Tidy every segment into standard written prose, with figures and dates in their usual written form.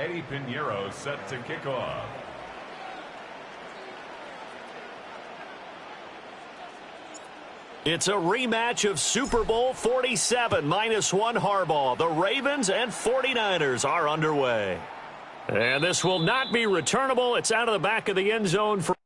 Eddie Pinheiro set to kick off. It's a rematch of Super Bowl 47, -1 Harbaugh. The Ravens and 49ers are underway. And this will not be returnable. It's out of the back of the end zone for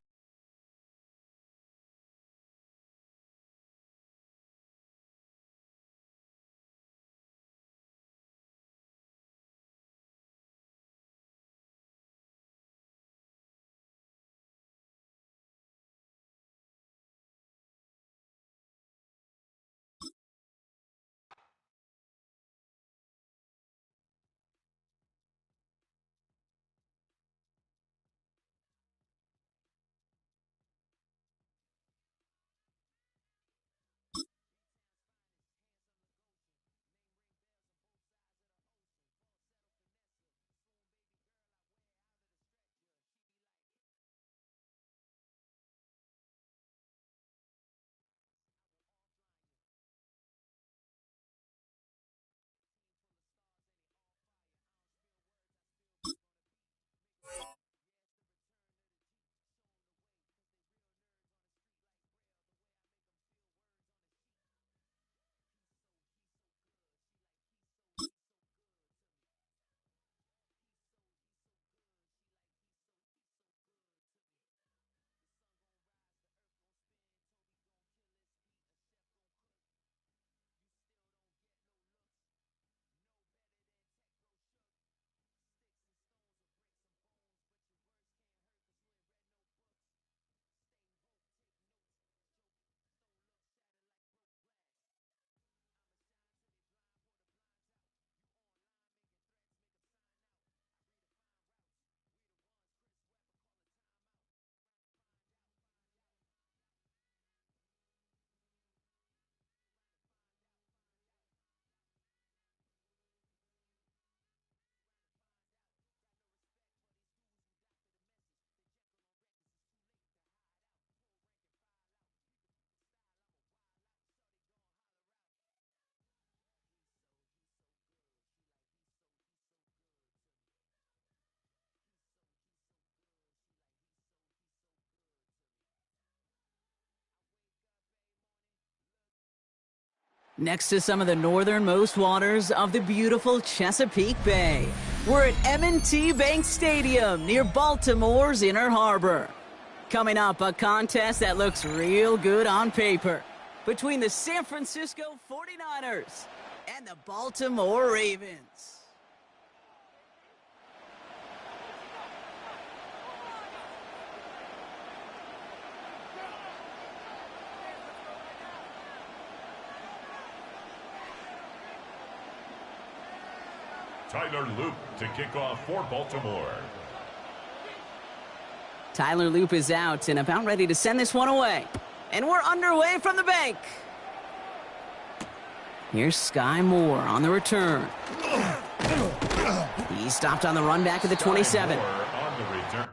next to some of the northernmost waters of the beautiful Chesapeake Bay. We're at M&T Bank Stadium near Baltimore's Inner Harbor. Coming up, a contest that looks real good on paper between the San Francisco 49ers and the Baltimore Ravens. Tyler Loop to kick off for Baltimore. Tyler Loop is out and about ready to send this one away. And we're underway from the bank. Here's Sky Moore on the return. He stopped on the run back at the 27. Moore on the return.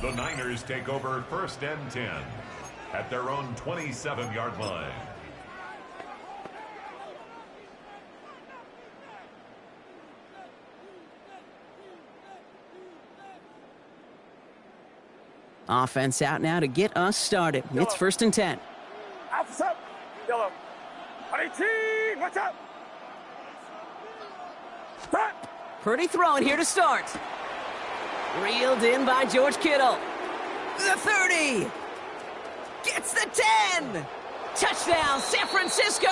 The Niners take over 1st and 10. at their own 27-yard line. Offense out now to get us started. It's 1st and 10. What's up? Yellow. 18, what's up? Stop. Purdy throwing here to start. Reeled in by George Kittle. The 30. Gets the 10. Touchdown, San Francisco.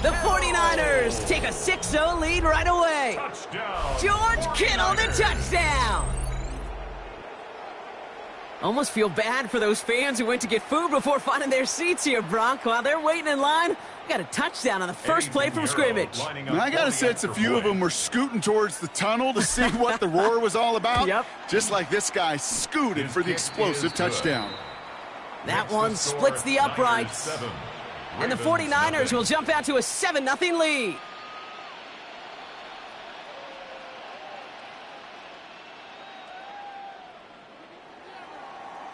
The 49ers take a 6-0 lead right away. Touchdown. George Kittle, the touchdown. Almost feel bad for those fans who went to get food before finding their seats here, Brock. While they're waiting in line, we got a touchdown on the first play from scrimmage. And I got a sense a few of them were scooting towards the tunnel to see what the roar was all about. Yep. Just like this guy scooted for the explosive touchdown. That one splits the uprights. And the 49ers will jump out to a 7-0 lead.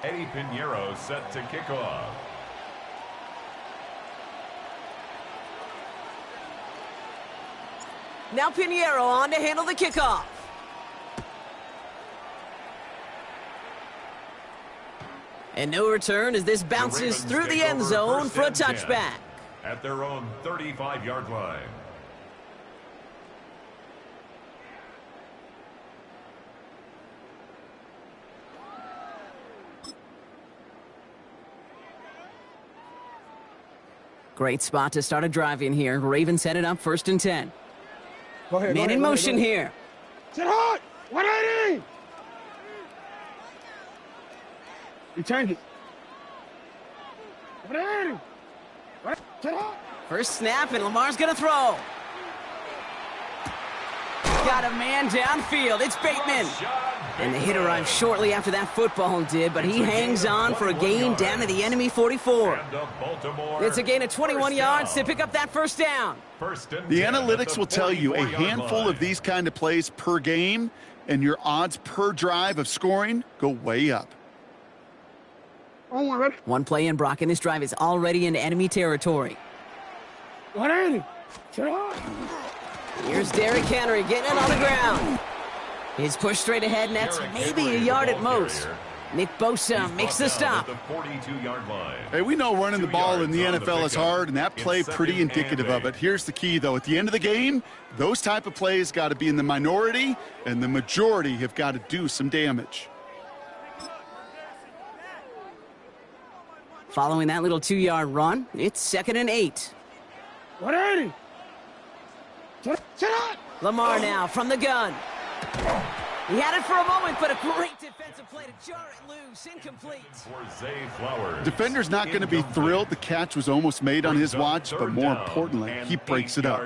Eddie Pinheiro set to kick off. Now Pinheiro on to handle the kickoff. And no return as this bounces through the end zone for a touchback. At their own 35-yard line. Great spot to start a drive in here. Ravens headed up 1st and 10. Go ahead. Man in motion here. Sit hard. 180. You change it. 180. Sit hard. First snap, and Lamar's going to throw. Got a man downfield. It's Bateman. And the hit arrived shortly after that football did, but he hangs on for a gain down to the enemy 44. It's a gain of 21 yards to pick up that first down. The analytics will tell you a handful of these kind of plays per game, and your odds per drive of scoring go way up. One play in, Brock, and this drive is already into enemy territory. 180. Sit hard. Here's Derrick Henry getting it on the ground. He's pushed straight ahead, and that's maybe a yard at most. Nick Bosa makes the stop. Hey, we know running the ball in the NFL is hard, and that play pretty indicative of it. Here's the key, though. At the end of the game, those type of plays got to be in the minority, and the majority have got to do some damage. Following that little 2-yard run, it's 2nd and 8. 180. Sit hard. Lamar now from the gun. He had it for a moment, but a great defensive play to jar it loose. Incomplete. Defender's not going to be thrilled the catch was almost made on his watch, but more importantly, he breaks it up.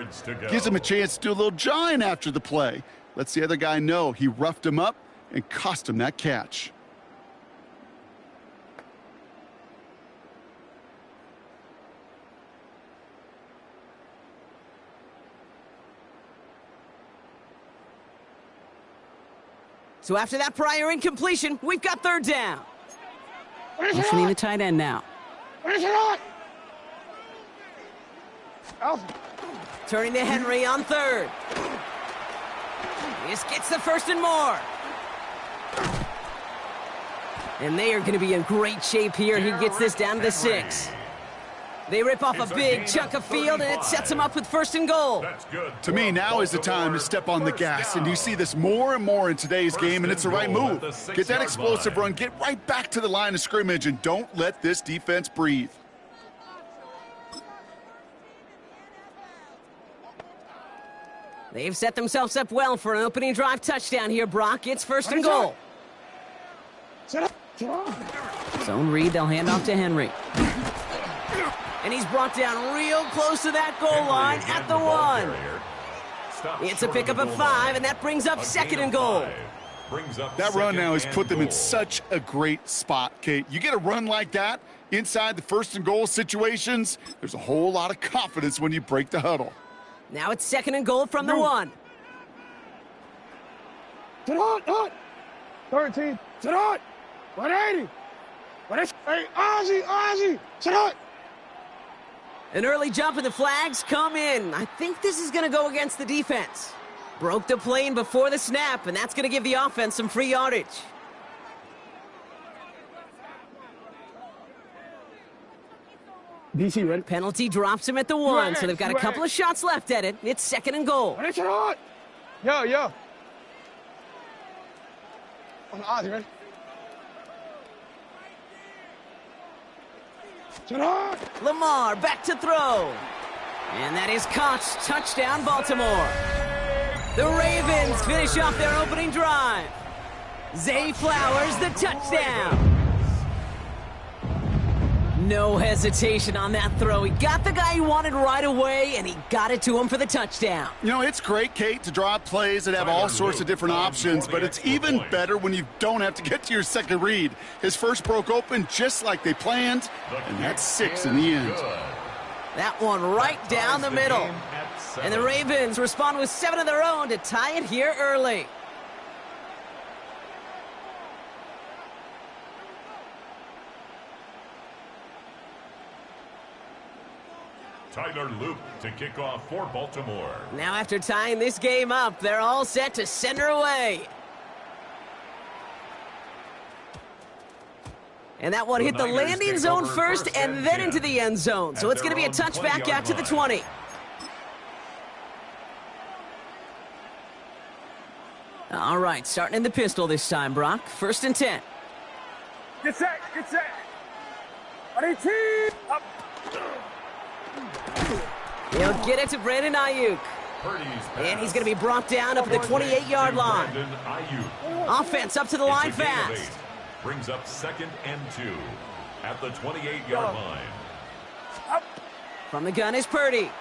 Gives him a chance to do a little jawing after the play. Lets the other guy know he roughed him up and cost him that catch. So after that prior incompletion, we've got 3rd down. Motioning the tight end now. Turning to Henry on 3rd. This gets the 1st and more. And they are going to be in great shape here. He gets this down to the 6. They rip off a big chunk of field, and it sets them up with 1st and goal. To me, now is the time to step on the gas, and you see this more and more in today's game, and it's the right move. Get that explosive run, get right back to the line of scrimmage, and don't let this defense breathe. They've set themselves up well for an opening drive touchdown here, Brock. It's 1st and goal. Zone read, they'll hand off to Henry. And he's brought down real close to that goal line at the 1. It's a pickup of 5, and that brings up 2nd and goal. That run now has put them in such a great spot, Kate. You get a run like that inside the 1st and goal situations, there's a whole lot of confidence when you break the huddle. Now it's 2nd and goal from the 1. Sit hard. 13. Sit hard. 180. Hey, Ozzy, sit out. An early jump and the flags come in. I think this is going to go against the defense. Broke the plane before the snap, and that's going to give the offense some free yardage. DC, ready? Penalty drops him at the 1, so they've got a couple of shots left at it. It's 2nd and goal. Yo. On Ozzy, ready? Lamar back to throw. And that is caught. Touchdown, Baltimore. The Ravens finish off their opening drive. Zay Flowers, the touchdown. No hesitation on that throw. He got the guy he wanted right away, and he got it to him for the touchdown. You know, it's great, Kate, to draw up plays that have all sorts of different options, but it's even better when you don't have to get to your second read. His first broke open just like they planned, and that's 6 in the end. That one right down the middle. And the Ravens respond with 7 of their own to tie it here early. Tyler Loop to kick off for Baltimore. Now after tying this game up, they're all set to send her away. And that one hit the landing zone first and then into the end zone. So it's going to be a touchback out to the 20. All right, starting in the pistol this time, Brock. 1st and 10. Get set. On 18. Up. He'll get it to Brandon Ayuk. And he's going to be brought down up at the 28-yard line. Offense up to the line fast. Brings up 2nd and 2 at the 28-yard line. From the gun is Purdy.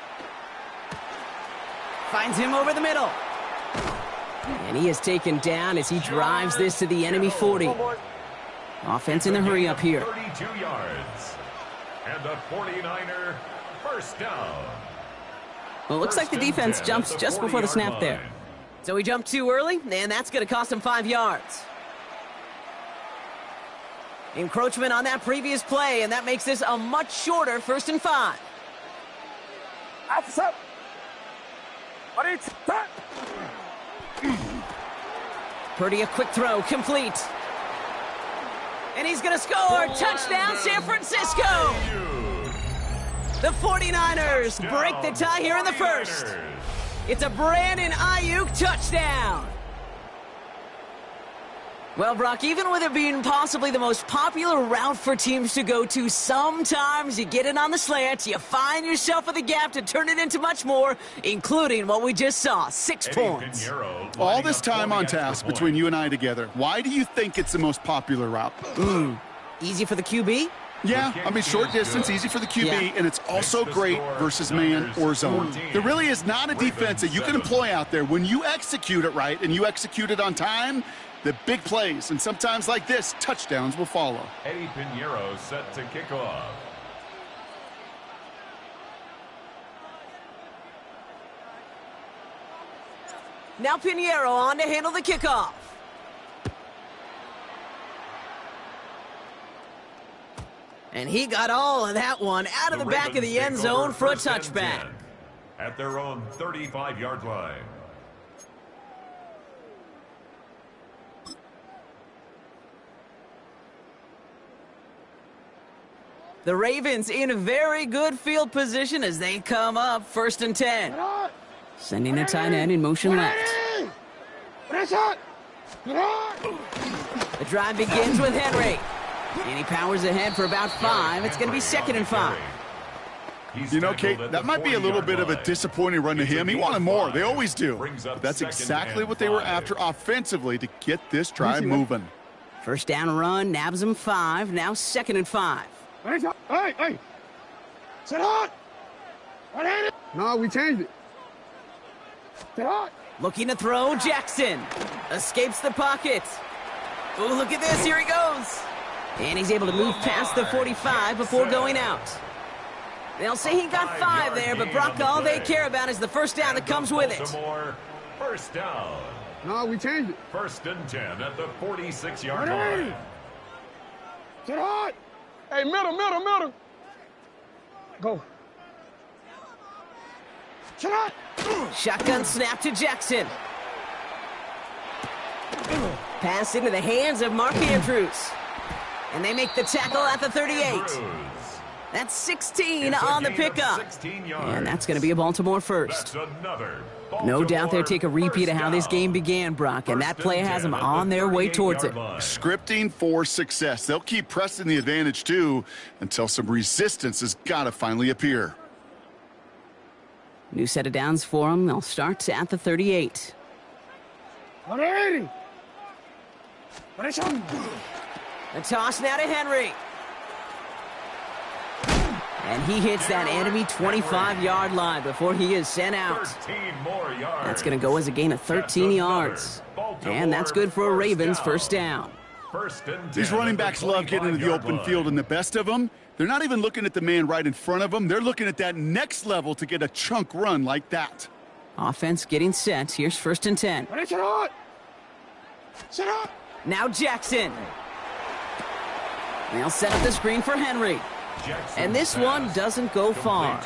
Finds him over the middle. And he is taken down as he drives this to the enemy 40. Offense in the hurry up here. 32 yards. And the 49er first down. Well, it looks like the defense jumps just before the snap there. So he jumped too early, and that's going to cost him 5 yards. Encroachment on that previous play, and that makes this a much shorter 1st and 5. Purdy, a quick throw, complete. And he's going to score. Touchdown, San Francisco. The 49ers break the tie here in the 1st. It's a Brandon Ayuk touchdown. Well, Brock, even with it being possibly the most popular route for teams to go to, sometimes you get it on the slant, you find yourself with a gap to turn it into much more, including what we just saw, 6 points. All this time on task between you and I together, why do you think it's the most popular route? Easy for the QB? Yeah, I mean, short distance, easy for the QB, and it's also great versus man or zone. There really is not a defense that you can employ out there. When you execute it right and you execute it on time, the big plays, and sometimes like this, touchdowns will follow. Eddie Pinheiro set to kick off. Now Pinheiro on to handle the kickoff. And he got all of that one out of the back of the end zone for a touchback. At their own 35-yard line. The Ravens in a very good field position as they come up 1st and 10. Sending the tight end in motion left. The drive begins with Henry. And he powers ahead for about 5. It's going to be 2nd and 5. You know, Kate, that might be a little bit of a disappointing run to him. He wanted more. They always do. But that's exactly what they were after offensively to get this drive moving. First down run, nabs him 5. Now 2nd and 5. Hey! Sit on! No, we changed it. Sit on! Looking to throw, Jackson. Escapes the pocket. Oh, look at this. Here he goes. And he's able to move past the 45 before going out. They'll say he got 5 there, but Brock, all they care about is the first down that comes with it. First down. No, we changed it. 1st and 10 at the 46-yard line. Sit hard. Hey, middle. Go. Sit hard. Shotgun snap to Jackson. Pass into the hands of Mark Andrews. And they make the tackle at the 38. That's 16 on the pickup. And that's going to be a Baltimore first. No doubt they'll take a repeat of how this game began, Brock, and that play has them on their way towards it. Scripting for success. They'll keep pressing the advantage, too, until some resistance has got to finally appear. New set of downs for them. They'll start at the 38. 180. The toss now to Henry. And he hits that enemy 25-yard line before he is sent out. That's going to go as a gain of 13 yards. And that's good for a Ravens first down. These running backs love getting into the open field, and the best of them, they're not even looking at the man right in front of them. They're looking at that next level to get a chunk run like that. Offense getting set. Here's 1st and 10. Sit up. Now Jackson. They'll set up the screen for Henry. And this one doesn't go far.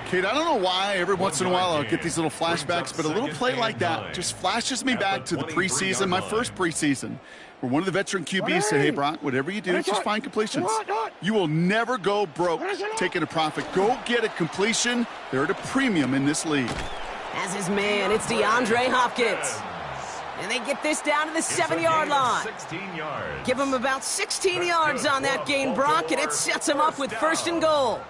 Kate, I don't know why every once in a while I'll get these little flashbacks, but a little play like that just flashes me back to the preseason, my first preseason, where one of the veteran QBs said, hey, Brock, whatever you do, just find completions. You will never go broke taking a profit. Go get a completion. They're at a premium in this league. As his man, it's DeAndre Hopkins. And they get this down to the 7-yard line. Give him about 16 yards on that gain, Brock, and it sets him up with 1st and goal.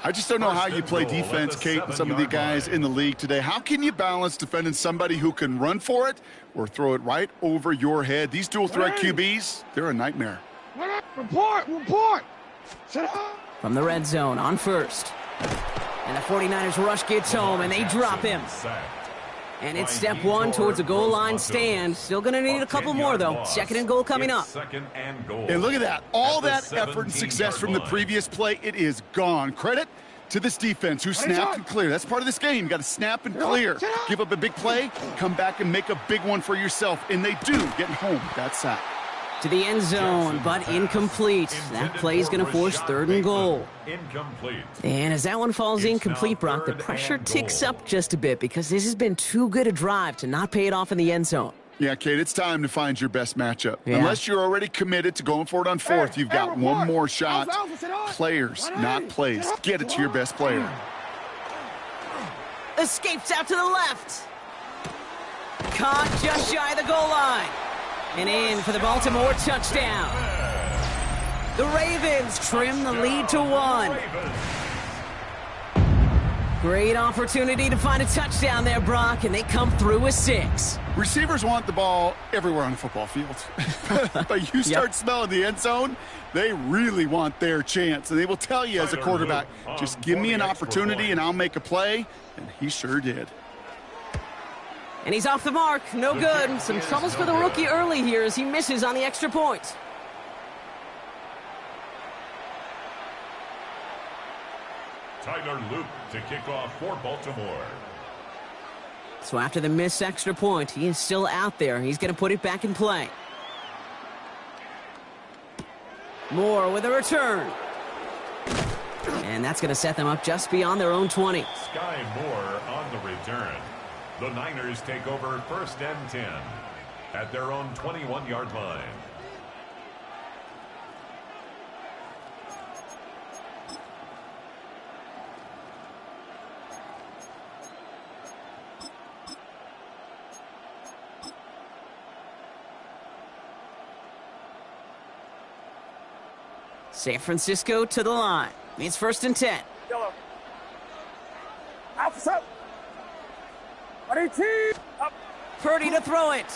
I just don't know how you play defense, Kate, and some of the guys in the league today. How can you balance defending somebody who can run for it or throw it right over your head? These dual-threat QBs, they're a nightmare. Report. From the red zone on 1st. And the 49ers rush gets home, and they drop him. And it's step 1 towards a goal line stand. Still going to need a couple more, though. 2nd and goal coming up. And look at that. All that effort and success from the previous play, it is gone. Credit to this defense who snapped and cleared. That's part of this game. You got to snap and clear. Give up a big play, come back and make a big one for yourself. And they do, getting home. That's that. To the end zone, but incomplete. That play is going to force 3rd and goal. And as that one falls incomplete, Brock, the pressure ticks up just a bit because this has been too good a drive to not pay it off in the end zone. Yeah, Kate, it's time to find your best matchup. Yeah. Unless you're already committed to going for it on 4th, you've got one more shot. Players, not plays. Get it to your best player. Escapes out to the left. Caught just shy of the goal line. And in for the Baltimore touchdown. The Ravens trim the lead to 1. Great opportunity to find a touchdown there, Brock, and they come through with 6. Receivers want the ball everywhere on the football field. But you start smelling the end zone, they really want their chance. And they will tell you as a quarterback, just give me an opportunity and I'll make a play. And he sure did. And he's off the mark. No good. Some troubles for the rookie early here as he misses on the extra point. Tyler Luke to kick off for Baltimore. So after the missed extra point, he is still out there. He's going to put it back in play. Moore with a return. And that's going to set them up just beyond their own 20. Sky Moore on the return. The Niners take over 1st and 10 at their own 21-yard line. San Francisco to the line. It's 1st and 10. Yellow. Alpha up. 18. Up. Purdy to throw it.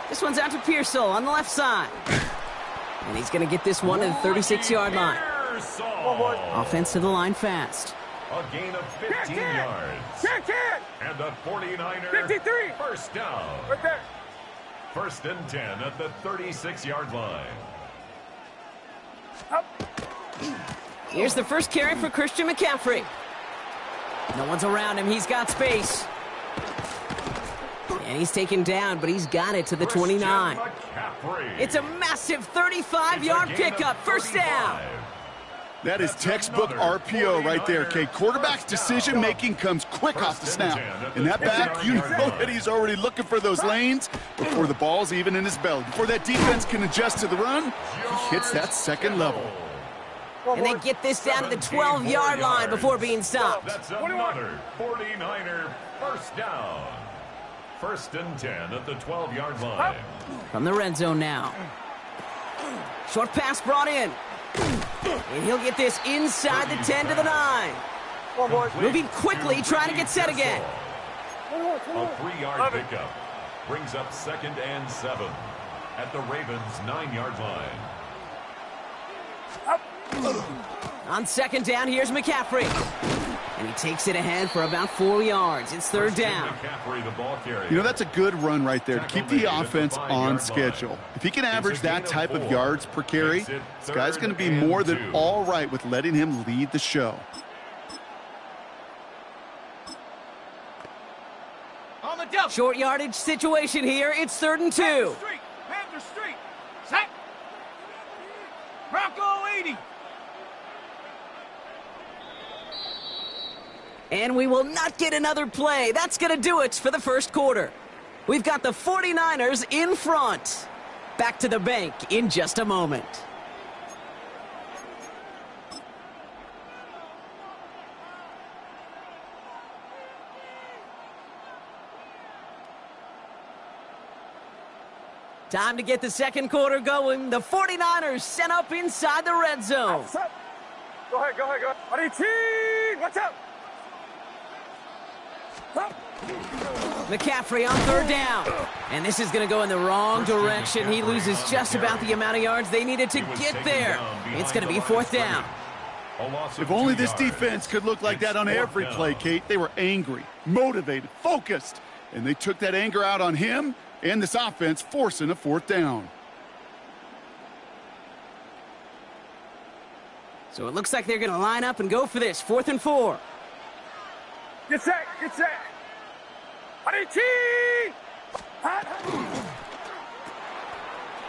This one's out to Pearsall on the left side. And he's going to get this one to the 36-yard line. Offense to the line fast. A gain of 15 yards. And the 49er 53. First down. Right there. 1st and 10 at the 36-yard line. Up. Here's the first carry for Christian McCaffrey. No one's around him. He's got space. And he's taken down, but he's got it to the 29. It's a massive 35-yard pickup. First down. That is textbook RPO right there, Kate. Quarterback's decision-making comes quick off the snap. And that back, you know that he's already looking for those lanes before the ball's even in his belly. Before that defense can adjust to the run, he hits that second level. And they get this down to the 12-yard line before being stopped. That's another 49er first down. First and 10 at the 12-yard line. From the red zone now. Short pass brought in. And he'll get this inside the 10 to the 9. Moving quickly, trying to get set again. A 3-yard pickup brings up 2nd and 7 at the Ravens' 9-yard line. On second down, here's McCaffrey. And he takes it ahead for about 4 yards. It's third down. McCaffrey, the ball carrier. You know, that's a good run right there to keep the offense on schedule. If he can average that type of yards per carry, this guy's going to be more than all right with letting him lead the show. Short yardage situation here. It's 3rd and 2. Panther Street. Set. Bronco 80. And we will not get another play. That's going to do it for the first quarter. We've got the 49ers in front. Back to the bank in just a moment. Time to get the second quarter going. The 49ers set up inside the red zone. Go ahead. 18. Watch out. McCaffrey on third down. And this is going to go in the wrong direction. He loses just about the amount of yards they needed to get there. It's going to be 4th down. If only this defense could look like that on every play, Kate. They were angry, motivated, focused. And they took that anger out on him and this offense, forcing a 4th down. So it looks like they're going to line up and go for this. 4th and 4. Get set. 18.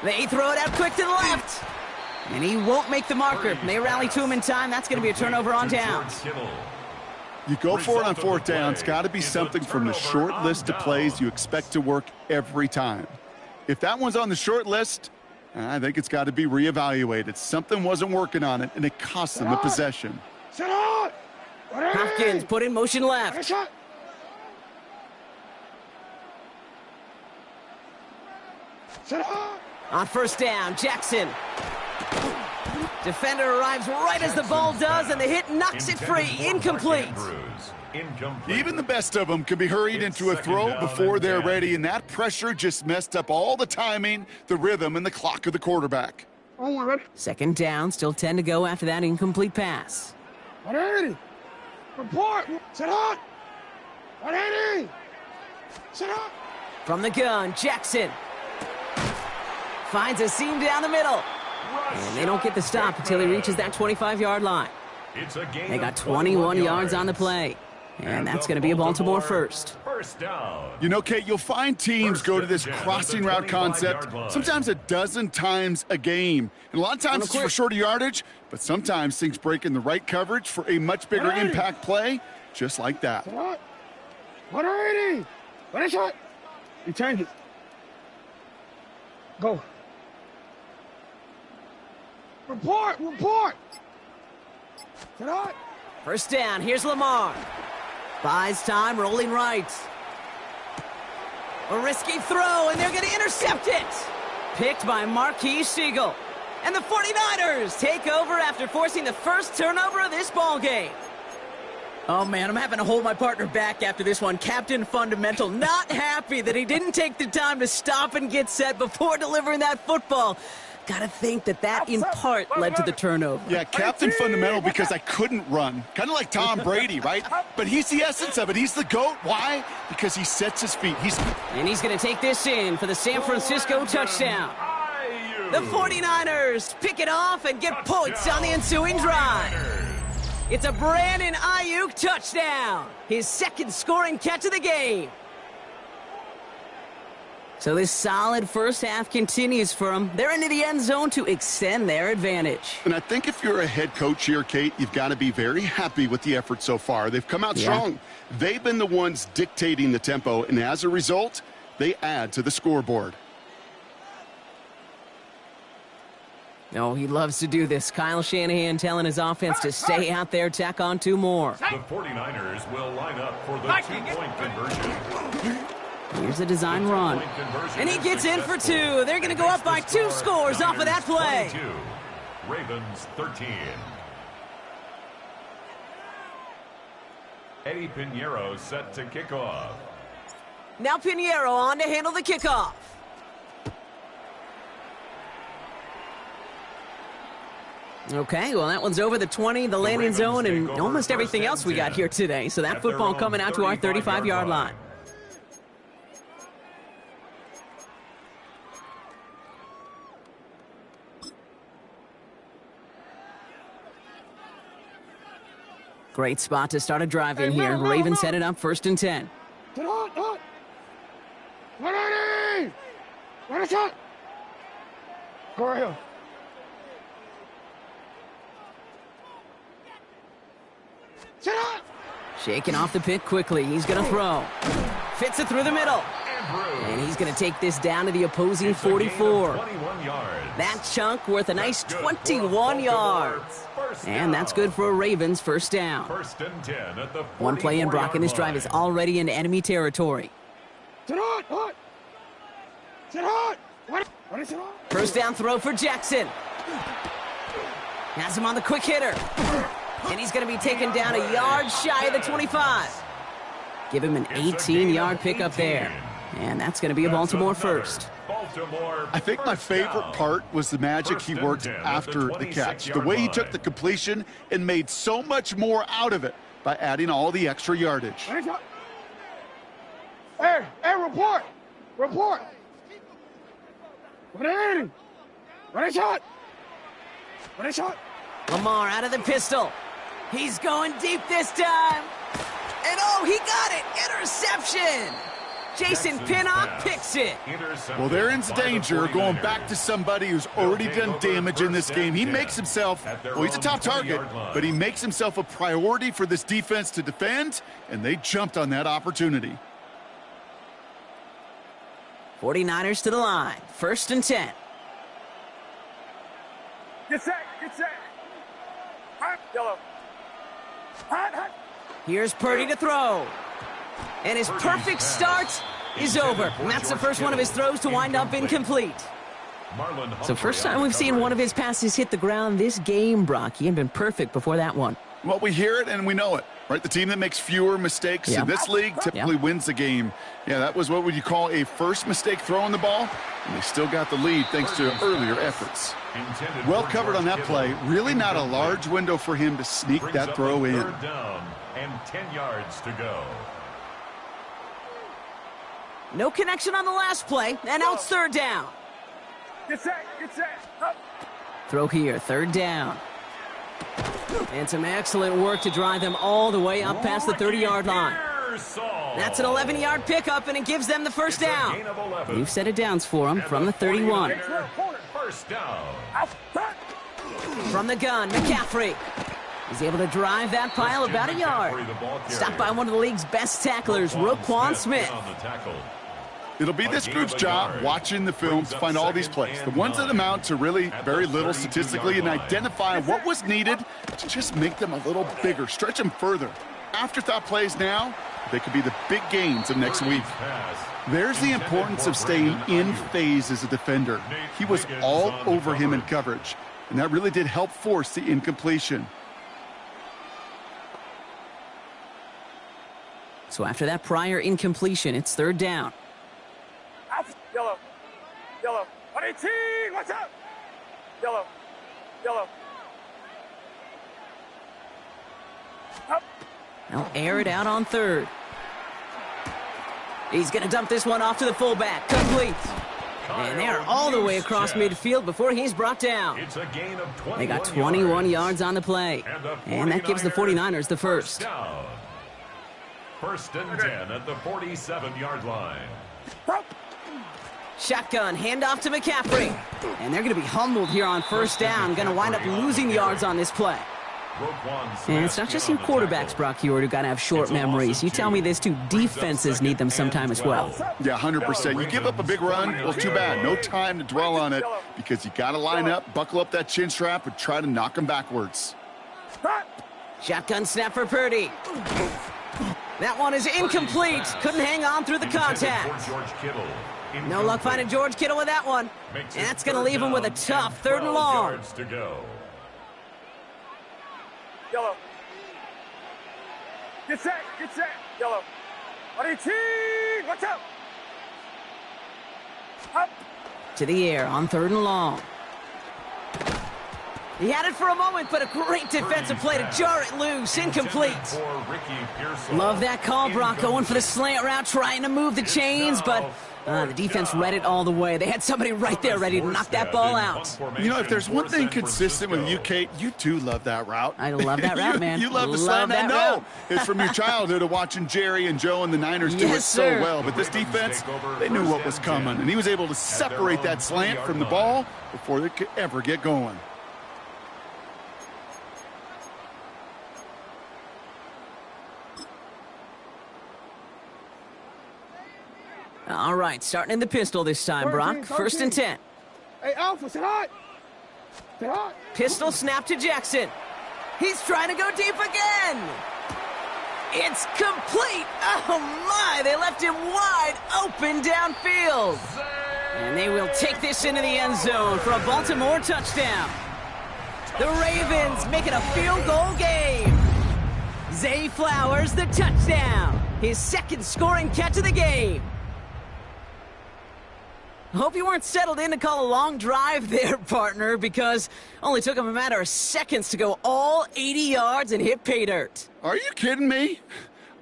They throw it out quick to the left. And he won't make the marker. And they rally to him in time. That's going to be a turnover on downs. You go for it on 4th down. It's got to be something from the short list of plays you expect to work every time. If that one's on the short list, I think it's got to be reevaluated. Something wasn't working on it, and it cost them a possession. Hopkins put in motion left. On first down, Jackson. Defender arrives right as the ball does, and the hit knocks it free. Incomplete. Even the best of them can be hurried into a throw before they're ready, and that pressure just messed up all the timing, the rhythm, and the clock of the quarterback. Second down, still 10 to go after that incomplete pass. 180. Report. Set up. 180. Set up. From the gun, Jackson. Finds a seam down the middle. And they don't get the stop until he reaches that 25-yard line. They got 21 yards on the play. And that's going to be a Baltimore first. You know, Kate, you'll find teams go to this crossing route concept sometimes a dozen times a game. And a lot of times it's for shorter yardage, but sometimes things break in the right coverage for a much bigger impact play, just like that. 180. What is it? You change it. Go. Report. Get on. First down, here's Lamar. Buys time, rolling right. A risky throw, and they're going to intercept it. Picked by Marquise Siegel. And the 49ers take over after forcing the first turnover of this ball game. Oh, man, I'm having to hold my partner back after this one. Captain Fundamental not happy that he didn't take the time to stop and get set before delivering that football. Gotta think that in part led to the turnover. Yeah, Captain Fundamental because I couldn't run. Kind of like Tom Brady, right? But he's the essence of it. He's the GOAT. Why? Because he sets his feet. And he's going to take this in for the San Francisco touchdown. The 49ers pick it off and get points on the ensuing drive. It's a Brandon Ayuk touchdown. His second scoring catch of the game. So this solid first half continues for them. They're into the end zone to extend their advantage. And I think if you're a head coach here, Kate, you've got to be very happy with the effort so far. They've come out strong. They've been the ones dictating the tempo, and as a result, they add to the scoreboard. Oh, he loves to do this. Kyle Shanahan telling his offense to stay out there, tack on 2 more. The 49ers will line up for the 2-point conversion. Here's a design run. And he gets in for 2. They're going to go up by 2 scores off of that play. 22, Ravens 13. Eddie Pinheiro set to kick off. Now Pinheiro on to handle the kickoff. Okay, well, that one's over the 20, the landing zone, and almost everything else we got here today. So that football coming out to our 35-yard line. Great spot to start a drive in here. Ravens headed up 1st and 10. Shaking off the pit quickly. He's going to throw. Fits it through the middle. And he's going to take this down to the opposing 44. That chunk worth a nice 21 yards. And that's good for a Ravens first down. 1st and 10 at the 44-yard One play in, Brock, and this drive is already into enemy territory. First down throw for Jackson. Has him on the quick hitter. And he's going to be taken down a yard shy of the 25. Give him an 18-yard pickup there. And that's going to be a Baltimore first. I think my favorite part was the magic he worked after the catch. The way he took the completion and made so much more out of it by adding all the extra yardage. Hey, report! Report! Run a shot! Lamar out of the pistol. He's going deep this time. And oh, he got it! Interception! Jason Pinnock picks it. Well, they're in danger going back to somebody who's already done damage in this game. He makes himself, well, he's a top target, but he makes himself a priority for this defense to defend, and they jumped on that opportunity. 49ers to the line. 1st and 10. Get set! Hot, yellow. Hot. Here's Purdy to throw. And his perfect start is over. And that's the first one of his throws to wind up incomplete. So first time we've seen one of his passes hit the ground this game, Brock. He had been perfect before that one. Well, we hear it and we know it, right? The team that makes fewer mistakes in this league typically wins the game. Yeah, that was what would you call a first mistake throwing the ball, and they still got the lead thanks to earlier efforts. Well covered on that play. Really not a large window for him to sneak that throw in. 3rd down and 10 yards to go. No connection on the last play, and now it's 3rd down. Get set! Up. Throw here, 3rd down. And some excellent work to drive them all the way up past the 30-yard line. That's an 11-yard pickup, and it gives them the first down. You've set it downs for them from the 31. First down. From the gun, McCaffrey. He's able to drive that pile about a yard. Stopped by one of the league's best tacklers, Roquan Smith. It'll be this group's job watching the film to find all these plays. The ones that amount to really very little statistically and identify what was needed to just make them a little bigger, stretch them further. Afterthought plays now, they could be the big gains of next week. There's the importance of staying in phase as a defender. He was all over him in coverage, and that really did help force the incompletion. So after that prior incompletion, it's 3rd down. Yellow. 118, what's up? Yellow. Up. They'll air it out on 3rd. He's going to dump this one off to the fullback. Complete. And they're all the way across midfield before he's brought down. It's a gain of 21 They got 21 yards on the play. And that gives the 49ers the first. Down. 1st and 10 at the 47-yard line. Shotgun, handoff to McCaffrey. And they're going to be humbled here on first down. Going to wind up losing yards on this play. And it's not just you quarterbacks, Brock Heward, who got to have short memories. You tell me this too, defenses need them sometime as well. Yeah, 100%. You give up a big run, well, too bad. No time to dwell on it because you got to line up, buckle up that chin strap, and try to knock them backwards. Shotgun snap for Purdy. That one is incomplete. Couldn't hang on through the contact. No luck finding George Kittle with that one. And that's going to leave him with a tough 3rd and long. Yellow. Get set. Yellow. 18. Watch out. Up. To the air on 3rd and long. He had it for a moment, but a great defensive play to jar it loose. Incomplete. Love that call, Brock. Going for the slant route, trying to move the chains, but the defense read it all the way. They had somebody right there ready to knock that ball out. You know, if there's one thing consistent with you, Kate, you do love that route. I love that route, man. You love the slant. I know. It's from your childhood of watching Jerry and Joe and the Niners do it so well. But this defense, they knew what was coming, and he was able to separate that slant from the ball before they could ever get going. All right, starting in the pistol this time, Brock. 1st and 10. Hey, Alpha, sit hot. Sit hot. Pistol snap to Jackson. He's trying to go deep again. It's complete. Oh, my. They left him wide open downfield. And they will take this into the end zone for a Baltimore touchdown. The Ravens make it a field goal game. Zay Flowers, the touchdown. His 2nd scoring catch of the game. Hope you weren't settled in to call a long drive there, partner, because only took him a matter of seconds to go all 80 yards and hit pay dirt. Are you kidding me?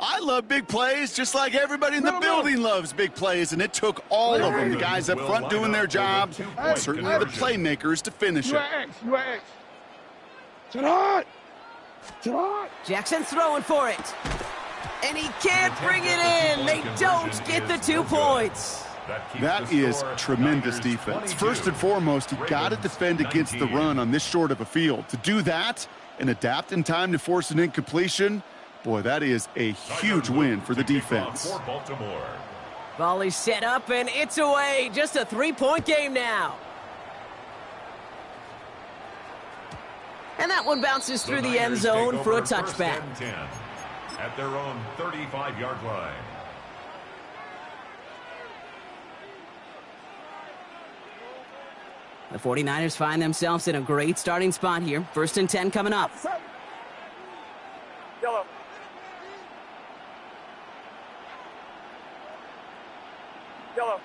I love big plays just like everybody in the building loves big plays, and it took all of them, the guys up front doing their job, and certainly the playmakers to finish it. You are X. Sit hot. Sit hot. Jackson's throwing for it. And he can't bring it in. They don't get the 2 points. That is tremendous defense. First and foremost, you got to defend against the run on this short of a field. To do that and adapt in time to force an incompletion, boy, that is a huge win for the defense. Volley set up, and it's away. Just a 3-point game now. And that one bounces through the end zone for a touchback. At their own 35-yard line. The 49ers find themselves in a great starting spot here. 1st and 10 coming up. Yellow. Yellow.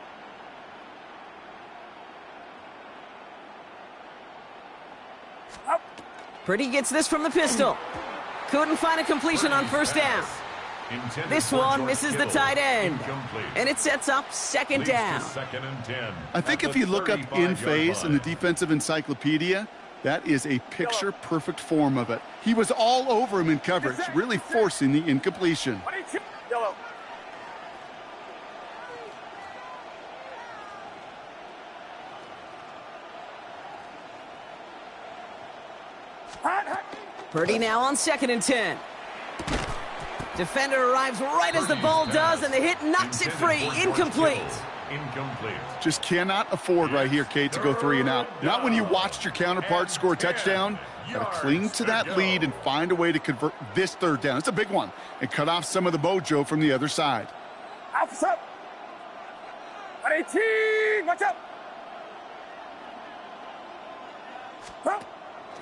Up. Purdy gets this from the pistol. Couldn't find a completion on 1st down. This one misses the tight end. And it sets up 2nd down. I think if you look up in phase in the defensive encyclopedia, that is a picture-perfect form of it. He was all over him in coverage, really forcing the incompletion. Yellow. Purdy now on 2nd and 10. Defender arrives right as the ball does, and the hit knocks it free. Incomplete. Just cannot afford right here, Kate, to go 3 and out. Not when you watched your counterpart score a touchdown. Got to cling to that lead and find a way to convert this 3rd down. It's a big one. And cut off some of the mojo from the other side. Alpha up. 18. Watch out.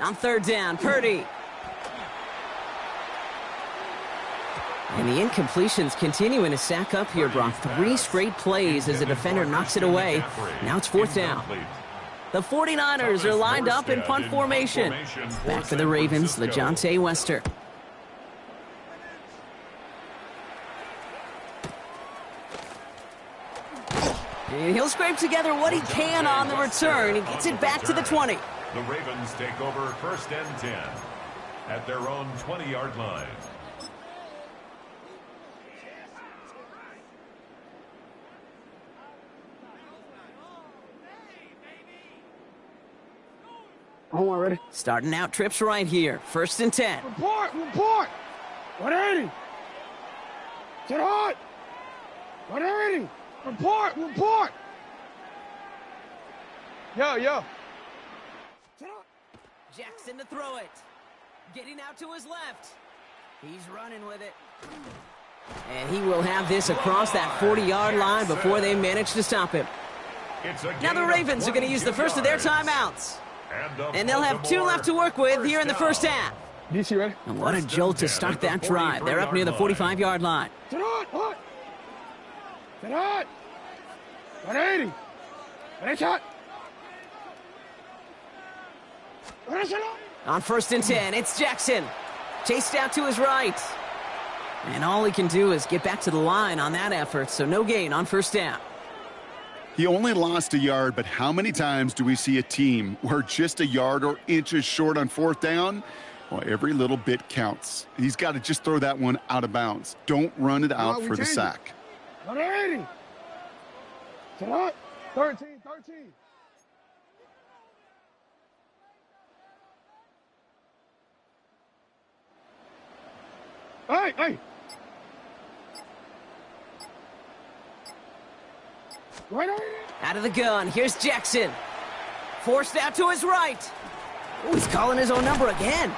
On 3rd down, Purdy. And the incompletions continuing to stack up here, Brock. 3 straight plays as the defender knocks it away. Now it's 4th down. The 49ers are lined up in punt formation. Back for the Ravens, LeJontay Wester. And he'll scrape together what he can on the return. He gets it back to the 20. The Ravens take over 1st and 10 at their own 20-yard line. Home run ready. Starting out trips right here. 1st and 10. Report! 180! Get hot! 180! Report! Yo! Jackson to throw it. Getting out to his left. He's running with it. And he will have this across that 40-yard line before they manage to stop him. Now the Ravens are going to use the first of their timeouts. And they'll have 2 left to work with here in the first half. DC ready? And what a jolt to start that drive. They're up near the 45-yard line. Get hot! 180! Ready, shot! On 1st and 10, it's Jackson. Chased out to his right. And all he can do is get back to the line on that effort, so no gain on 1st down. He only lost a yard, but how many times do we see a team where just a yard or inches short on 4th down? Well, every little bit counts. He's got to just throw that one out of bounds. Don't run it out for the sack. 180! Get hot! 13! Hey! Out of the gun, here's Jackson. Forced out to his right. Oh, he's calling his own number again.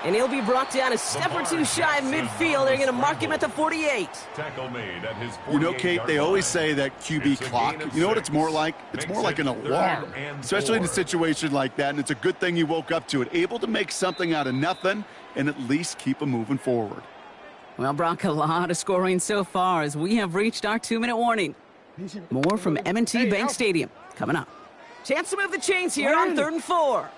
And he'll be brought down a step or 2 shy of midfield. They're going to mark him at the 48. Tackle made at his 48-yard You know, Kate, they always say that QB clock. You know what it's more like? It's more like an alarm, especially in a situation like that. And it's a good thing you woke up to it, able to make something out of nothing and at least keep them moving forward. Well, Brock, a lot of scoring so far as we have reached our 2-minute warning. More from M&T Bank Stadium coming up. Chance to move the chains here on 3rd and 4.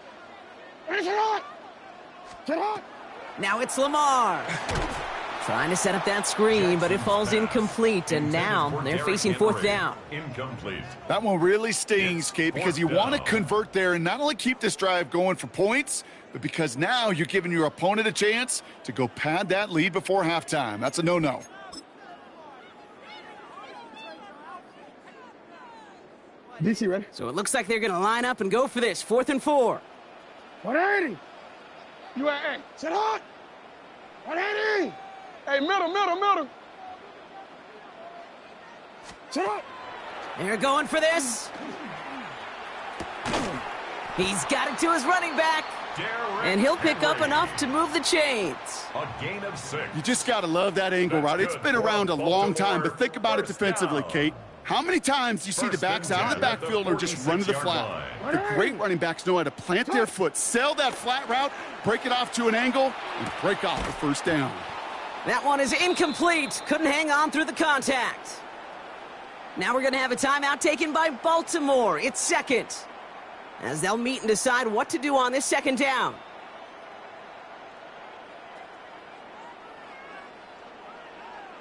Now it's Lamar. Trying to set up that screen, but it falls incomplete, and now they're facing 4th down. Incomplete. That one really stings, Kate, because you want to convert there and not only keep this drive going for points, but because now you're giving your opponent a chance to go pad that lead before halftime. That's a no-no. DC ready? So it looks like they're going to line up and go for this. 4th and 4. 180! UAA, sit hot! 180! Hey, middle! Sit hot! They're going for this. He's got it to his running back. And he'll pick up enough to move the chains. A gain of 6. You just got to love that angle route. It's been around a long time, but think about it defensively, Kate. How many times do you see the backs out of the backfield or just run to the flat? The great running backs know how to plant their foot, sell that flat route, break it off to an angle, and break off the 1st down. That one is incomplete. Couldn't hang on through the contact. Now we're going to have a timeout taken by Baltimore. It's 2nd, as they'll meet and decide what to do on this 2nd down.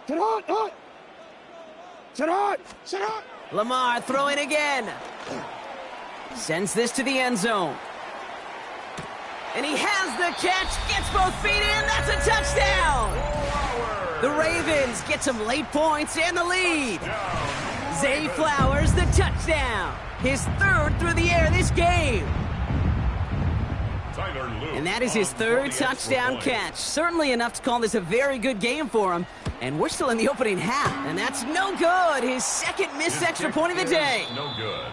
Sit hot! Sit hot! Lamar throwing again. Sends this to the end zone. And he has the catch, gets both feet in, that's a touchdown! The Ravens get some late points and the lead. Zay Flowers, the touchdown. His 3rd through the air this game. And that is his 3rd touchdown catch. Certainly enough to call this a very good game for him. And we're still in the opening half, and that's no good. His 2nd missed extra point of the day. No good.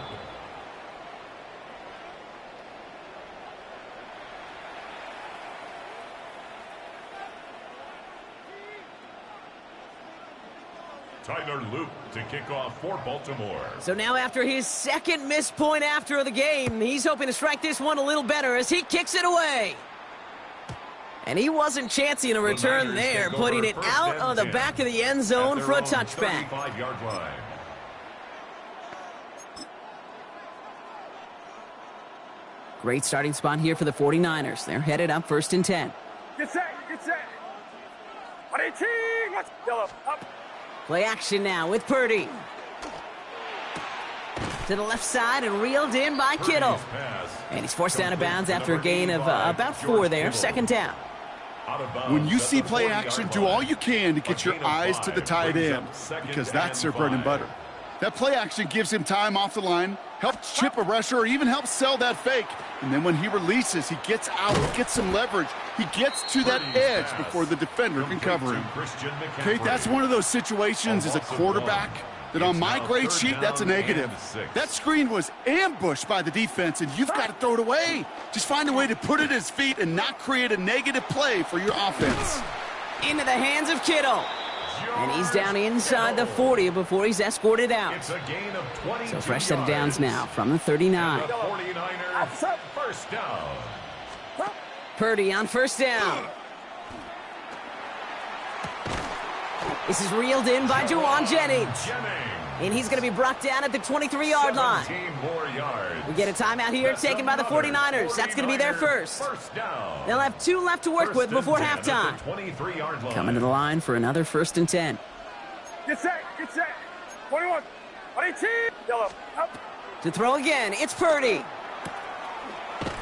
Tyler Loop to kick off for Baltimore. So now after his 2nd missed point after the game, he's hoping to strike this one a little better as he kicks it away. And he wasn't chancing a return there, putting it out on the back of the end zone for a touchback. 35-yard line. Great starting spot here for the 49ers. They're headed up 1st and 10. Get set! 118! Yellow, up! Play action now with Purdy. To the left side and reeled in by Kittle. And he's forced out of bounds after a gain of about 4 there, 2nd down. When you see play action, do all you can to get your eyes to the tight end, because that's their bread and butter. That play action gives him time off the line, helps chip a rusher, or even helps sell that fake. And then when he releases, he gets out, gets some leverage. He gets to that edge before the defender can cover him. Okay, that's one of those situations as a quarterback that on my grade sheet, that's a negative. That screen was ambushed by the defense, and you've got to throw it away. Just find a way to put it at his feet and not create a negative play for your offense. Into the hands of Kittle. And he's down inside the 40 before he's escorted out. It's a gain of 22 So fresh set of downs now from the 39. The 49ers first down. Purdy on first down. This is reeled in by Juwan Jennings. And he's going to be brought down at the 23-yard line. We get a timeout here taken by the 49ers. That's going to be their first. They'll have 2 left to work with before halftime. Coming to the line for another 1st and 10. Get set, get set. 21, 18, yellow. Up. To throw again, it's Purdy.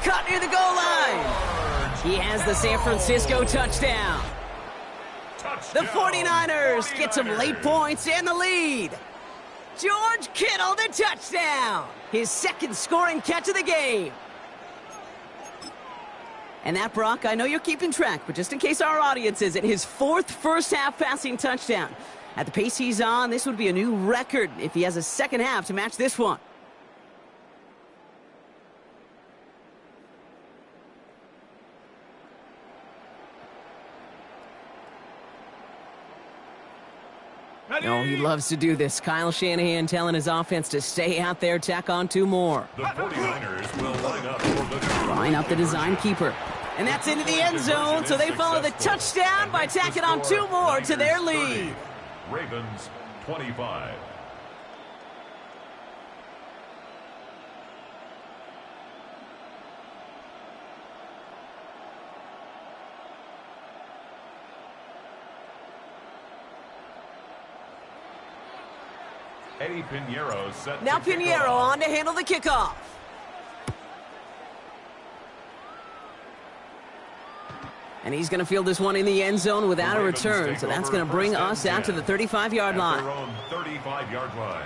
Cut near the goal line. He has the San Francisco touchdown. The 49ers get some late points and the lead. George Kittle, the touchdown. His 2nd scoring catch of the game. And that, Brock, I know you're keeping track, but just in case our audience isn't, his 4th first-half passing touchdown. At the pace he's on, this would be a new record if he has a second half to match this one. Oh, he loves to do this. Kyle Shanahan telling his offense to stay out there, tack on 2 more. The 49ers will line up for the Line up the design keeper. And that's into the end zone, so they follow the touchdown by tacking on 2 more to their lead. Ravens 25. Eddie Pinheiro set Now to kick Pinheiro off. on to handle the kickoff. And he's going to field this one in the end zone without a return, so that's going to bring us out to the 35-yard line. Their own 35-yard line.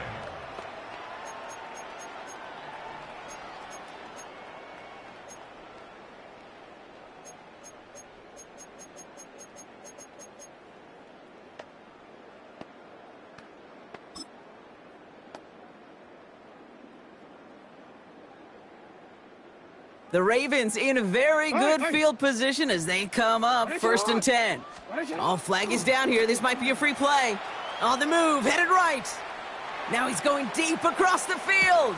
The Ravens in a very good field position as they come up 1st and 10. Oh, flag is down here. This might be a free play. On the move, headed right. Now he's going deep across the field.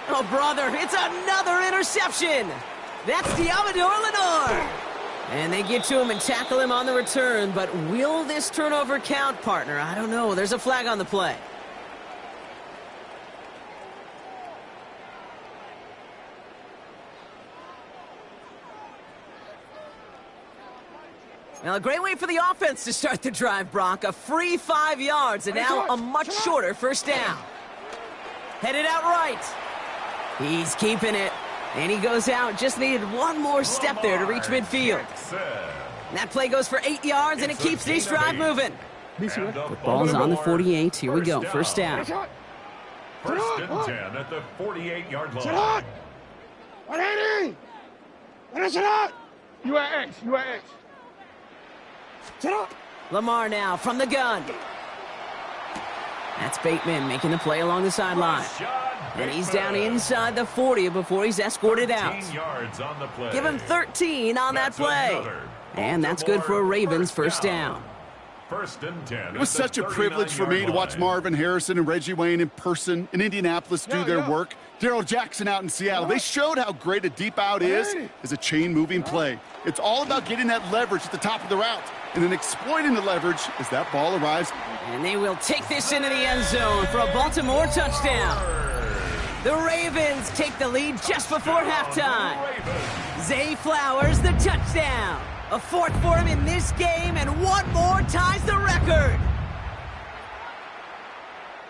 Oh, brother, it's another interception. That's Diamador Lenore. And they get to him and tackle him on the return, but will this turnover count, partner? I don't know. There's a flag on the play. Well, a great way for the offense to start the drive, Brock. A free 5 yards, and now a much shorter first down. Headed out right. He's keeping it. And he goes out. Just needed one more step there to reach midfield. And that play goes for 8 yards, and it keeps this drive moving. Ball's on the 48. Here we go. First down. 1st and 10 at the 48-yard line. 180! You are X, you are X. Lamar now from the gun. That's Bateman making the play along the sideline. And he's down inside the 40 before he's escorted out. Yards on the play. Give him 13 on that play. And that's good for a Ravens first down. 1st and 10. It was such a privilege for me to watch Marvin Harrison and Reggie Wayne in person in Indianapolis do their work. Daryl Jackson out in Seattle. They showed how great a deep out is as a chain-moving play. It's all about getting that leverage at the top of the route and then exploiting the leverage as that ball arrives. And they will take this into the end zone for a Baltimore touchdown. The Ravens take the lead just before halftime. Zay Flowers, the touchdown. A 4th for him in this game, and 1 more ties the record.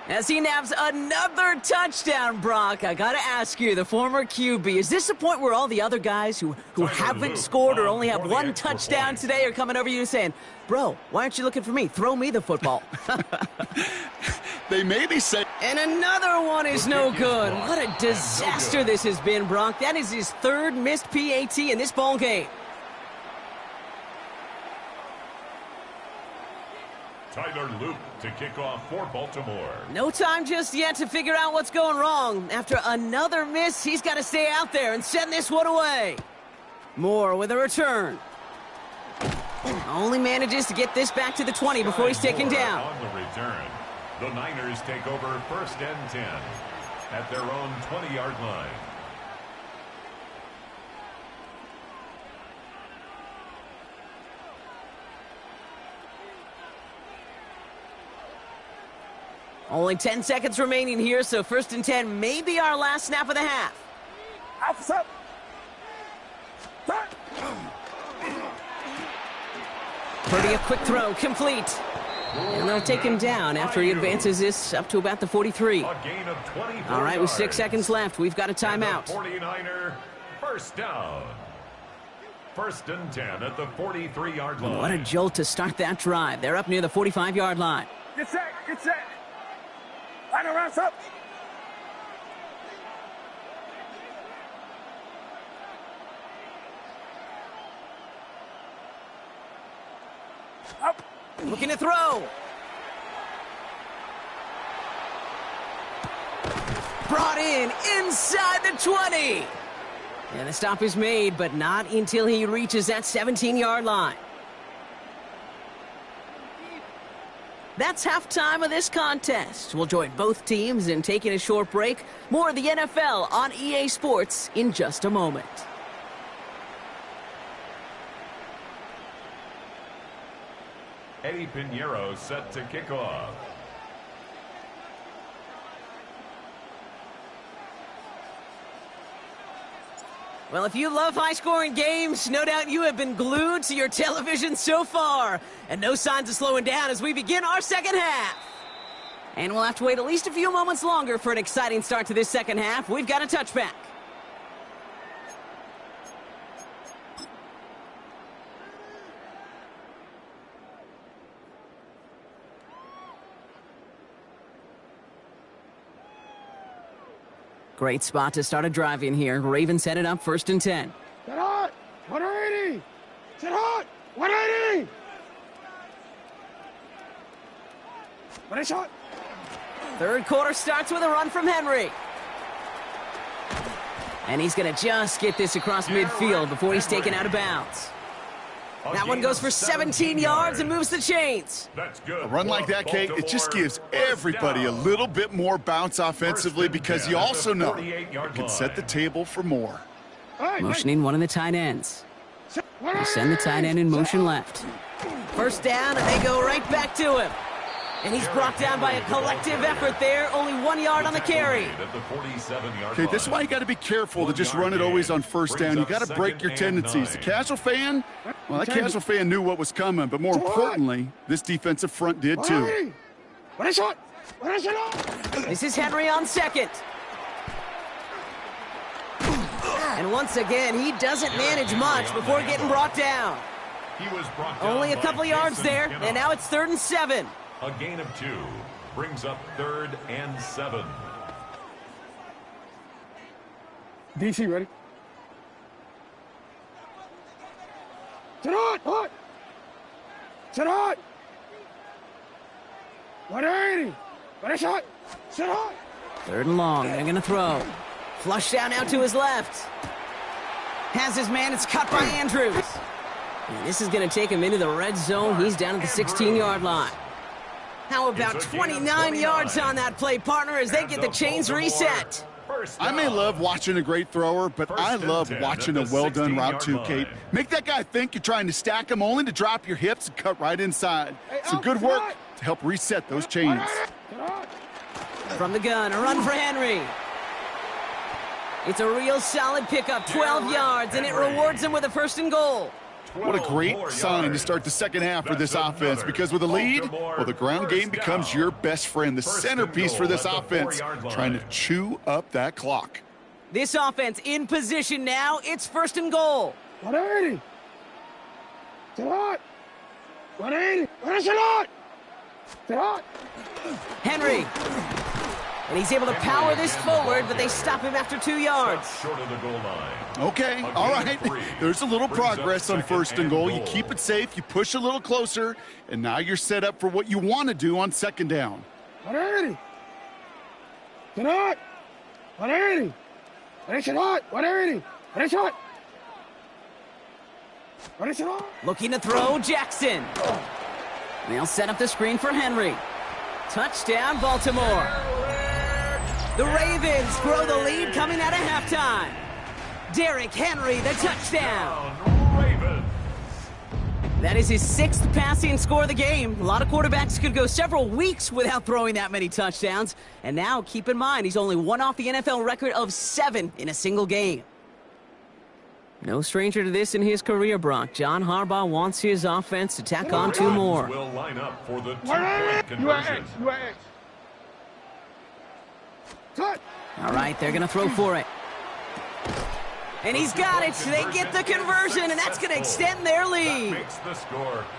As he naps another touchdown, Brock, I got to ask you, the former QB, is this the point where all the other guys who haven't scored or only have 1 touchdown today are coming over to you saying, bro, why aren't you looking for me? Throw me the football. They may be saying, And another one is no good. What a disaster this has been, Brock. That is his third missed PAT in this ball game. Tyler Luke to kick off for Baltimore. No time just yet to figure out what's going wrong. After another miss, he's got to stay out there and send this one away. Moore with a return. Only manages to get this back to the 20 before he's taken down. On the return, the Niners take over 1st and 10 at their own 20-yard line. Only 10 seconds remaining here, so 1st and 10 may be our last snap of the half. Up. Purdy, a quick throw, complete. And they'll take him down after he advances this up to about the 43. A gain of 24 All right, with 6 seconds left, we've got a timeout. 49er, first down. 1st and 10 at the 43-yard line. What a jolt to start that drive. They're up near the 45-yard line. Get set. Line around up. Up. Looking to throw. Brought in inside the 20. And the stop is made, but not until he reaches that 17-yard line. That's halftime of this contest. We'll join both teams in taking a short break. More of the NFL on EA Sports in just a moment. Eddie Pinheiro set to kick off. Well, if you love high-scoring games, no doubt you have been glued to your television so far. And no signs of slowing down as we begin our second half. And we'll have to wait at least a few moments longer for an exciting start to this second half. We've got a touchback. Great spot to start a drive in here. Ravens headed up 1st and 10. Set hot. 180. Set hot. 180. What a shot. Third quarter starts with a run from Henry. And he's going to just get this across midfield before he's taken out of bounds. That one goes for 17 yards and moves the chains. That's good. A run like that, Kate, it just gives everybody a little bit more bounce offensively because you also know you can set the table for more. Motioning one of the tight ends. They send the tight end in motion left. First down, and they go right back to him. And he's brought down by a collective effort there. Only 1 yard on the carry. Okay, this is why you got to be careful to just run it always on first down. You got to break your tendencies. The casual fan, well, that casual fan knew what was coming, but more importantly, this defensive front did too. This is Henry on second. And once again, he doesn't manage much before getting brought down. Only a couple yards there, and now it's 3rd and 7. A gain of 2 brings up 3rd and 7. DC ready? Set hot. Set hot. 180. What a shot. Set hot. 3rd and long. They're going to throw. Flush down out to his left. Has his man. It's cut by Andrews. And this is going to take him into the red zone. He's down at the 16-yard line. How about 29 yards on that play, partner, as they get the chains reset? I may love watching a great thrower, but I love watching a well-done route too, Kate. Make that guy think you're trying to stack him only to drop your hips and cut right inside. Some good work to help reset those chains. From the gun, a run for Henry. It's a real solid pickup, 12 yards, and it rewards him with a 1st and goal. What a great sign to start the second half for this offense, because with a lead, well, the ground game becomes your best friend, the centerpiece for this offense, trying to chew up that clock. This offense in position now. It's 1st and goal. 180. Set hot. 180. What a shot. Set hot. Henry. And he's able to power this forward, but they stop him after 2 yards. Short of the goal line. Okay, all right. There's a little progress on 1st and goal. You keep it safe, you push a little closer, and now you're set up for what you want to do on 2nd down. 180. Tonight. 180. 180. 180. Looking to throw, Jackson. They'll set up the screen for Henry. Touchdown, Baltimore. The Ravens grow the lead coming out of halftime. Derrick Henry, the touchdown. Ravens. That is his 6th passing score of the game. A lot of quarterbacks could go several weeks without throwing that many touchdowns. And now, keep in mind, he's only one off the NFL record of 7 in a single game. No stranger to this in his career, Brock. John Harbaugh wants his offense to tack on 2 more. Will line up for the 2-point conversion. All right, they're going to throw for it. And he's got it. They get the conversion, and that's going to extend their lead.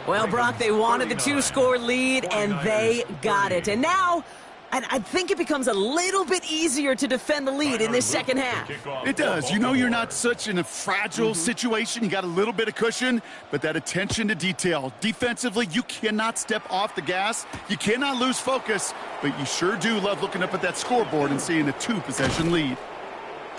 Well, Brock, they wanted the 2-score lead, and they got it. And now, I think it becomes a little bit easier to defend the lead in this 2nd half. It does. You know you're not such in a fragile situation. You got a little bit of cushion, but that attention to detail. Defensively, you cannot step off the gas. You cannot lose focus, but you sure do love looking up at that scoreboard and seeing a 2-possession lead.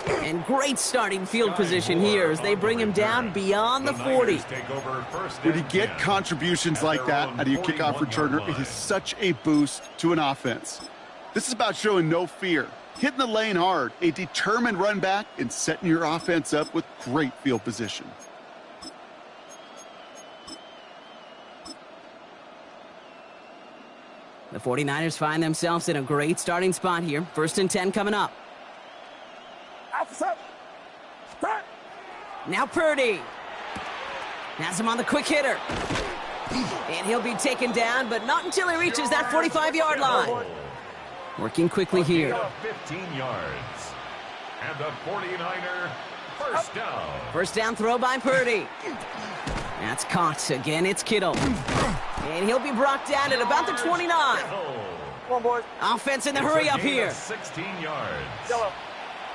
And great starting field position here as they bring him down beyond the 40. When you get contributions like that out of your kickoff returner, it is such a boost to an offense. This is about showing no fear, hitting the lane hard, a determined run back, and setting your offense up with great field position. The 49ers find themselves in a great starting spot here. 1st and 10 coming up. Now Purdy. Has him on the quick hitter. And he'll be taken down, but not until he reaches that 45-yard line. Working quickly here. 15 yards. And the 49er first down. First down throw by Purdy. That's caught. Again, it's Kittle. And he'll be brought down at about the 29. Come on, boys. Offense in the hurry up here. 16 yards. Yellow.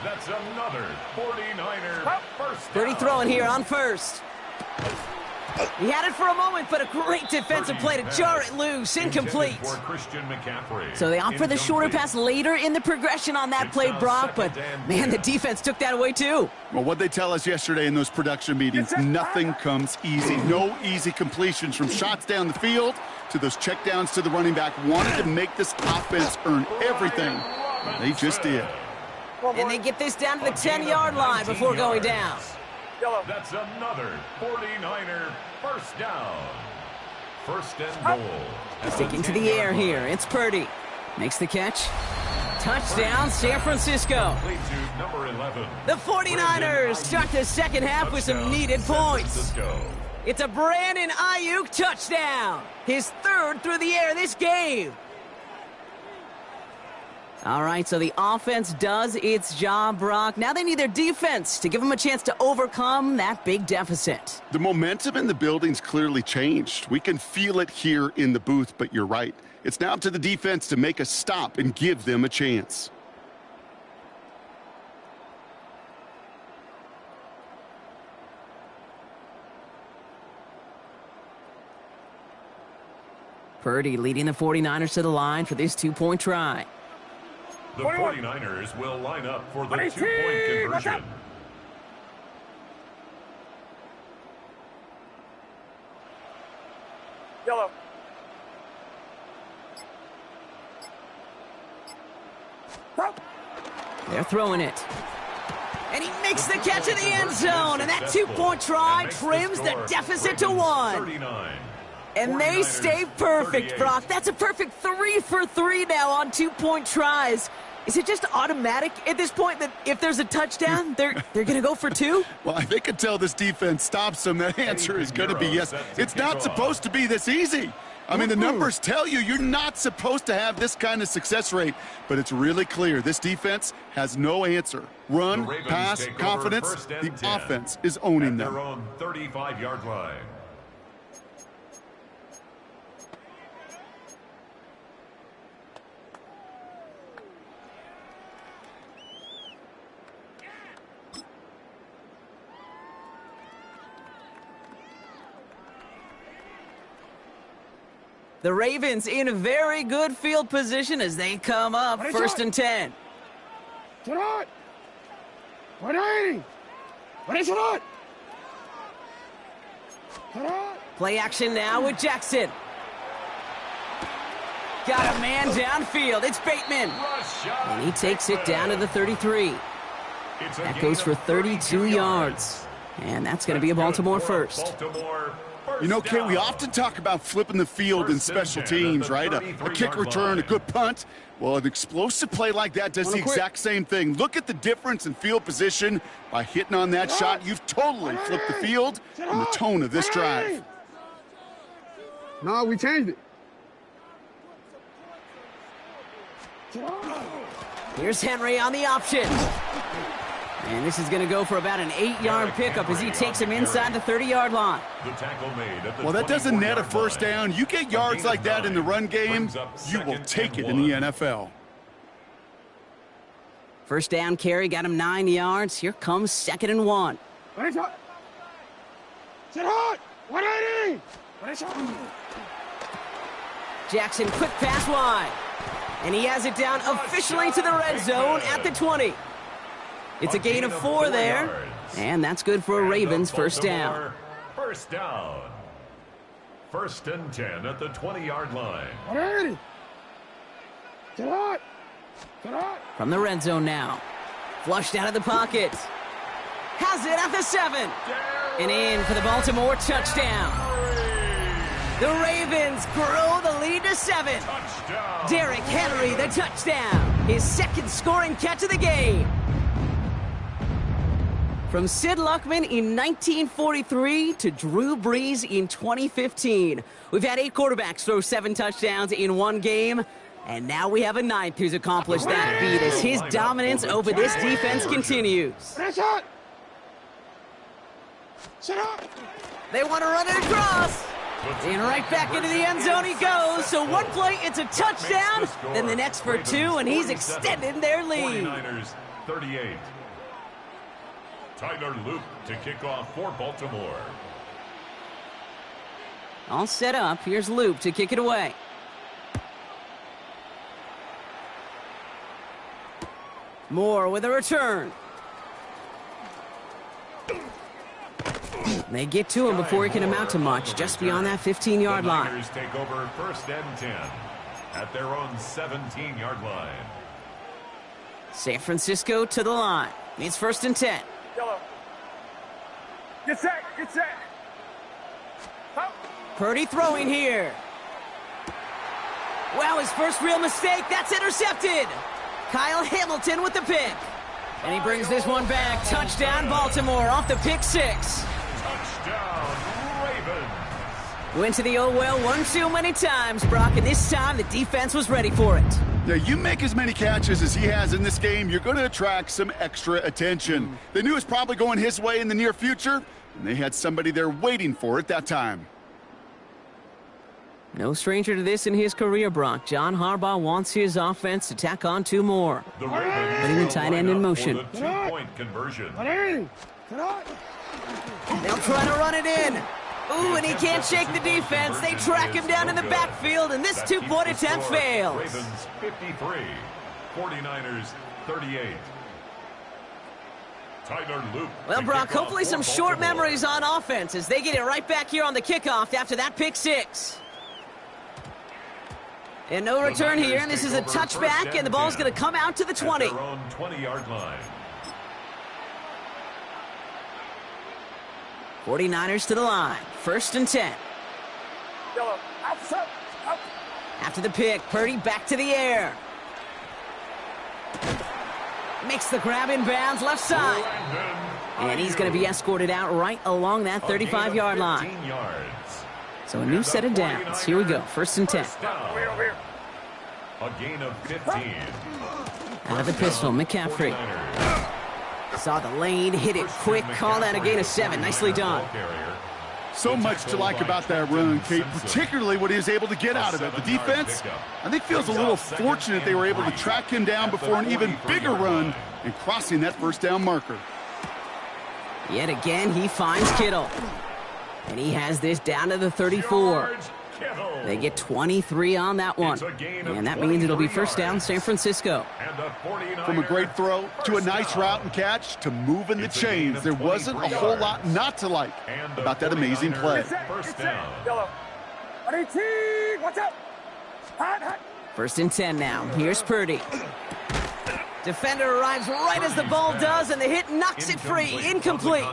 That's another 49er first down. Purdy throwing here on 1st. He had it for a moment, but a great defensive play to jar it loose. Incomplete. So they opt for the shorter pass later in the progression on that play, Brock, but man, the defense took that away too. Well, what they tell us yesterday in those production meetings, nothing comes easy. No easy completions from shots down the field to those checkdowns to the running back. Wanted to make this offense earn everything. They just did. And they get this down to the 10-yard line before going down. That's another 49er first down. 1st and goal. Sticking to the air here. It's Purdy. Makes the catch. Touchdown, San Francisco. Number 11. The 49ers start the 2nd half with some needed points. It's a Brandon Ayuk touchdown. His 3rd through the air this game. All right, so the offense does its job, Brock. Now they need their defense to give them a chance to overcome that big deficit. The momentum in the building's clearly changed. We can feel it here in the booth, but you're right. It's now up to the defense to make a stop and give them a chance. Purdy leading the 49ers to the line for this 2-point try. The 49ers will line up for the 2-point conversion. Yellow. They're throwing it. And he makes the catch in the end zone. And that 2-point try trims the deficit to 1. And they stay perfect, Brock. That's a perfect 3 for 3 now on 2-point tries. Is it just automatic at this point that if there's a touchdown, they're going to go for 2? Well, I think until this defense stops them, that answer is going to be yes. It's not supposed to be this easy. I mean, the numbers tell you you're not supposed to have this kind of success rate, but it's really clear this defense has no answer. Run, pass, confidence, the offense is owning them. Their own 35-yard line. The Ravens in very good field position as they come up first and 10. Play action now with Jackson. Got a man downfield. It's Bateman. And he takes it down to the 33. That goes for 32 yards. And that's going to be a Baltimore first. You know, Kate, we often talk about flipping the field in special teams, right? A kick return, a good punt. Well, an explosive play like that does the exact same thing. Look at the difference in field position. By hitting on that shot, you've totally flipped the field and the tone of this drive. No, we changed it. Here's Henry on the option. And this is going to go for about an 8-yard pickup as he takes him inside the 30-yard line. Well, that doesn't net a first down. You get yards like that in the run game, you will take it in the NFL. First down carry got him 9 yards. Here comes 2nd and 1. Jackson, quick pass wide. And he has it down officially to the red zone at the 20. It's a gain of 4 there, and that's good for a Ravens first down. First down. 1st and 10 at the 20-yard line. From the red zone now. Flushed out of the pocket. Has it at the 7. And in for the Baltimore touchdown. The Ravens grow the lead to 7. Touchdown. Derrick Henry, the touchdown. His 2nd scoring catch of the game. From Sid Luckman in 1943 to Drew Brees in 2015. We've had 8 quarterbacks throw 7 touchdowns in one game. And now we have a 9th who's accomplished that feat as his dominance over this defense continues. They want to run it across. And right back into the end zone he goes. So one play, it's a touchdown. Then the next for 2, and he's extended their lead. 49ers 38. Tyler Luke to kick off for Baltimore. All set up. Here's Luke to kick it away. Moore with a return. They get to him before he can amount to much, just beyond that 15-yard line. The Niners take over 1st and 10 at their own 17-yard line. San Francisco to the line. It's 1st and 10. Yellow. Get set, get set. Up. Purdy throwing here. Wow, his first real mistake. That's intercepted. Kyle Hamilton with the pick. And he brings this one back. Touchdown, Baltimore off the pick 6. Touchdown, Ravens. Went to the oh well one too many times, Brock, and this time the defense was ready for it. Yeah, you make as many catches as he has in this game, you're going to attract some extra attention. They knew it was probably going his way in the near future, and they had somebody there waiting for it that time. No stranger to this in his career, Brock. John Harbaugh wants his offense to tack on 2 more. Putting the tight end in motion. The 2-point conversion. They'll try to run it in. Ooh, and he can't shake the defense. They track him down in the backfield, and this 2-point attempt fails. Ravens 53, 49ers 38. Tyler Luke. Well, Brock, hopefully some short memories on offense as they get it right back here on the kickoff after that pick 6. And no return here, and this is a touchback, and the ball's going to come out to the 20. At their own 20-yard line. 49ers to the line. 1st and 10. Yellow. Up. After the pick, Purdy back to the air. Makes the grab in bounds, left side. And he's going to be escorted out right along that 35-yard line. So a new set of downs. Here we go. 1st and 10. A gain of 15. Out of the pistol, McCaffrey. Saw the lane, hit it quick, call that a gain of 7. Nicely done. So much to like about that run, Kate, particularly what he was able to get out of it. The defense, I think, feels a little fortunate they were able to track him down before an even bigger run and crossing that first down marker. Yet again, he finds Kittle. And he has this down to the 34. They get 23 on that one. And that means it'll be first down San Francisco. From a great throw to a nice route and catch to moving the chains, there wasn't a whole lot not to like about that amazing play. First down. Yellow. 18, watch out. Hot, hot. First and 10 now. Here's Purdy. Defender arrives right as the ball does, and the hit knocks it free. Incomplete.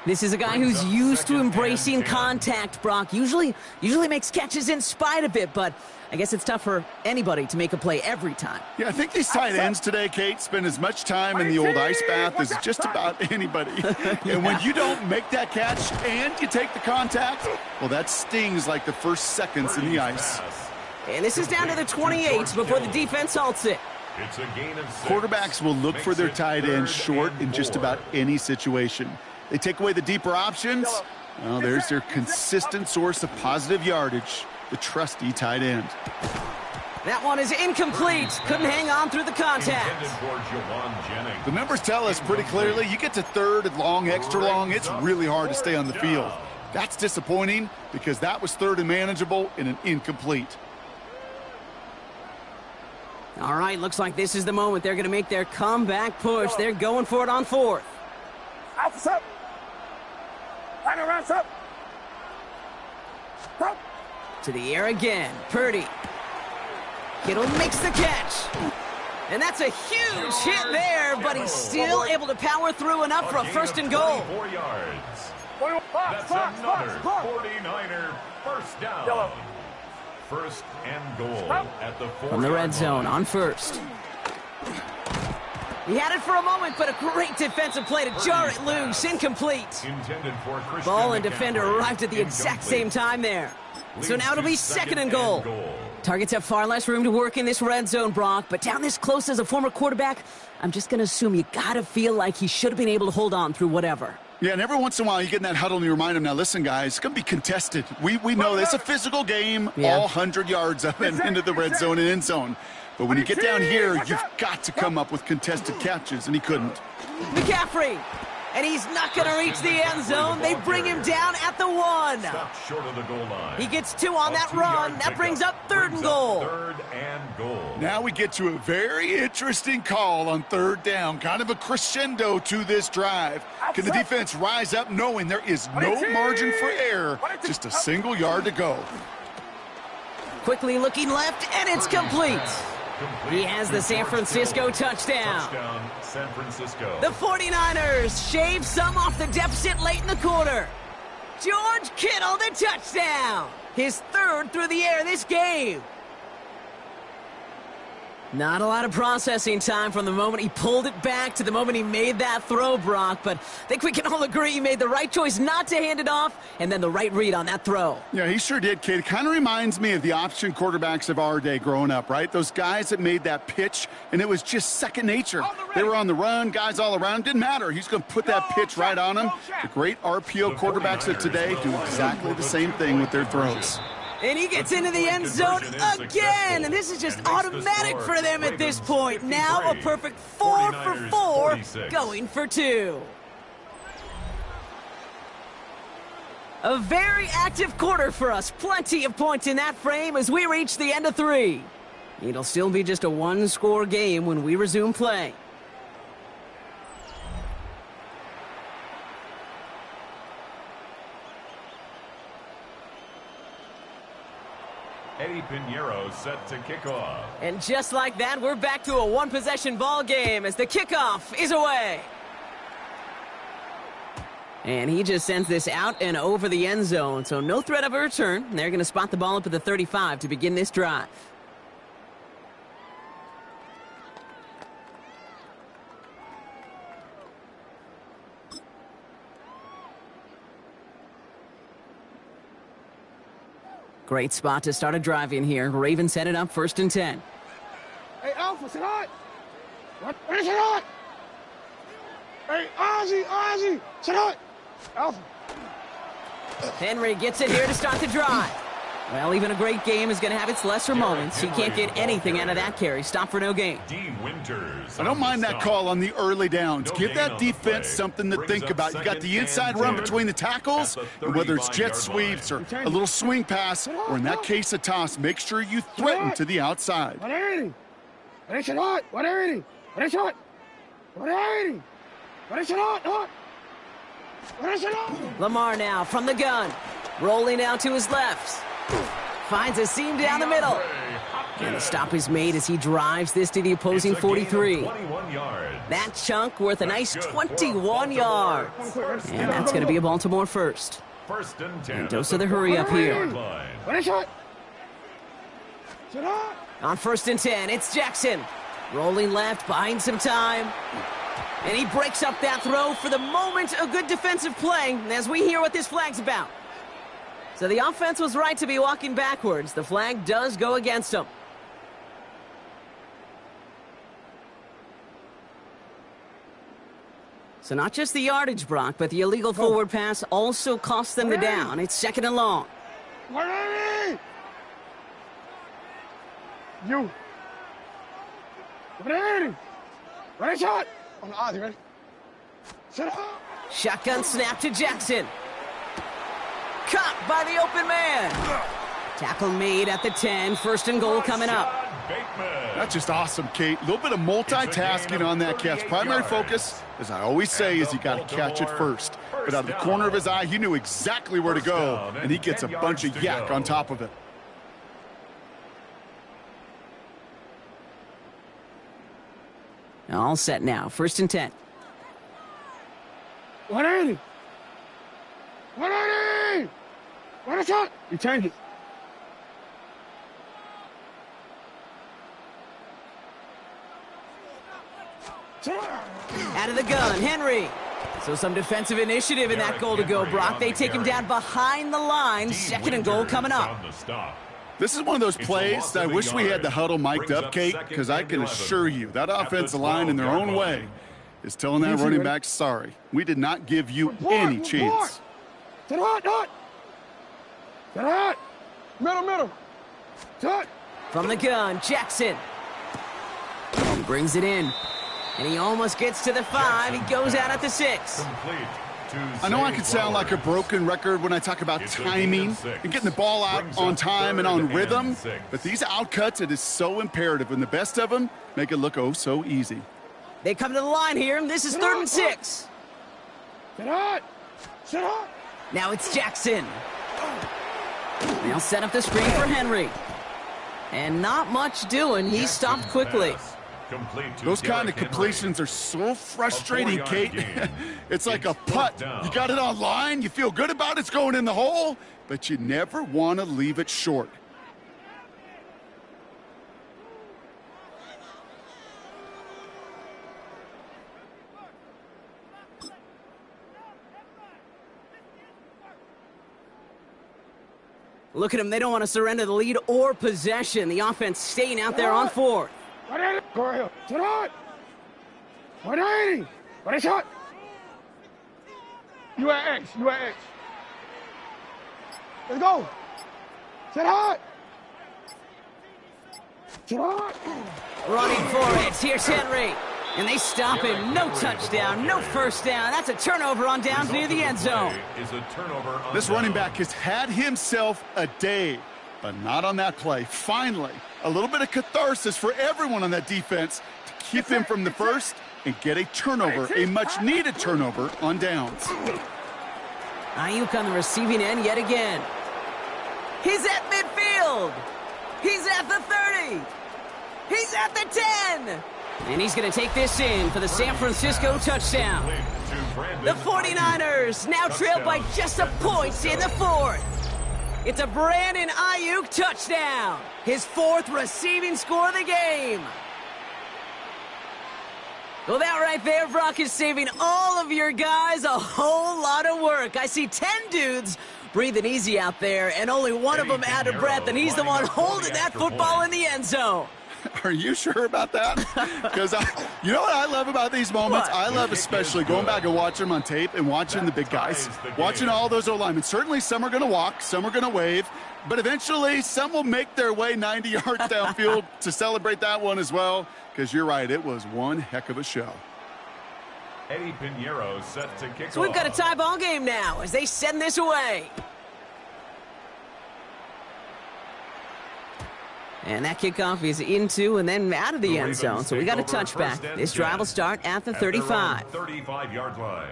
This is a guy who's used to embracing contact, Brock. Usually makes catches in spite of it, but I guess it's tough for anybody to make a play every time. Yeah, I think these tight ends today, Kate, spend as much time in the old ice bath as just about anybody. And when you don't make that catch and you take the contact, well, that stings like the first seconds in the ice. And this is down to the 28 before the defense halts it. It's a gain of 6. Quarterbacks will look for their tight end short in just about any situation. They take away the deeper options. Well, there's their consistent source of positive yardage, the trusty tight end. That one is incomplete. Couldn't hang on through the contact. The numbers tell us pretty clearly, you get to third and long, extra long, it's really hard to stay on the field. That's disappointing because that was third and manageable in an incomplete. All right, looks like this is the moment they're going to make their comeback push. They're going for it on fourth. Alpha's up. Line around up. Go. To the air again. Purdy. Kittle makes the catch. And that's a huge hit there, but he's still able to power through enough for a first and goal. 4 yards. That's Fox, another Fox. 49er first down. Yellow. First and goal at the 4 From the red zone on first. He had it for a moment, but a great defensive play to jar it loose. Incomplete. Intended for Christian Ball and defender McCaffrey. arrived at the exact same time there. So now it'll be second and goal. Targets have far less room to work in this red zone, Brock, but down this close as a former quarterback, I'm just going to assume you got to feel like he should have been able to hold on through whatever. Yeah, and every once in a while you get in that huddle and you remind him, now listen, guys, it's going to be contested. We know this is a physical game, all 100 yards up and into the red zone and end zone. But when you get down here, you've got to come up with contested catches, and he couldn't. McCaffrey, and he's not going to reach the end zone. They bring him down at the 1. Stopped short of the goal line. He gets 2 on that run. That brings up third and goal. Third and goal. Now we get to a very interesting call on third down, kind of a crescendo to this drive. Can the defense rise up knowing there is no margin for error, just a single yard to go? Quickly looking left, and it's complete. He has the San Francisco touchdown. Touchdown, San Francisco. The 49ers shave some off the deficit late in the quarter. George Kittle, the touchdown. His third through the air this game. Not a lot of processing time from the moment he pulled it back to the moment he made that throw, Brock, but I think we can all agree he made the right choice not to hand it off and then the right read on that throw. Yeah, he sure did, kid. It kind of reminds me of the option quarterbacks of our day growing up, right? Those guys that made that pitch, and it was just second nature. They were on the run, guys all around. Didn't matter. He's going to put that pitch right on them. The great RPO quarterbacks of today do exactly the same thing with their throws. And he gets into the end zone again. And this is just automatic for them at this point. Now a perfect 4 for 4, going for 2. A very active quarter for us. Plenty of points in that frame as we reach the end of 3. It'll still be just a one-score game when we resume play. Eddie Pinheiro set to kick off. And just like that, we're back to a one-possession ball game as the kickoff is away. And he just sends this out and over the end zone, so no threat of a return. They're going to spot the ball up at the 35 to begin this drive. Great spot to start a drive in here. Ravens set it up 1st and 10. Hey, Alpha, sit on. Where's it on? Hey, Ozzy, sit on. Alpha. Henry gets it here to start the drive. Well, even a great game is going to have its lesser moments. He can't get anything out of that carry. Stop for no gain. I don't mind that call on the early downs. Give that defense something to think about. You got the inside run between the tackles, and whether it's jet sweeps or a little swing pass, or in that case a toss, make sure you threaten to the outside. Lamar now from the gun. Rolling out to his left. Finds a seam down the middle. And the stop is made as he drives this to the opposing 43. That chunk worth a nice 21 yards. And that's going to be a Baltimore first. And dose of the hurry up here. On 1st and 10, it's Jackson. Rolling left, buying some time. And he breaks up that throw. For the moment, a good defensive play as we hear what this flag's about. So the offense was right to be walking backwards. The flag does go against them. So not just the yardage, Brock, but the illegal forward pass also cost them the down. It's 2nd and long. You. Ready, shot. On the odds, you ready? Set up. Shotgun snap to Jackson. Caught by the open man. Tackle made at the 10. 1st and goal coming up. That's just awesome, Kate. A little bit of multitasking on that catch. Primary focus, as I always say, is you got to catch it first. But out of the corner of his eye, he knew exactly where to go, and he gets a bunch of yak on top of it. All set now. 1st and 10. 180. 180. What a shot. You change it. Out of the gun, Henry. So some defensive initiative in that goal to go, Brock. They take him down behind the line. 2nd and goal coming up. This is one of those plays that I wish we had the huddle mic'd up, Kate, because I can assure you that offensive line in their own way is telling that running back, sorry, we did not give you any chance. Middle. From the gun, Jackson. He brings it in. And he almost gets to the 5. He goes out at the 6. I know I can sound like a broken record when I talk about timing and getting the ball out on time and on rhythm, but these outcuts, it is so imperative, and the best of them make it look oh so easy. They come to the line here, and this is 3rd and 6. Now it's Jackson. They'll set up the screen for Henry. And not much doing. He stopped quickly. Those kind of completions are so frustrating, Kate. It's like a putt. You got it on line, you feel good about it's going in the hole, but you never want to leave it short. Look at them. They don't want to surrender the lead or possession. The offense staying out there on 4th. Go ahead. Sit out. 180. Ready, shot. You at X. Let's go. Sit out. Running for it. Here's Henry. And they stop him. No touchdown, no first down. That's a turnover on downs near the end zone. This running back has had himself a day, but not on that play. Finally, a little bit of catharsis for everyone on that defense to keep him from the first and get a turnover, a much-needed turnover on downs. Ayuk on the receiving end yet again. He's at midfield. He's at the 30. He's at the 10. And he's going to take this in for the San Francisco touchdown. The 49ers now trailed by just a point in the 4th. It's a Brandon Ayuk touchdown. His 4th receiving score of the game. Well, that right there, Brock, is saving all of your guys a whole lot of work. I see 10 dudes breathing easy out there, and only one of them out of breath, and he's the one holding that football in the end zone. Are you sure about that? Because you know what I love about these moments? What? I love especially going back and watching them on tape and watching the big guys. Watching all those O-linemen. Certainly some are going to walk, some are going to wave, but eventually some will make their way 90 yards downfield to celebrate that one as well. Because you're right, it was one heck of a show. Eddie Pinheiro set to kick So we've got a tie ball game now as they send this away. And that kickoff is into and then out of the end zone. So we got a touchback. This drive will start at the 35. 35-yard line.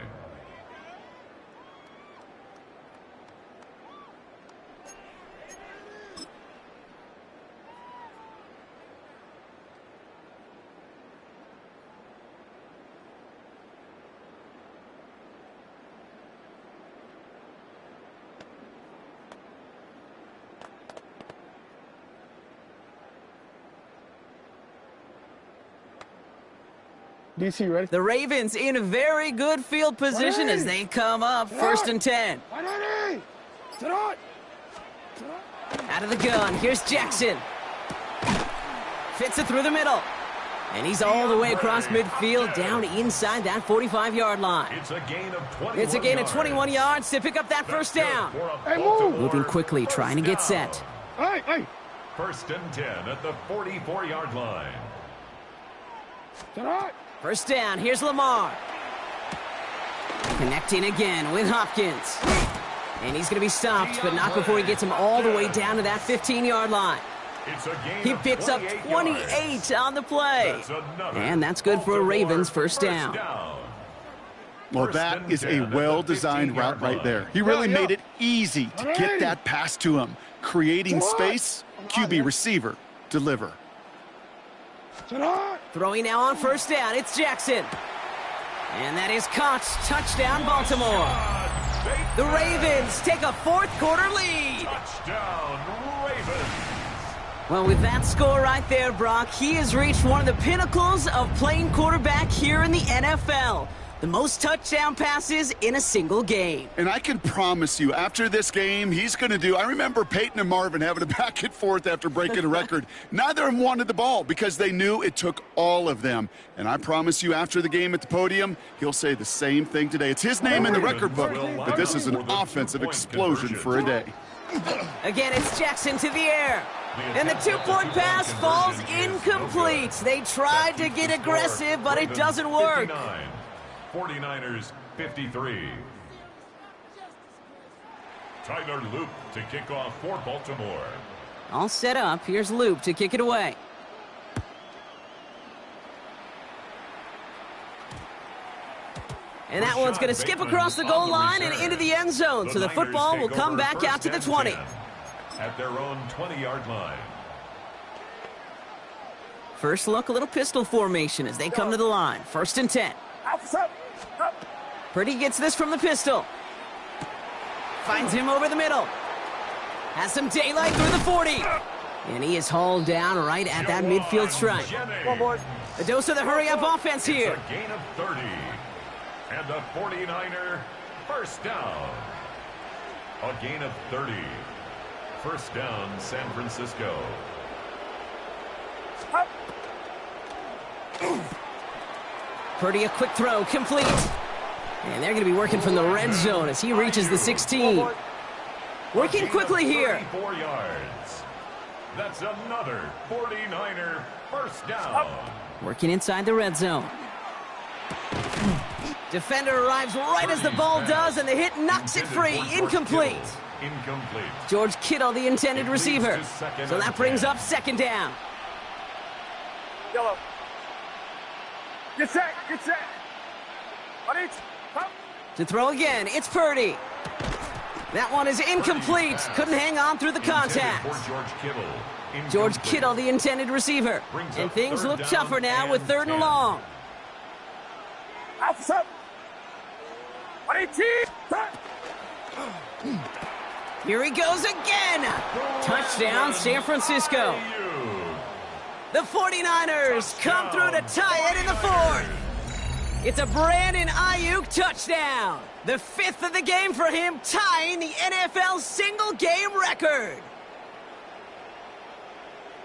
DC, ready? The Ravens in a very good field position as they come up first and 10. Out of the gun, here's Jackson. Fits it through the middle. And he's all the way across midfield, down inside that 45-yard line. It's a gain of 21 It's a gain of yards. 21 yards to pick up that first down. Hey, move. Moving quickly, trying to get set. Hey. First and 10 at the 44-yard line. First down, here's Lamar. Connecting again with Hopkins. And he's going to be stopped, but not before he gets him all the way down to that 15-yard line. It's a gain He of picks up 28 yards. on the play. That's another And that's good for a Ravens first down. Well, First that and is 10 a at the well-designed 15-yard route right line. there. He really made it easy to get that pass to him. Creating space, QB receiver, deliver. Throwing now on first down, it's Jackson. And that is caught. Touchdown, Baltimore. The Ravens take a fourth-quarter lead. Touchdown, Ravens. Well, with that score right there, Brock, he has reached one of the pinnacles of playing quarterback here in the NFL. The most touchdown passes in a single game. And I can promise you, after this game, he's going to do... I remember Peyton and Marvin having a back and forth after breaking a record. Neither of them wanted the ball because they knew it took all of them. And I promise you, after the game at the podium, he'll say the same thing today. It's his name in the record book, but this is an offensive explosion for a day. Again, it's Jackson to the air. And the two-point pass falls incomplete. They tried to get aggressive, but it doesn't work. 49ers 53. Tyler Loop to kick off for Baltimore. All set up. Here's Loop to kick it away. And that one's going to skip across the goal line and into the end zone. So the football will come back out to the 20. At their own 20-yard line. First look, a little pistol formation as they come to the line. First and 10. Purdy gets this from the pistol. Finds him over the middle. Has some daylight through the 40. And he is hauled down right at that midfield stripe. A dose of the hurry-up offense here. It's a gain of 30. And the 49er first down. A gain of 30. First down, San Francisco. Purdy, a quick throw, complete. And they're going to be working from the red zone as he reaches the 16. Working quickly here. 34 yards. That's another 49er first down. Working inside the red zone. Defender arrives right as the ball does, and the hit knocks it free. Incomplete. Incomplete. George Kittle, the intended receiver. So that brings up second down. Yellow. Get set. To throw again, it's Purdy. That one is incomplete. Couldn't hang on through the contact. George Kittle, the intended receiver. And things look tougher now with third and long. Here he goes again. Touchdown, San Francisco. The 49ers come through to tie it in the fourth. It's a Brandon Ayuk touchdown. The fifth of the game for him, tying the NFL single-game record.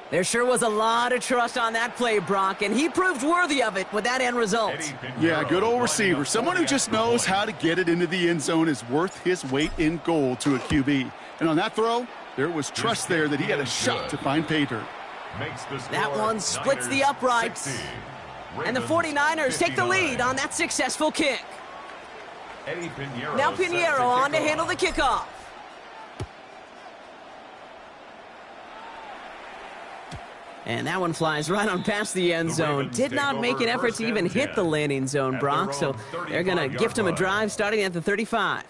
There sure was a lot of trust on that play, Brock, and he proved worthy of it with that end result. Yeah, good old receiver. Someone who just knows how to get it into the end zone is worth his weight in gold to a QB. And on that throw, there was trust there that he had a shot to find pay dirt. That one splits the uprights. And the 49ers take the lead on that successful kick. Now Pinheiro on to handle the kickoff. And that one flies right on past the end zone. Did not make an effort to even hit the landing zone, Brock, so they're going to gift him a drive starting at the 35.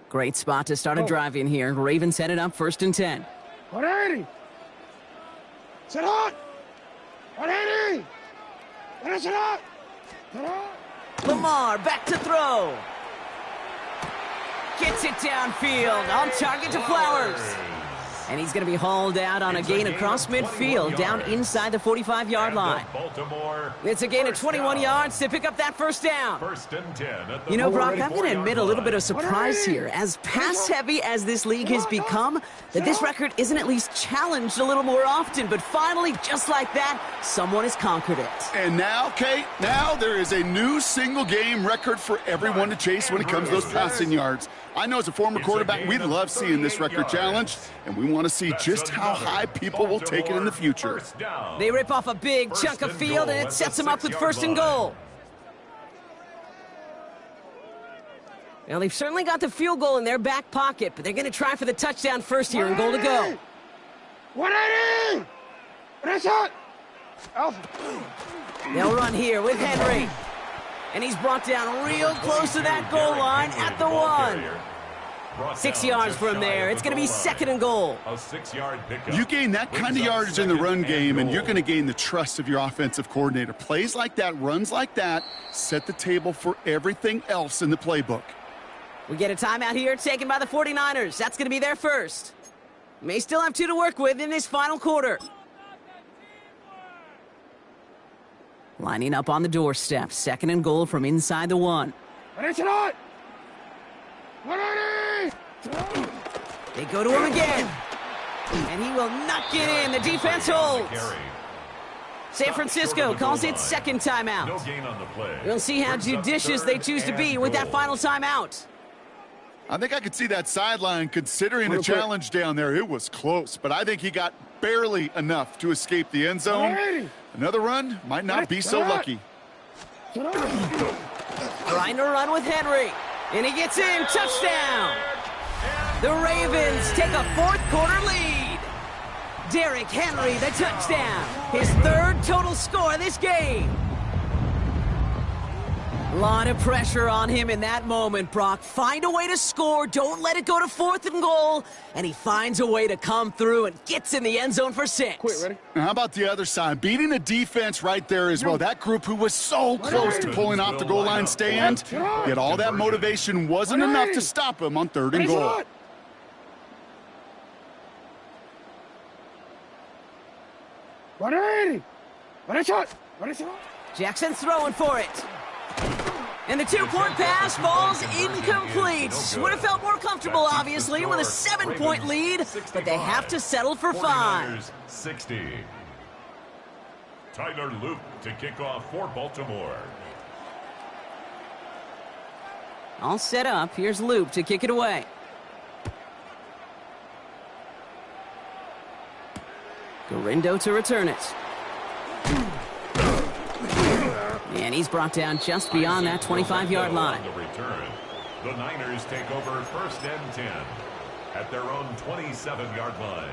Great spot to start a drive in here. Ravens set it up 1st and 10. 180. Sit on. 180. Sit on. Lamar back to throw. Gets it downfield. On target to Flowers. And he's going to be hauled out on a gain across midfield down inside the 45-yard line. It's a gain of 21 yards to pick up that first down. You know, Brock, I'm going to admit a little bit of surprise here. As pass-heavy as this league has become, that this record isn't at least challenged a little more often. But finally, just like that, someone has conquered it. And now, Kate, now there is a new single-game record for everyone to chase when it comes to those passing yards. I know as a former quarterback, we love seeing this record challenged, and we want to see just how high people will take it in the future. They rip off a big chunk of field, and it sets them up with 1st and goal. Now, they've certainly got the field goal in their back pocket, but they're going to try for the touchdown first here and goal to go. 180! That's it! They'll run here with Henry. And he's brought down real close to that goal line at the 1. 6 yards from there. It's going to be 2nd and goal. You gain that kind of yardage in the run game, and you're going to gain the trust of your offensive coordinator. Plays like that, runs like that, set the table for everything else in the playbook. We get a timeout here taken by the 49ers. That's going to be their first. May still have 2 to work with in this final quarter. Lining up on the doorstep. 2nd and goal from inside the 1. They go to him again. And he will not get in. The defense holds. San Francisco calls it 2nd timeout. We'll see how judicious they choose to be with that final timeout. I think I could see that sideline considering a challenge down there. It was close, but I think he got barely enough to escape the end zone. Another run might not be so lucky. Trying to run with Henry. And he gets in. Touchdown. The Ravens take a 4th quarter lead. Derrick Henry, the touchdown. His 3rd total score this game. A lot of pressure on him in that moment, Brock. Find a way to score. Don't let it go to 4th and goal. And he finds a way to come through and gets in the end zone for 6. Ready? Now, how about the other side? Beating the defense right there as well. That group who was so close to pulling off the goal line stand, yet all that motivation wasn't enough to stop him on 3rd and goal. Jackson throwing for it. And the 2-point pass falls incomplete. Would have felt more comfortable, obviously, with a 7-point lead, but they have to settle for 5. 60. Tyler Luke to kick off for Baltimore. All set up. Here's Luke to kick it away. Garindo to return it. And he's brought down just beyond that 25-yard line. The return. The Niners take over 1st and 10 at their own 27-yard line.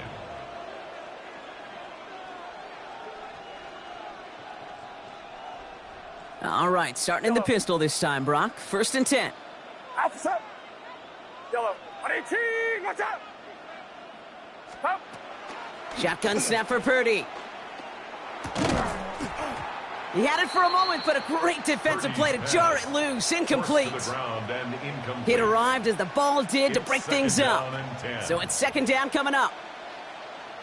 All right, starting in the pistol this time, Brock. 1st and 10. Alpha Yellow. 118. Watch out. Up. Shotgun snap for Purdy. He had it for a moment, but a great defensive play to jar it loose. Incomplete. It arrived as the ball did to break things up. So it's 2nd down coming up.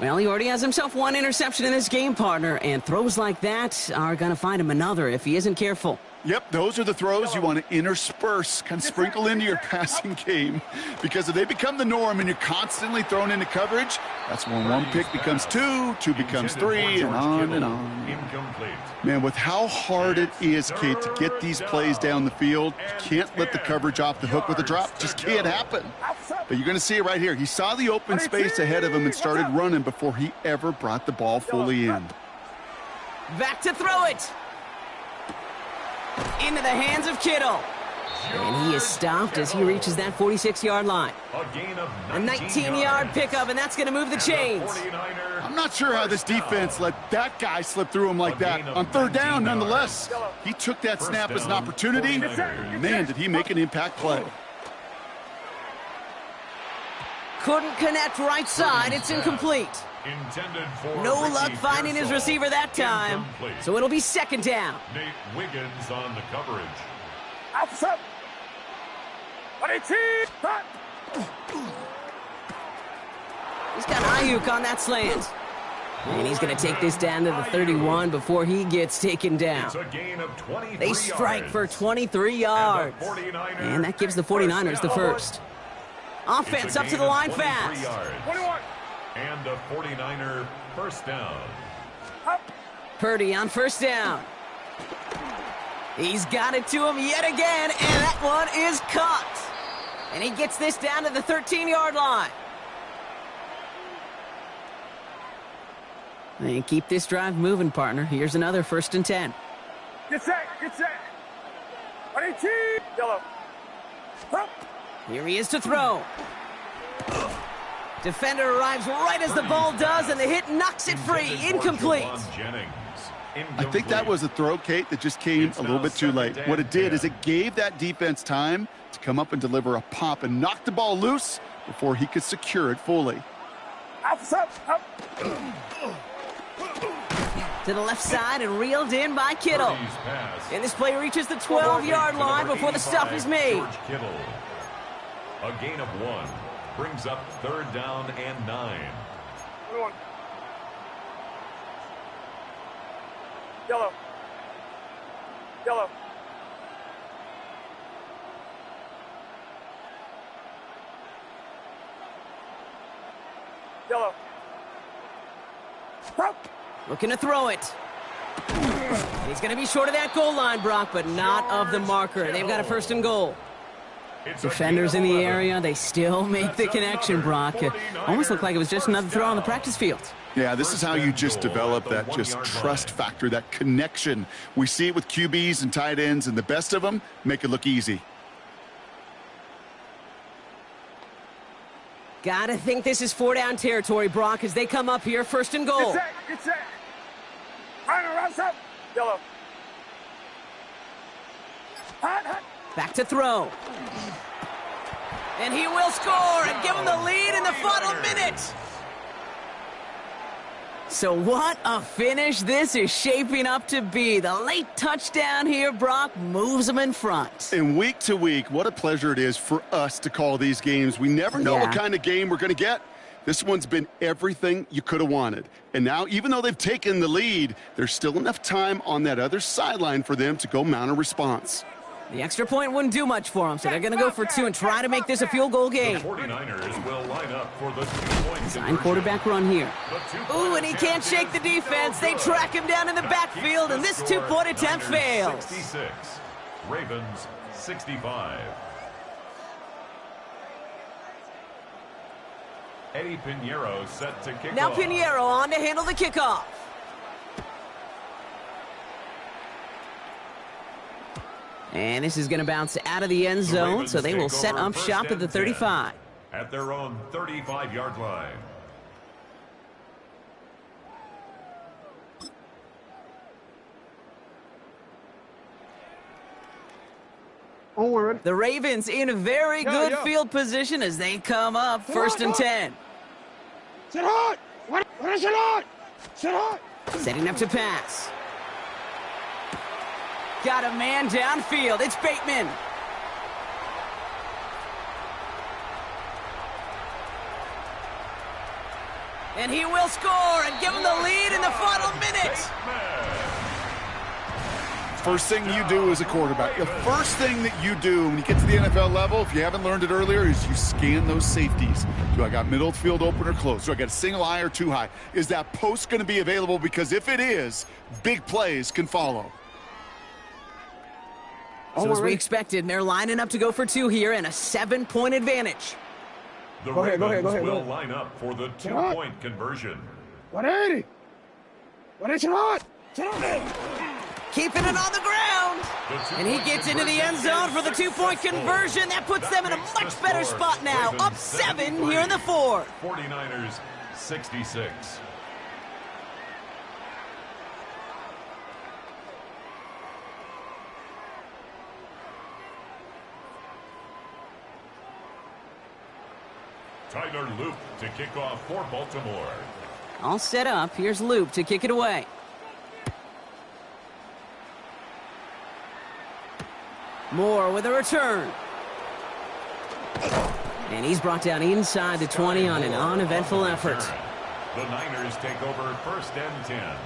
Well, he already has himself one interception in this game, partner, and throws like that are going to find him another if he isn't careful. Yep, those are the throws you want to intersperse, kind of sprinkle into your passing game. Because if they become the norm and you're constantly thrown into coverage, that's when one pick becomes two becomes three, and on and on. Man, with how hard it is, Kate, to get these plays down the field, you can't let the coverage off the hook with a drop. Just can't happen. But you're going to see it right here. He saw the open space ahead of him and started running before he ever brought the ball fully in. Back to throw it. Into the hands of Kittle. And he is stopped as he reaches that 46-yard line. A 19-yard pickup, and that's going to move the chains. I'm not sure how this defense let that guy slip through him like that. On third down, nonetheless. He took that snap as an opportunity. Man, did he make an impact play. Couldn't connect right side. It's incomplete. No luck finding his receiver that time. So it'll be second down. Nate Wiggins on the coverage. Outside. 22. He's got Ayuk on that slant. And he's going to take this down to the 31 before he gets taken down. It's a gain of 23 They strike for 23 yards. And that gives the 49ers the first. Offense up to the line fast. 21. And a 49er first down. Purdy on first down. He's got it to him yet again, and that one is caught. And he gets this down to the 13-yard line. And keep this drive moving, partner. Here's another 1st and 10. Get set. 22. Yellow. Up. Here he is to throw. Defender arrives right as the ball does, and the hit knocks it free. Incomplete. I think that was a throw, Kate, that just came a little bit too late. What it did is it gave that defense time to come up and deliver a pop and knock the ball loose before he could secure it fully. Up. To the left side and reeled in by Kittle. And this play reaches the 12-yard line before the stop is made. A gain of 1 brings up 3rd down and 9. Yellow. Up. Looking to throw it. He's going to be short of that goal line, Brock, but not of the marker. They've got a 1st and goal. Defenders in the area, they still make the connection, Brock. It almost looked like it was just another throw on the practice field. Yeah, this is how you just develop that just trust factor, that connection. We see it with QBs and tight ends, and the best of them make it look easy. Gotta think this is 4-down territory, Brock, as they come up here, 1st and goal. Get set. Runs up. Yellow. Hot. Back to throw. And he will score and give him the lead in the final minute. So what a finish this is shaping up to be. The late touchdown here, Brock, moves them in front. And week to week, what a pleasure it is for us to call these games. We never know what kind of game we're going to get. This one's been everything you could have wanted. And now, even though they've taken the lead, there's still enough time on that other sideline for them to go mount a response. The extra point wouldn't do much for them, so they're going to go for 2 and try to make this a field goal game. The 49ers will line up for the 2-point Design quarterback run here. Ooh, and he can't shake the defense. They track him down in the backfield, and this 2-point attempt fails. 66, Ravens 65. Eddie Pinheiro set to kick Now off. Pinheiro on to handle the kickoff. And this is going to bounce out of the end zone, so they will set up shop at the 35. At their own 35-yard line. The Ravens in a very good field position as they come up 1st and 10. Sit hot. What is it on? Sit hot. Setting up to pass. Got a man downfield. It's Bateman. And he will score and give him the lead in the final minute. First thing you do as a quarterback, the first thing that you do when you get to the NFL level, if you haven't learned it earlier, is you scan those safeties. Do I got middle of the field open or close? Do I got a single high or two high? Is that post going to be available? Because if it is, big plays can follow. So as we expected, they're lining up to go for two here and a 7-point advantage. The Ravens will line up for the 2-point conversion. 180. 180. Keeping it on the ground. And he gets into the end zone for the 2-point conversion. That puts them in a much better spot now. Up 7 here in the fourth. 49ers 66. Tyler Loop to kick off for Baltimore. All set up. Here's Loop to kick it away. Moore with a return. And he's brought down inside the 20 on an uneventful effort. The Niners take over 1st and 10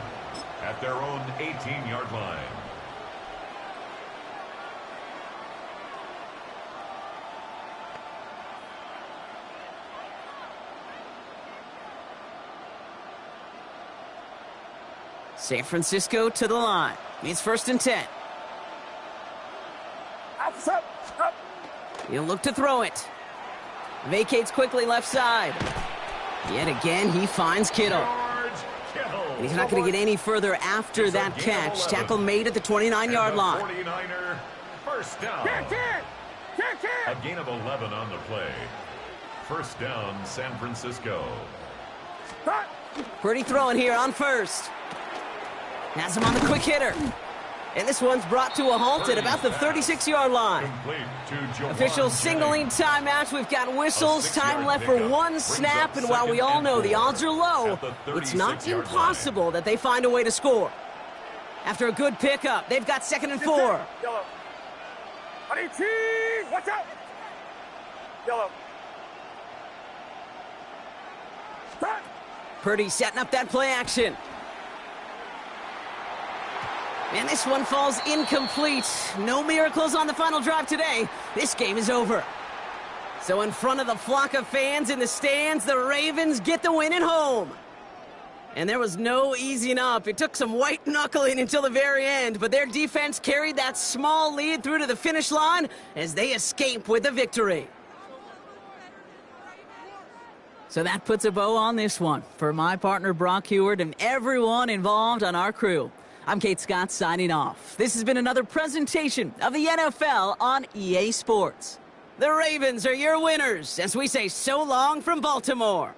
at their own 18-yard line. San Francisco to the line. It's 1st and 10. He'll look to throw it. Vacates quickly left side. Yet again, he finds Kittle. And he's not going to get any further after that catch. Tackle made at the 29-yard line. 49er first down. A gain of 11 on the play. First down, San Francisco. Pretty throwing here on first. Has him on the quick hitter. And this one's brought to a halt at about the 36-yard line. Officials singling timeouts. We've got whistles. Time left for one snap. And while we all know the odds are low, it's not impossible that they find a way to score. After a good pickup, they've got 2nd and 4. Yellow. Watch out. Yellow. Purdy setting up that play action. And this one falls incomplete. No miracles on the final drive today. This game is over. So in front of the flock of fans in the stands, the Ravens get the win at home. And there was no easing up. It took some white knuckling until the very end, but their defense carried that small lead through to the finish line as they escape with the victory. So that puts a bow on this one. For my partner Brock Heward and everyone involved on our crew, I'm Kate Scott signing off. This has been another presentation of the NFL on EA Sports. The Ravens are your winners as we say so long from Baltimore.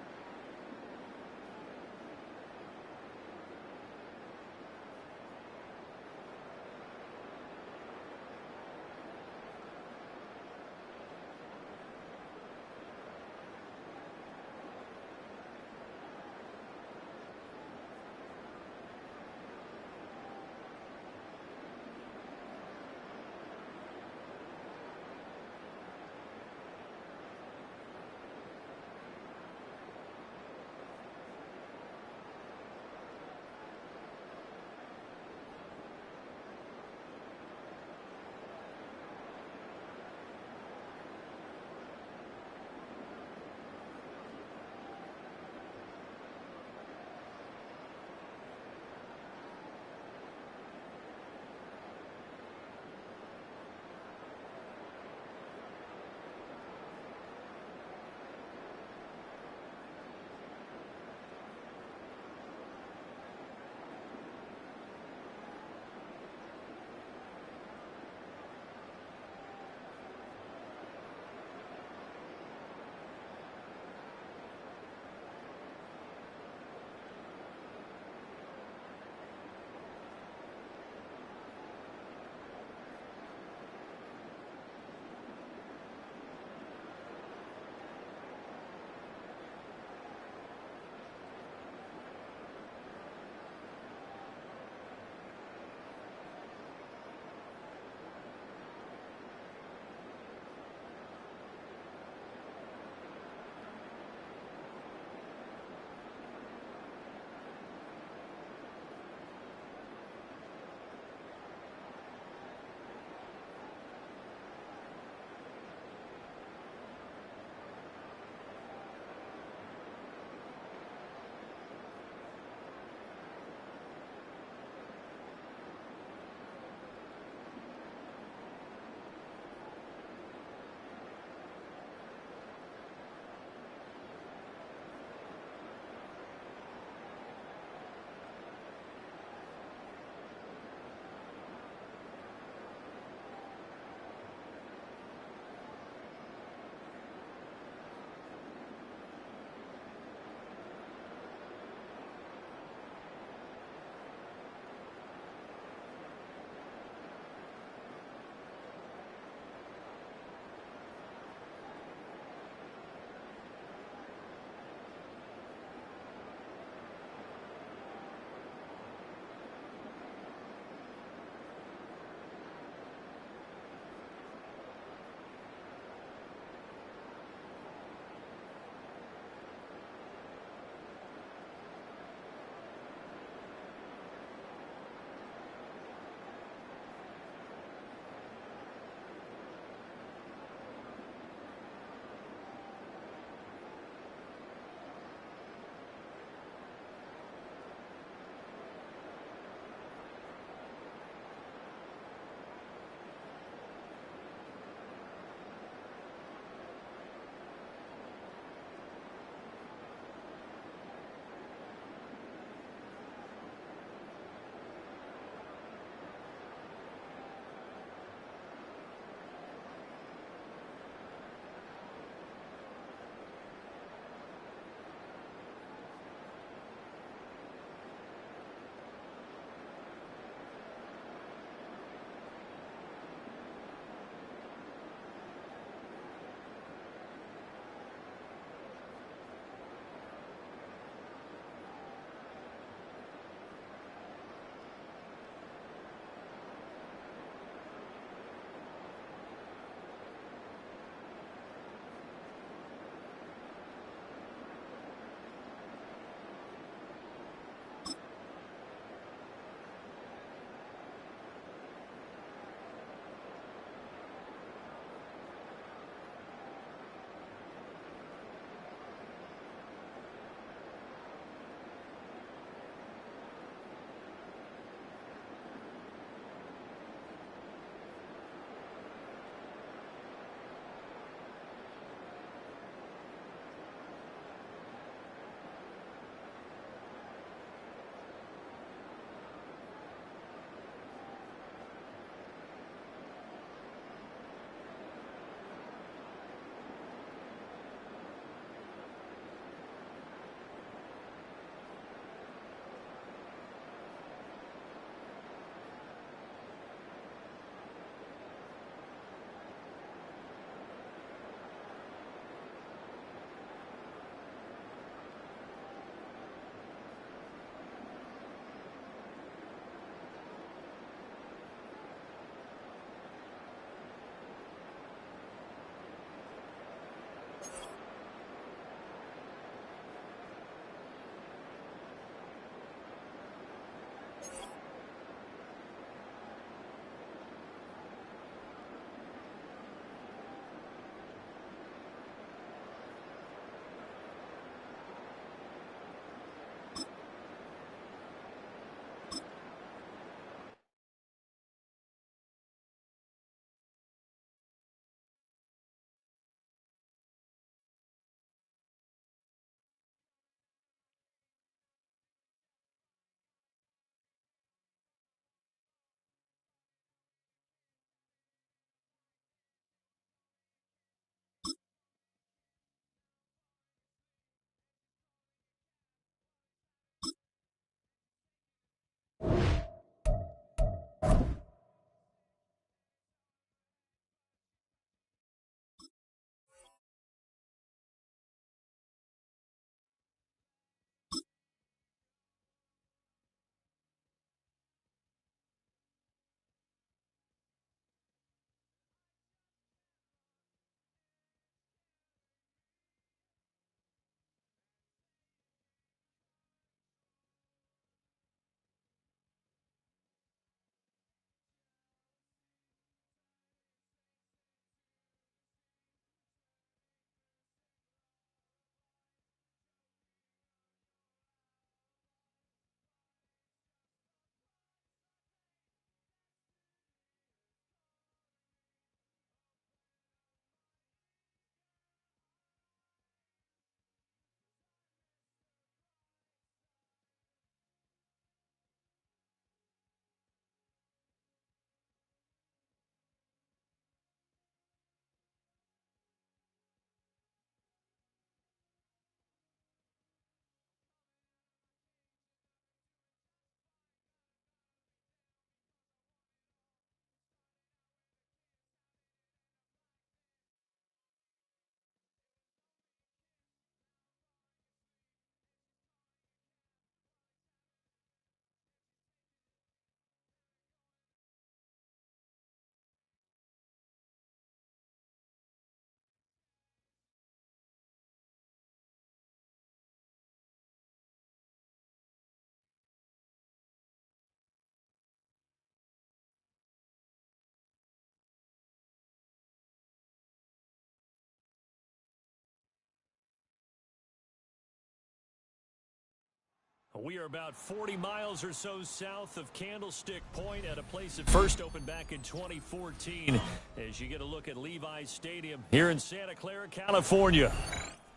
We are about 40 miles or so south of Candlestick Point at a place that first opened back in 2014 as you get a look at Levi's Stadium here in Santa Clara, California.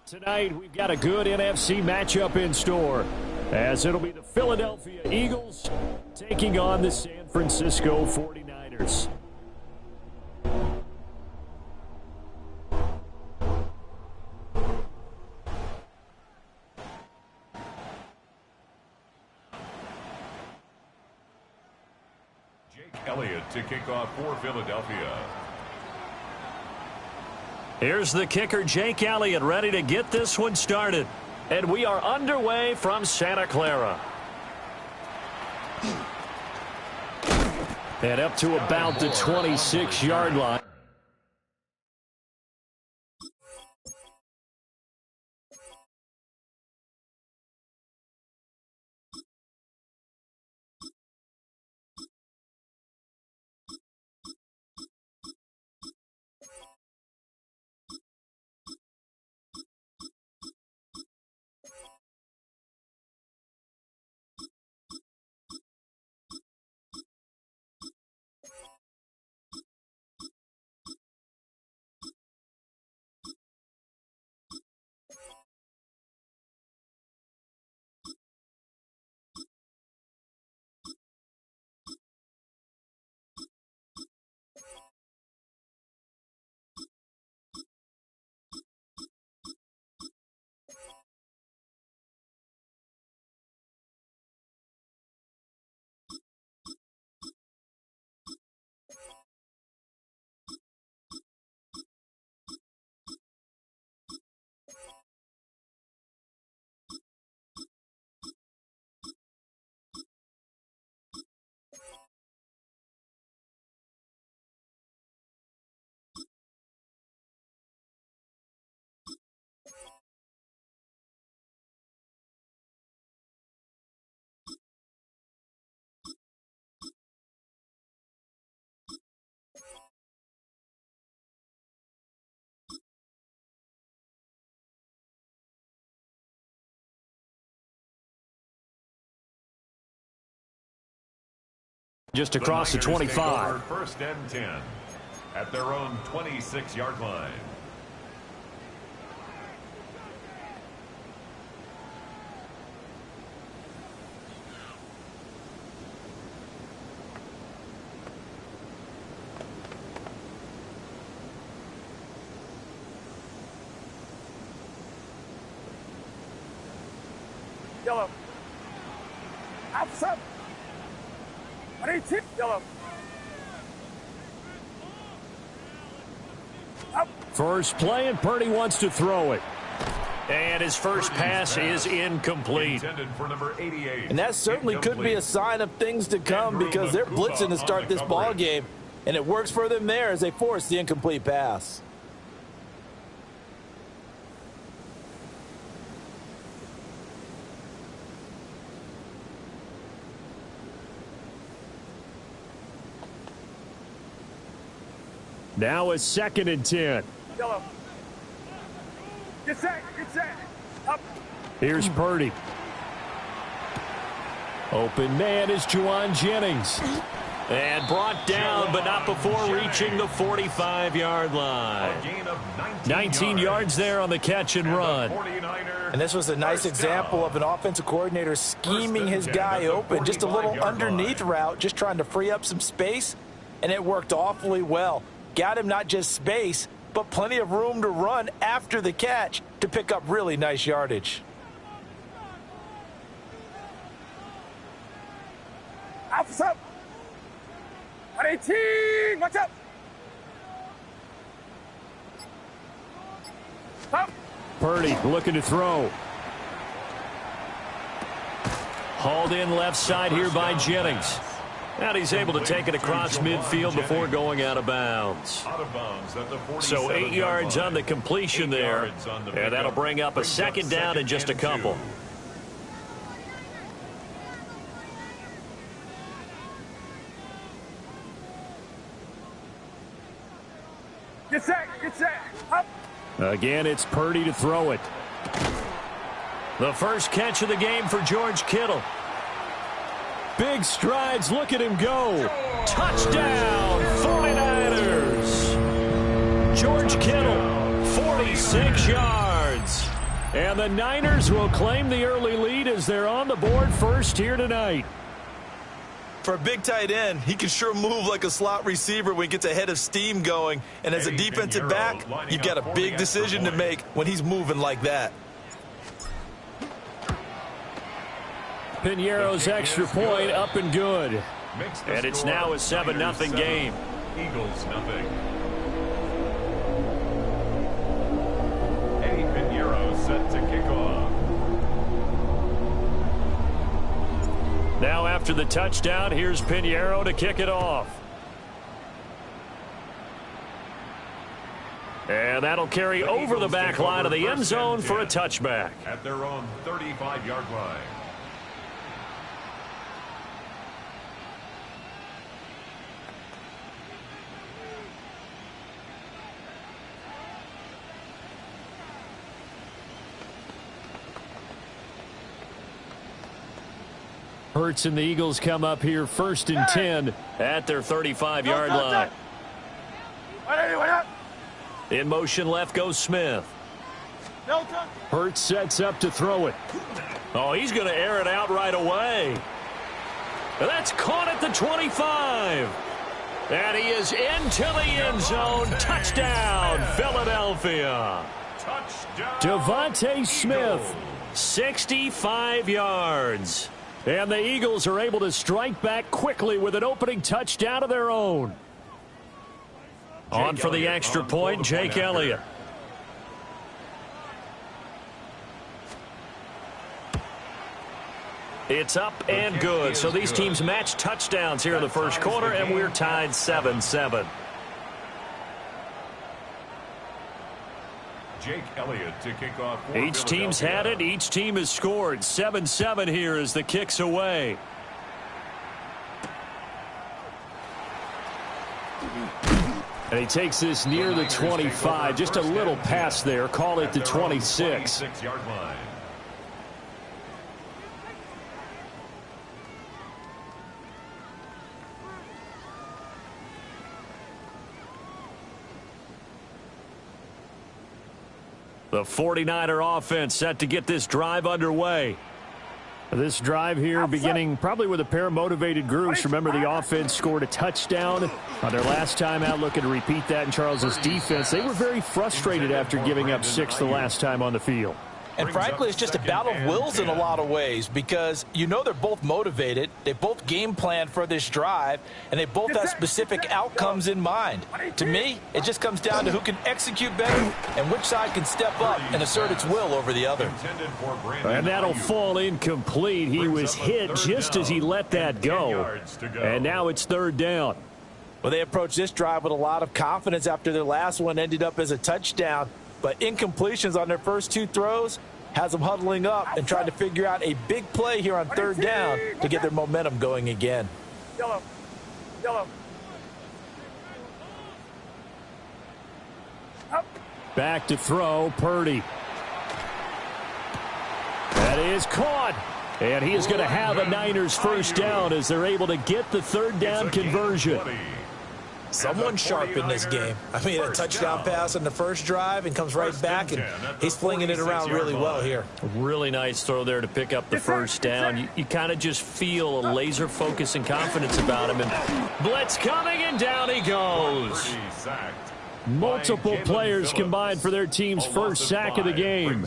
Tonight, we've got a good NFC matchup in store as it'll be the Philadelphia Eagles taking on the San Francisco 49ers. Elliott to kick off for Philadelphia. Here's the kicker, Jake Elliott, ready to get this one started. And we are underway from Santa Clara. And up to about the 26-yard line. Just across the 25. First and 10 at their own 26-yard line. Yellow. Outside. 18. Yellow. Up. First play, and Purdy wants to throw it. And his first pass is incomplete. Intended for number 88. And that certainly could be a sign of things to come because they're blitzing to start this ball game. And it works for them there as they force the incomplete pass. Now it's 2nd and 10. Yellow. Get set. Get set. Up. Here's Purdy. Open man is Juwan Jennings. And brought down, but not before reaching the 45-yard line. 19 yards there on the catch and run. And this was a nice example of an offensive coordinator scheming his guy open. Just a little underneath route, just trying to free up some space, and it worked awfully well. Got him not just space, but plenty of room to run after the catch to pick up really nice yardage. Alpha's up. 118. Watch out. Up. Purdy looking to throw. Hauled in left side here by Jennings. And he's able to take it across midfield before going out of bounds. So 8 yards on the completion there. And that'll bring up a 2nd down and just a couple. Get set. Get set. Up. Again, it's Purdy to throw it. The first catch of the game for George Kittle. Big strides. Look at him go. Touchdown, 49ers. George Kittle, 46 yards. And the Niners will claim the early lead as they're on the board first here tonight. For a big tight end, he can sure move like a slot receiver when he gets a head of steam going. And as a defensive back, you've got a big decision to make when he's moving like that. Piñeiro's extra point up and good. And it's now a 7-0 game. Eagles nothing. Eddie Piñeiro set to kick off. Now after the touchdown, here's Piñeiro to kick it off. And that'll carry over the back line of the end zone for a touchback. At their own 35-yard line. Hurts and the Eagles come up here 1st and 10 at their 35-yard line. In motion left goes Smith. Hurts sets up to throw it. Oh, he's going to air it out right away. That's caught at the 25. And he is into the end zone. Touchdown, Philadelphia. Devontae Smith, 65 yards. And the Eagles are able to strike back quickly with an opening touchdown of their own. On for the extra point, Jake Elliott. It's up and good. So these teams match touchdowns here in the first quarter, and we're tied 7-7. Jake Elliott to kick off. Each team's had it. Each team has scored. 7-7 here as the kick's away. And he takes this near the 25. Just a little pass there. Call it the 26. 26-yard line. The 49er offense set to get this drive underway. This drive here beginning probably with a pair of motivated groups. Remember, the offense scored a touchdown on their last time out. Looking to repeat that in Charles's defense. They were very frustrated after giving up 6 the last time on the field. And frankly, it's just a battle of wills in a lot of ways because you know they're both motivated. They both game plan for this drive, and they both have specific outcomes in mind. To me, it just comes down to who can execute better and which side can step up and assert its will over the other. And that'll fall incomplete. He was hit just as he let that go. And now it's 3rd down. Well, they approached this drive with a lot of confidence after their last one ended up as a touchdown. But incompletions on their first 2 throws has them huddling up and trying to figure out a big play here on 3rd down to get their momentum going again. Yellow. Back to throw, Purdy. That is caught. And he is going to have a Niners first down as they're able to get the 3rd down conversion. Someone sharp in this game. I mean, a touchdown pass on the first drive and comes right back, and he's flinging it around really well here. Really nice throw there to pick up the first down. You kind of just feel a laser focus and confidence about him. And blitz coming, and down he goes. Multiple players combined for their team's first sack of the game.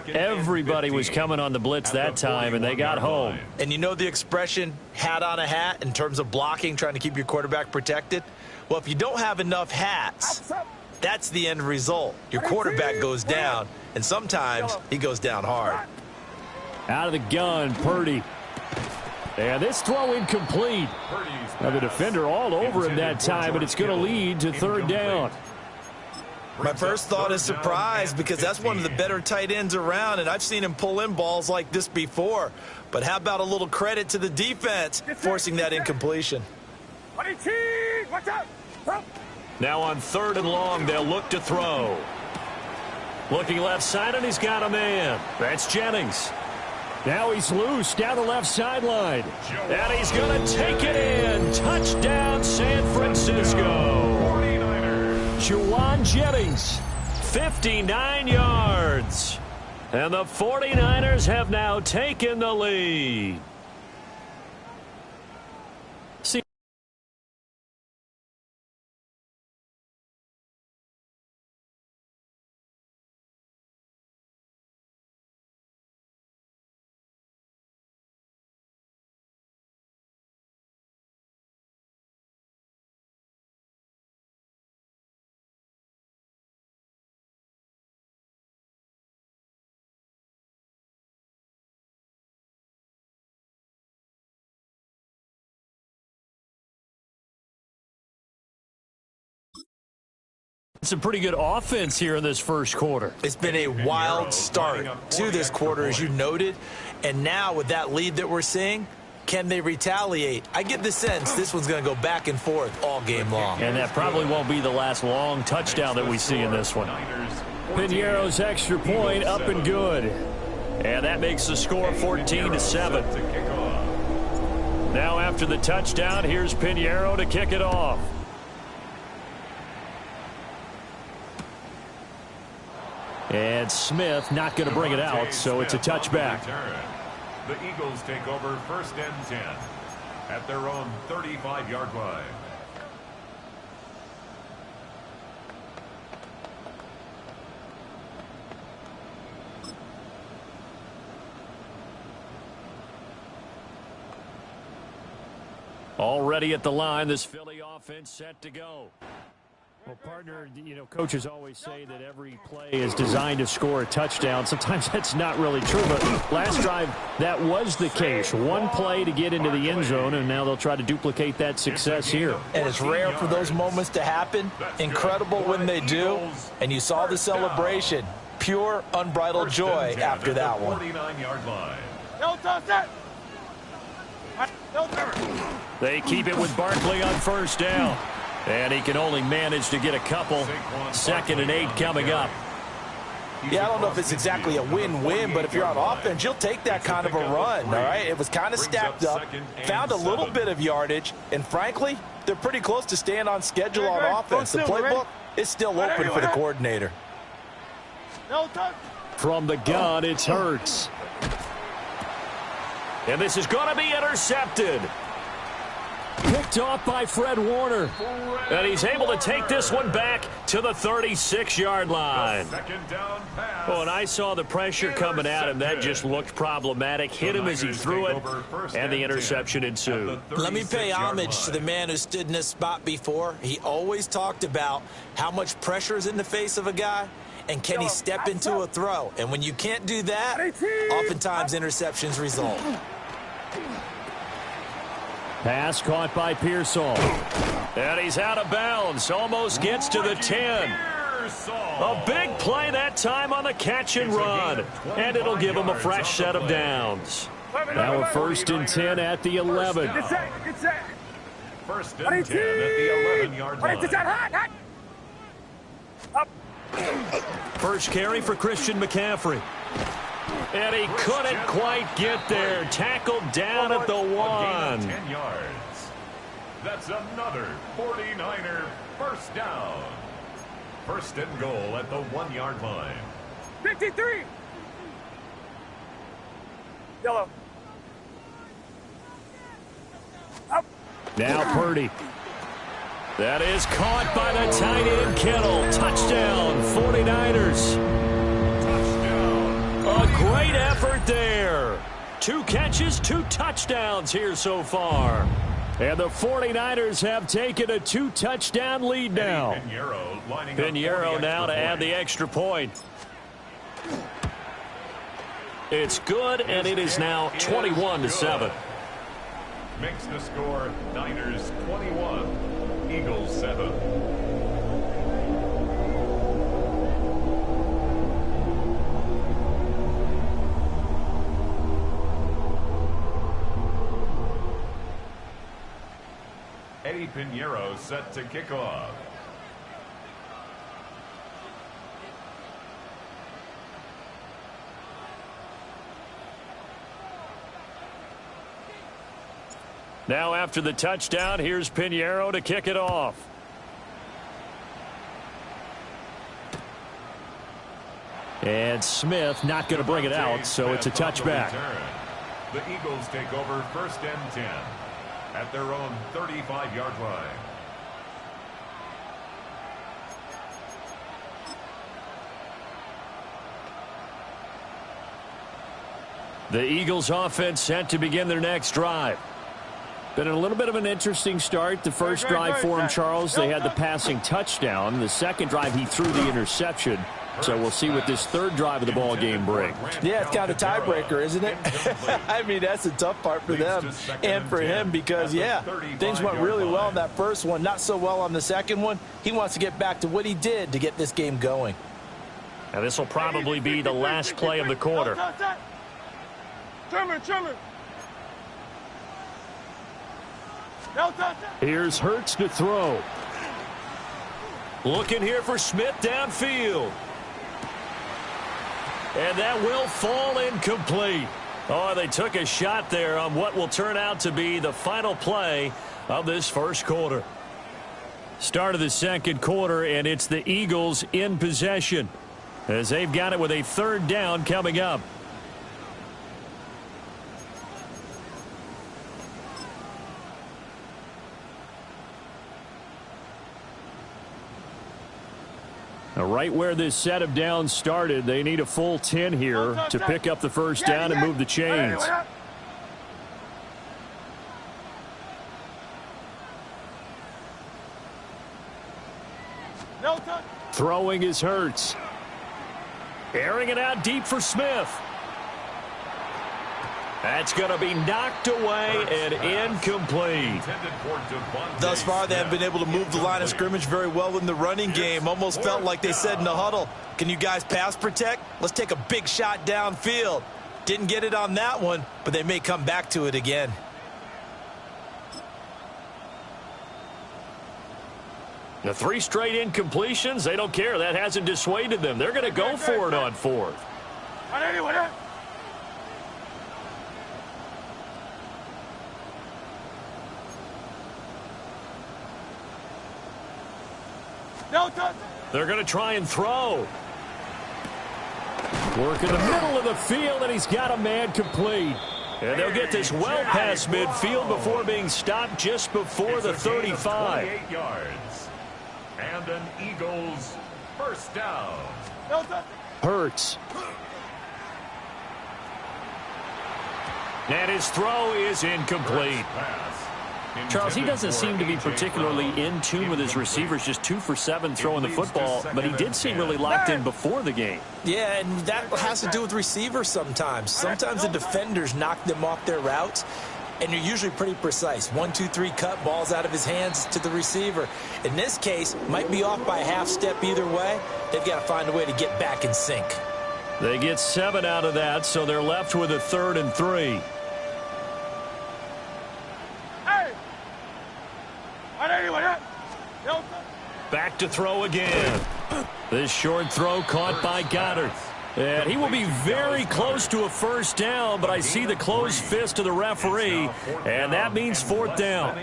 Everybody was coming on the blitz that time, and they got home. And you know the expression, hat on a hat, in terms of blocking, trying to keep your quarterback protected? Well, if you don't have enough hats, that's the end result. Your quarterback goes down, and sometimes he goes down hard. Out of the gun, Purdy. And this throw incomplete. Now the defender all over him that time, but it's going to lead to 3rd down. My first thought is surprise because that's one of the better tight ends around, and I've seen him pull in balls like this before. But how about a little credit to the defense forcing that incompletion? Now on 3rd and long, they'll look to throw. Looking left side, and he's got a man. That's Jennings. Now he's loose down the left sideline. And he's going to take it in. Touchdown, San Francisco. 49ers. Juwan Jennings, 59 yards. And the 49ers have now taken the lead. See. Some pretty good offense here in this first quarter. It's been a wild start to this quarter, as you noted. And now with that lead that we're seeing, can they retaliate? I get the sense this one's going to go back and forth all game long. And that probably won't be the last long touchdown that we see in this one. Piñeiro's extra point up and good. And that makes the score 14-7. Now after the touchdown, here's Piñeiro to kick it off. And Smith not going to bring it out, so it's a touchback. The Eagles take over 1st and 10 at their own 35-yard line. Already at the line, this Philly offense set to go. Well, partner, you know, coaches always say that every play is designed to score a touchdown. Sometimes that's not really true, but last drive, that was the case. One play to get into the end zone, and now they'll try to duplicate that success here. And it's rare for those moments to happen. Incredible when they do. And you saw the celebration. Pure, unbridled joy after that one. 49-yard line. They keep it with Barkley on 1st down. And he can only manage to get a couple. 2nd and 8 coming up. Yeah, I don't know if it's exactly a win-win, but if you're on offense, you'll take that kind of a run, all right? It was kind of stacked up, found a little bit of yardage, and frankly, they're pretty close to staying on schedule on offense. The playbook is still open for the coordinator. From the gun, it's Hurts. And this is going to be intercepted. Picked off by Fred Warner. And he's able to take this one back to the 36-yard line. Oh, and I saw the pressure coming at him. That just looked problematic. Hit him as he threw it, and the interception ensued. Let me pay homage to the man who stood in this spot before. He always talked about how much pressure is in the face of a guy, and can he step into a throw. And when you can't do that, oftentimes interceptions result. Pass caught by Pearsall. And he's out of bounds. Almost gets to the 10. A big play that time on the catch and run. And it'll give him a fresh set of downs. Now a 1st and 10 at the 11. 1st and 10 at the 11-yard line. First carry for Christian McCaffrey. And he couldn't quite get there. Tackled down at the 1. 10 yards. That's another 49er 1st down. 1st and goal at the 1-yard line. 53. Yellow. Up. Now Purdy. That is caught by the tight end Kittle. Touchdown, 49ers. A great effort there. 2 catches, 2 touchdowns here so far. And the 49ers have taken a 2-touchdown lead now. Piñeiro now to add the extra point. It's good, and it is now 21-7. Makes the score Niners 21, Eagles 7. Eddie Piñeiro set to kick off. Now after the touchdown, here's Pinheiro to kick it off. And Smith not going to bring it out, so it's a touchback. The Eagles take over 1st and 10 at their own 35-yard line. The Eagles offense set to begin their next drive. Been a little bit of an interesting start. The first drive for him, Charles, they had the passing touchdown. The second drive, he threw the interception. So we'll see what this third drive of the ball game brings. Yeah, it's kind of a tiebreaker, isn't it? I mean, that's the tough part for them and for him because, yeah, things went really well in that first one, not so well on the second one. He wants to get back to what he did to get this game going. Now, this will probably be the last play of the quarter. Here's Hurts to throw. Looking here for Smith downfield. And that will fall incomplete. Oh, they took a shot there on what will turn out to be the final play of this first quarter. Start of the second quarter, and it's the Eagles in possession as they've got it with a third down coming up. Right where this set of downs started, they need a full 10 here to pick up the first down and move the chains. Throwing is Hurts. Airing it out deep for Smith. That's going to be knocked away and incomplete. Thus far, they haven't been able to move the line of scrimmage very well in the running game. Almost felt like they said in the huddle, can you guys pass protect? Let's take a big shot downfield. Didn't get it on that one, but they may come back to it again. The 3 straight incompletions, they don't care. That hasn't dissuaded them. They're going to go for it on 4th. They're going to try and throw. Work in the middle of the field, and he's got a man complete. And they'll get this well past midfield before being stopped just before the 35. 28 yards. And an Eagles first down. Hurts. And his throw is incomplete. Charles, he doesn't seem to be particularly in tune with his receivers, just 2 for 7 throwing the football, but he did seem really locked in before the game. Yeah, and that has to do with receivers sometimes. Sometimes the defenders knock them off their routes, and you're usually pretty precise. 1, 2, 3 cut, balls out of his hands to the receiver. In this case, might be off by a half step either way. They've got to find a way to get back in sync. They get 7 out of that, so they're left with a 3rd and 3. Back to throw again. This short throw caught by Goddard. And he will be very close to a first down, but I see the closed fist of the referee, and that means 4th down.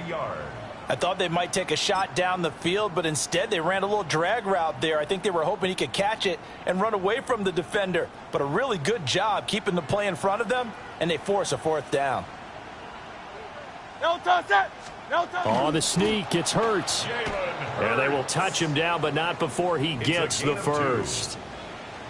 I thought they might take a shot down the field, but instead they ran a little drag route there. I think they were hoping he could catch it and run away from the defender. But a really good job keeping the play in front of them, and they force a 4th down. On the sneak, it's Hurts. And they will touch him down, but not before he gets the first.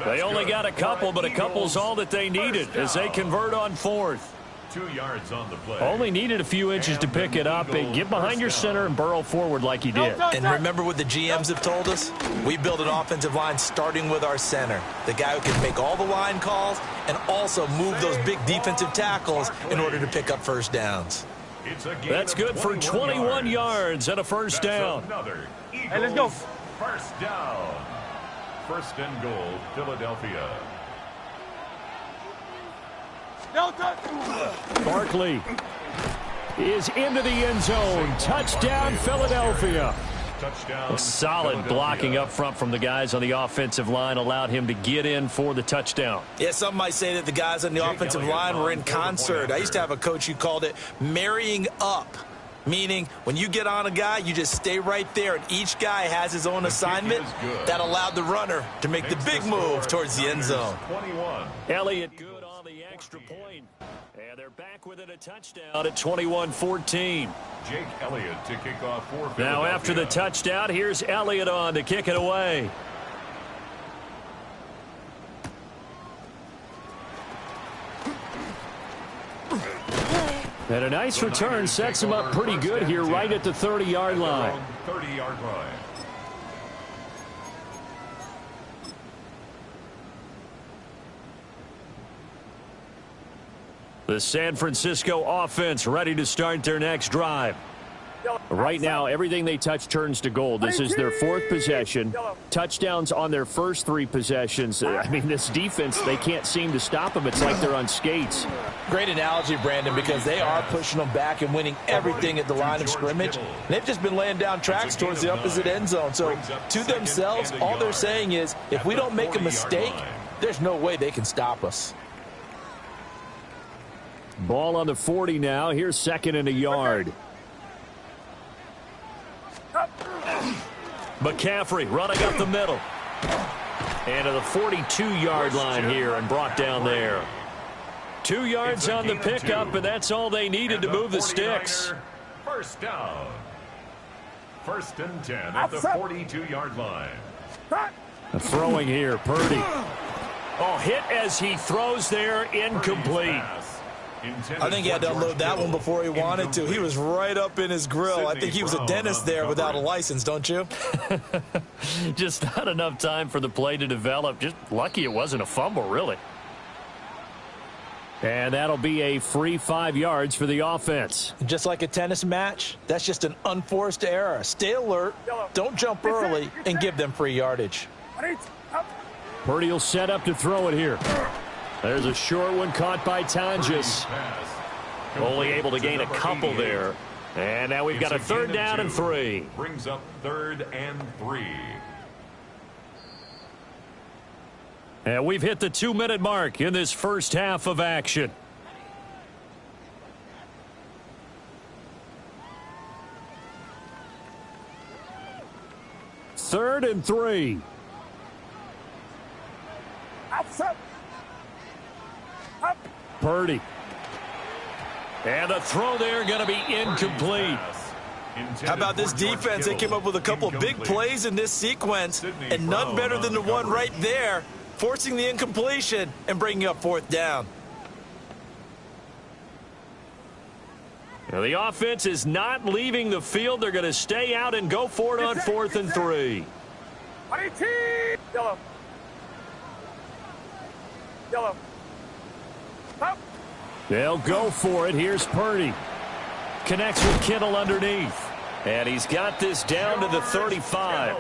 They only got a couple, but a couple's all that they needed as they convert on 4th. 2 yards on the play. Only needed a few inches to pick it up and get behind your center and burrow forward like he did. And remember what the GMs have told us? We build an offensive line starting with our center, the guy who can make all the line calls and also move those big defensive tackles in order to pick up first downs. That's good for 21 yards and a first down. Hey, let's go. First down. 1st and goal, Philadelphia. Barkley is into the end zone. Touchdown, Philadelphia. Touchdown. Solid blocking up front from the guys on the offensive line allowed him to get in for the touchdown. Yeah, some might say that the guys on the offensive line were in concert. I used to have a coach who called it marrying up, meaning when you get on a guy, you just stay right there, and each guy has his own assignment. That allowed the runner to make the big move towards the end zone. Elliott good on the extra point. And they're back within a touchdown at 21-14. Jake Elliott to kick off for Philadelphia. Now after the touchdown, here's Elliott on to kick it away. And a nice return sets him up pretty good here right at the 30-yard line. 30-yard line. The San Francisco offense ready to start their next drive. Right now, everything they touch turns to gold. This is their fourth possession. Touchdowns on their first three possessions. I mean, this defense, they can't seem to stop them. It's like they're on skates. Great analogy, Brandon, because they are pushing them back and winning everything at the line of scrimmage. They've just been laying down tracks towards the opposite end zone. So to themselves, all they're saying is, if we don't make a mistake, there's no way they can stop us. Ball on the 40 now. Here's second and a yard. McCaffrey running up the middle. And to the 42-yard line here and brought down there. 2 yards on the pickup, and that's all they needed to move the sticks. First down. First and 10 at the 42-yard line. Throwing here, Purdy. Oh, hit as he throws there, incomplete. I think he had to unload that one before he wanted to. He was right up in his grill. I think he was a dentist there without a license, don't you? Just not enough time for the play to develop. Just lucky it wasn't a fumble, really. And that'll be a free 5 yards for the offense. Just like a tennis match, that's just an unforced error. Stay alert, don't jump early, and give them free yardage. Purdy will set up to throw it here. There's a short one caught by Tonjes. Only able to gain a couple there. And now we've got a third down and 3. Brings up 3rd and 3. And we've hit the 2-minute mark in this first half of action. Third and 3. Purdy. And the throw there going to be incomplete. How about this defense? They came up with a couple big plays in this sequence, and none better than the one right there, forcing the incompletion and bringing up 4th down. Now the offense is not leaving the field. They're going to stay out and go for it on 4th and 3. Yellow. Yellow. Up. They'll go for it. Here's Purdy. Connects with Kittle underneath. And he's got this down to the 35.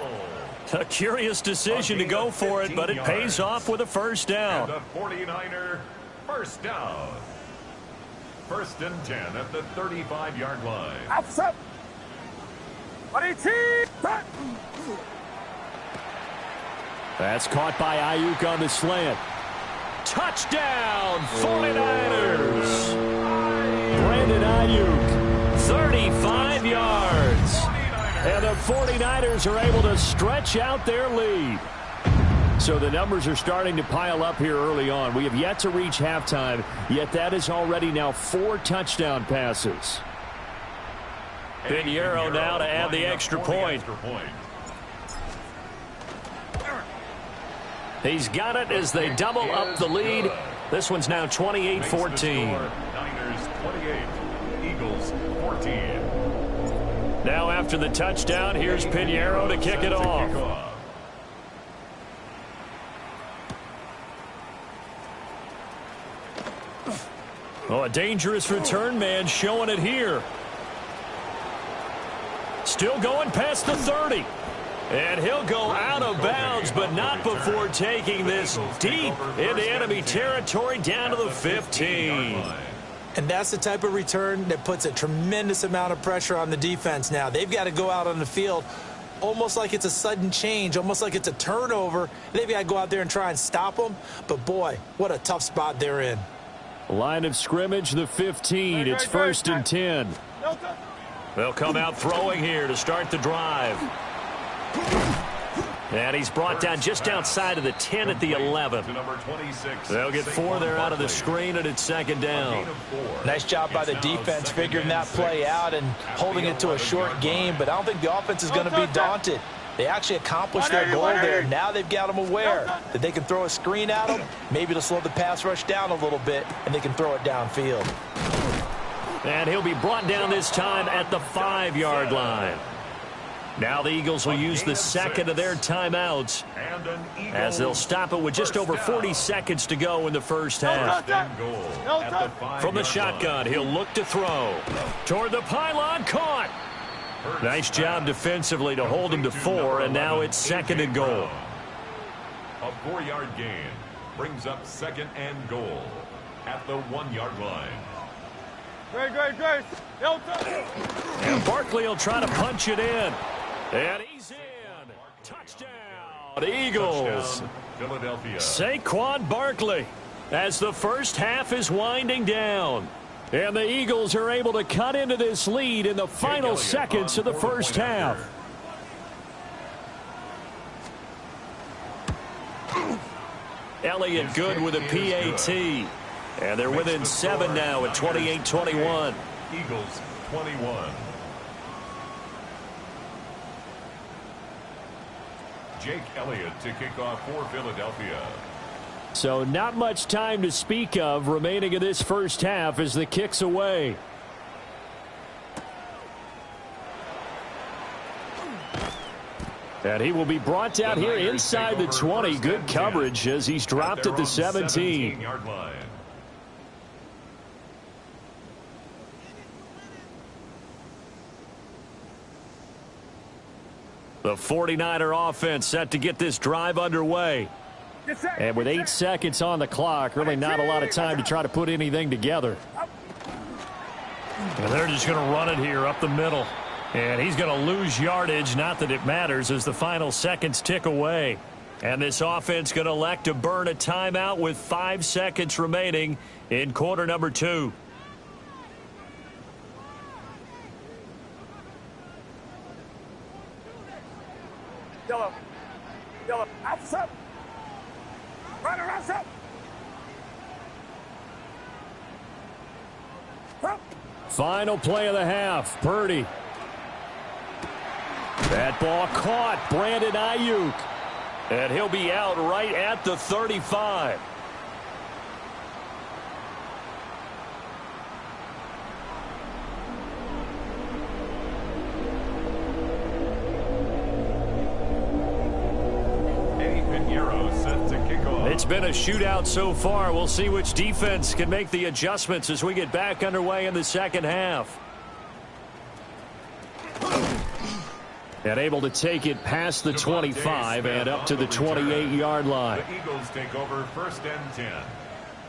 A curious decision to go for it, but it pays off with a first down. And the 49er first down. 1st and 10 at the 35-yard line. Up. That's caught by Ayuk on the slant. Touchdown, 49ers. Brandon Ayuk, 35 yards. And the 49ers are able to stretch out their lead. So the numbers are starting to pile up here early on. We have yet to reach halftime, yet that is already now 4 touchdown passes. Pinheiro now to add the extra point. He's got it as they double up the lead. This one's now 28-14. Niners 28, Eagles 14. Now after the touchdown, here's Pinheiro to kick it off. Oh, a dangerous return man showing it here. Still going past the 30. And he'll go out of bounds, but not before taking this deep into enemy territory down to the 15. And that's the type of return that puts a tremendous amount of pressure on the defense now. They've got to go out on the field almost like it's a sudden change, almost like it's a turnover. Maybe I go out there and try and stop them, but boy, what a tough spot they're in. Line of scrimmage, the 15. It's 1st and 10. They'll come out throwing here to start the drive. And he's brought down just outside of the 10 at the 11. They'll get 4 there out of the screen, and it's 2nd down. Nice job by the defense figuring that play out and holding it to a short game, but I don't think the offense is going to be daunted. They actually accomplished their goal there. Now they've got them aware that they can throw a screen at them, maybe to slow the pass rush down a little bit, and they can throw it downfield. And he'll be brought down this time at the 5-yard line. Now the Eagles will use the second of their timeouts as they'll stop it with just over 40 seconds to go in the first half. From the shotgun, he'll look to throw. Toward the pylon, caught. Nice job defensively to hold him to 4, and now it's 2nd and goal. A 4-yard gain brings up 2nd and goal at the 1-yard line. Great. And Barkley will try to punch it in. And he's in. Touchdown, Eagles. Touchdown, Philadelphia. Saquon Barkley as the first half is winding down. And the Eagles are able to cut into this lead in the final seconds of the first half. Elliott good with a PAT. And they're within 7 now at 28-21. Eagles 21. Jake Elliott to kick off for Philadelphia. So not much time to speak of remaining in this first half as the kick's away. And he will be brought down here inside the 20. Good coverage as he's dropped at the 17. 17-yard line. The 49er offense set to get this drive underway. And with 8 seconds on the clock, really not a lot of time to try to put anything together. And they're just going to run it here up the middle. And he's going to lose yardage, not that it matters, as the final seconds tick away. And this offense going to elect to burn a timeout with 5 seconds remaining in quarter number 2. Yellow. Outside. Right around outside. Final play of the half. Purdy. That ball caught. Brandon Ayuk. And he'll be out right at the 35. It's been a shootout so far. We'll see which defense can make the adjustments as we get back underway in the second half. And able to take it past the 25 and up to the 28-yard line. The Eagles take over 1st and 10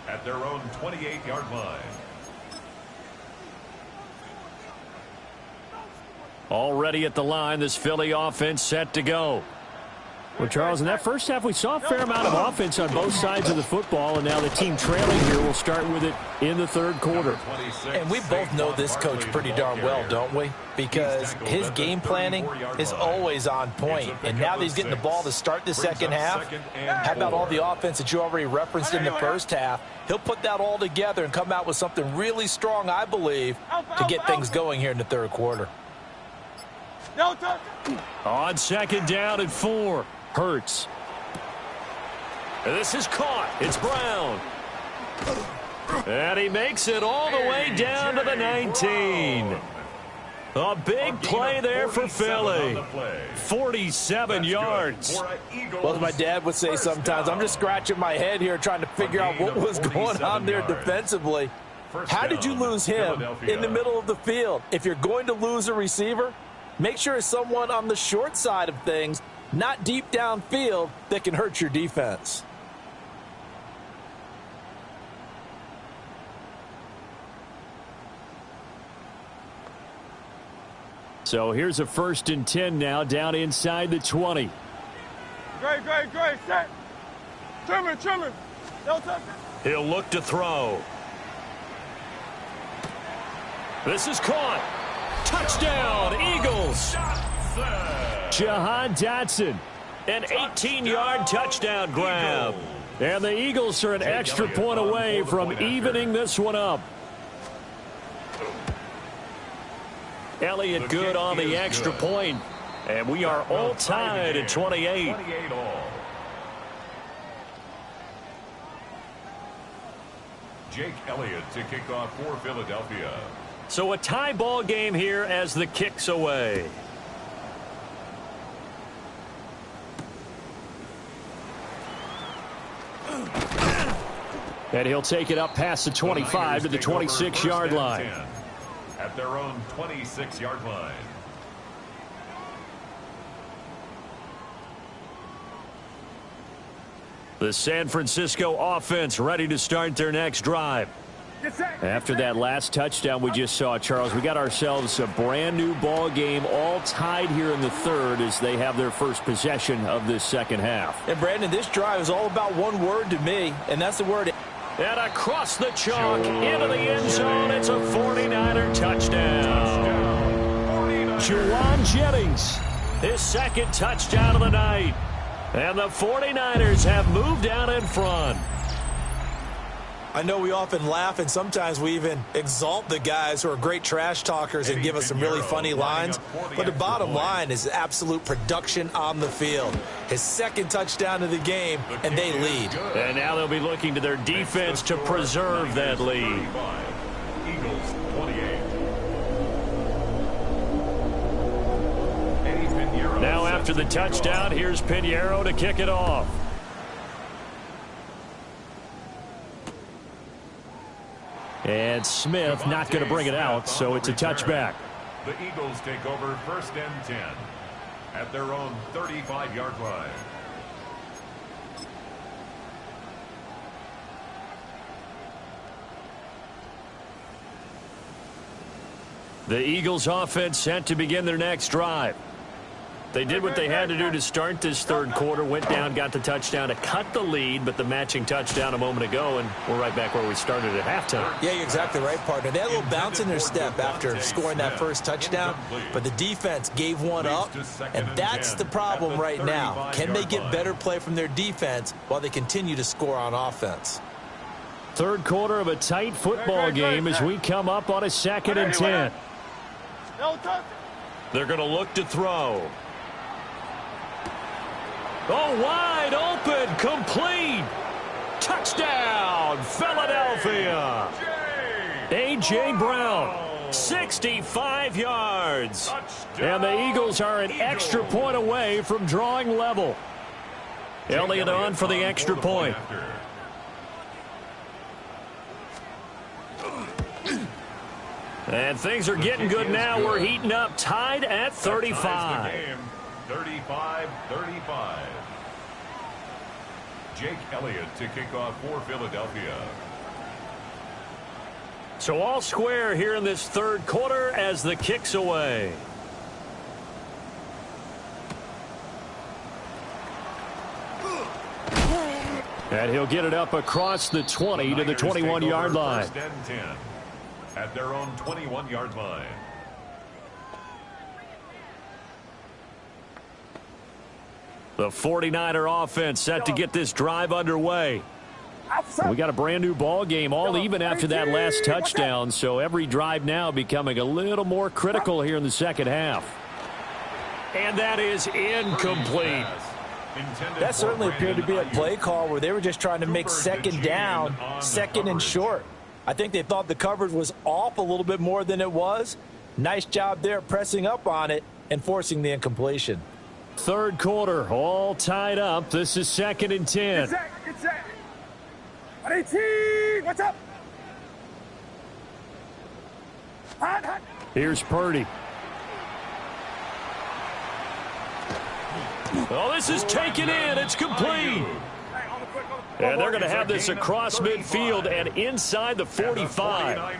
at their own 28-yard line. Already at the line, this Philly offense set to go. Well, Charles, in that first half, we saw a fair amount of offense on both sides of the football, and now the team trailing here will start with it in the third quarter. And we both know this coach pretty darn well, don't we? Because his game planning is always on point. And now that he's getting the ball to start the second half, how about all the offense that you already referenced in the first half? He'll put that all together and come out with something really strong, I believe, to get things going here in the third quarter. On 2nd down and 4. Hurts. This is caught. It's Brown. And he makes it all the way down to the 19. A big play there for Philly. 47 yards. Well, as my dad would say sometimes, I'm just scratching my head here trying to figure out what was going on there defensively. How did you lose him in the middle of the field? If you're going to lose a receiver, make sure it's someone on the short side of things, not deep downfield, that can hurt your defense. So here's a 1st and 10 now down inside the 20. Great, set. Trimmer. No touch. He'll look to throw. This is caught. Touchdown, Eagles. Jahan Dotson, an 18-yard touchdown grab. And the Eagles are an extra point away from evening this one up. Elliott good on the extra point. And we are all tied at 28. Jake Elliott to kick off for Philadelphia. So a tie ball game here as the kick's away. And he'll take it up past the 25 to the 26-yard line. At their own 26-yard line. The San Francisco offense ready to start their next drive. After that last touchdown we just saw, Charles, we got ourselves a brand new ball game, all tied here in the third as they have their first possession of this second half. And Brandon, this drive is all about one word to me, and that's the word. And across the chalk into the end zone, it's a 49er touchdown. Juwan Jennings, his second touchdown of the night. And the 49ers have moved out in front. I know we often laugh, and sometimes we even exalt the guys who are great trash talkers and give us some really funny lines. But the bottom line is absolute production on the field. His second touchdown of the game, and they lead. And now they'll be looking to their defense to preserve that lead. Eagles 28. Now after the touchdown, here's Pinheiro to kick it off. And Smith not going to bring it out, so it's a touchback. The Eagles take over 1st and 10 at their own 35-yard line. The Eagles offense set to begin their next drive. They did what they had to do to start this third quarter, went down, got the touchdown to cut the lead, but the matching touchdown a moment ago, and we're right back where we started at halftime. Yeah, you're exactly right, partner. They had a little bounce in their step after scoring that first touchdown, but the defense gave one up, and that's the problem right now. Can they get better play from their defense while they continue to score on offense? Third quarter of a tight football game as we come up on a 2nd and 10. They're going to look to throw. Oh, wide open, complete. Touchdown, Philadelphia. A.J. Brown, 65 yards. And the Eagles are an extra point away from drawing level. Elliott on for the extra point. And things are getting good now. We're heating up, tied at 35. 35-35. Jake Elliott to kick off for Philadelphia. So all square here in this third quarter as the kick's away. And he'll get it up across the 20 to the 21-yard line. 1st and 10 at their own 21-yard line. The 49er offense set to get this drive underway. We got a brand new ball game, all even after that last touchdown, so every drive now becoming a little more critical here in the second half. And that is incomplete. That certainly appeared to be a play call where they were just trying to make second down, second and short. I think they thought the coverage was off a little bit more than it was. Nice job there pressing up on it and forcing the incompletion. Third quarter, all tied up. This is 2nd and 10. Get set. 118, what's up? Hot. Here's Purdy. Oh, this is taken in. It's complete. And they're going to have this across midfield and inside the 45.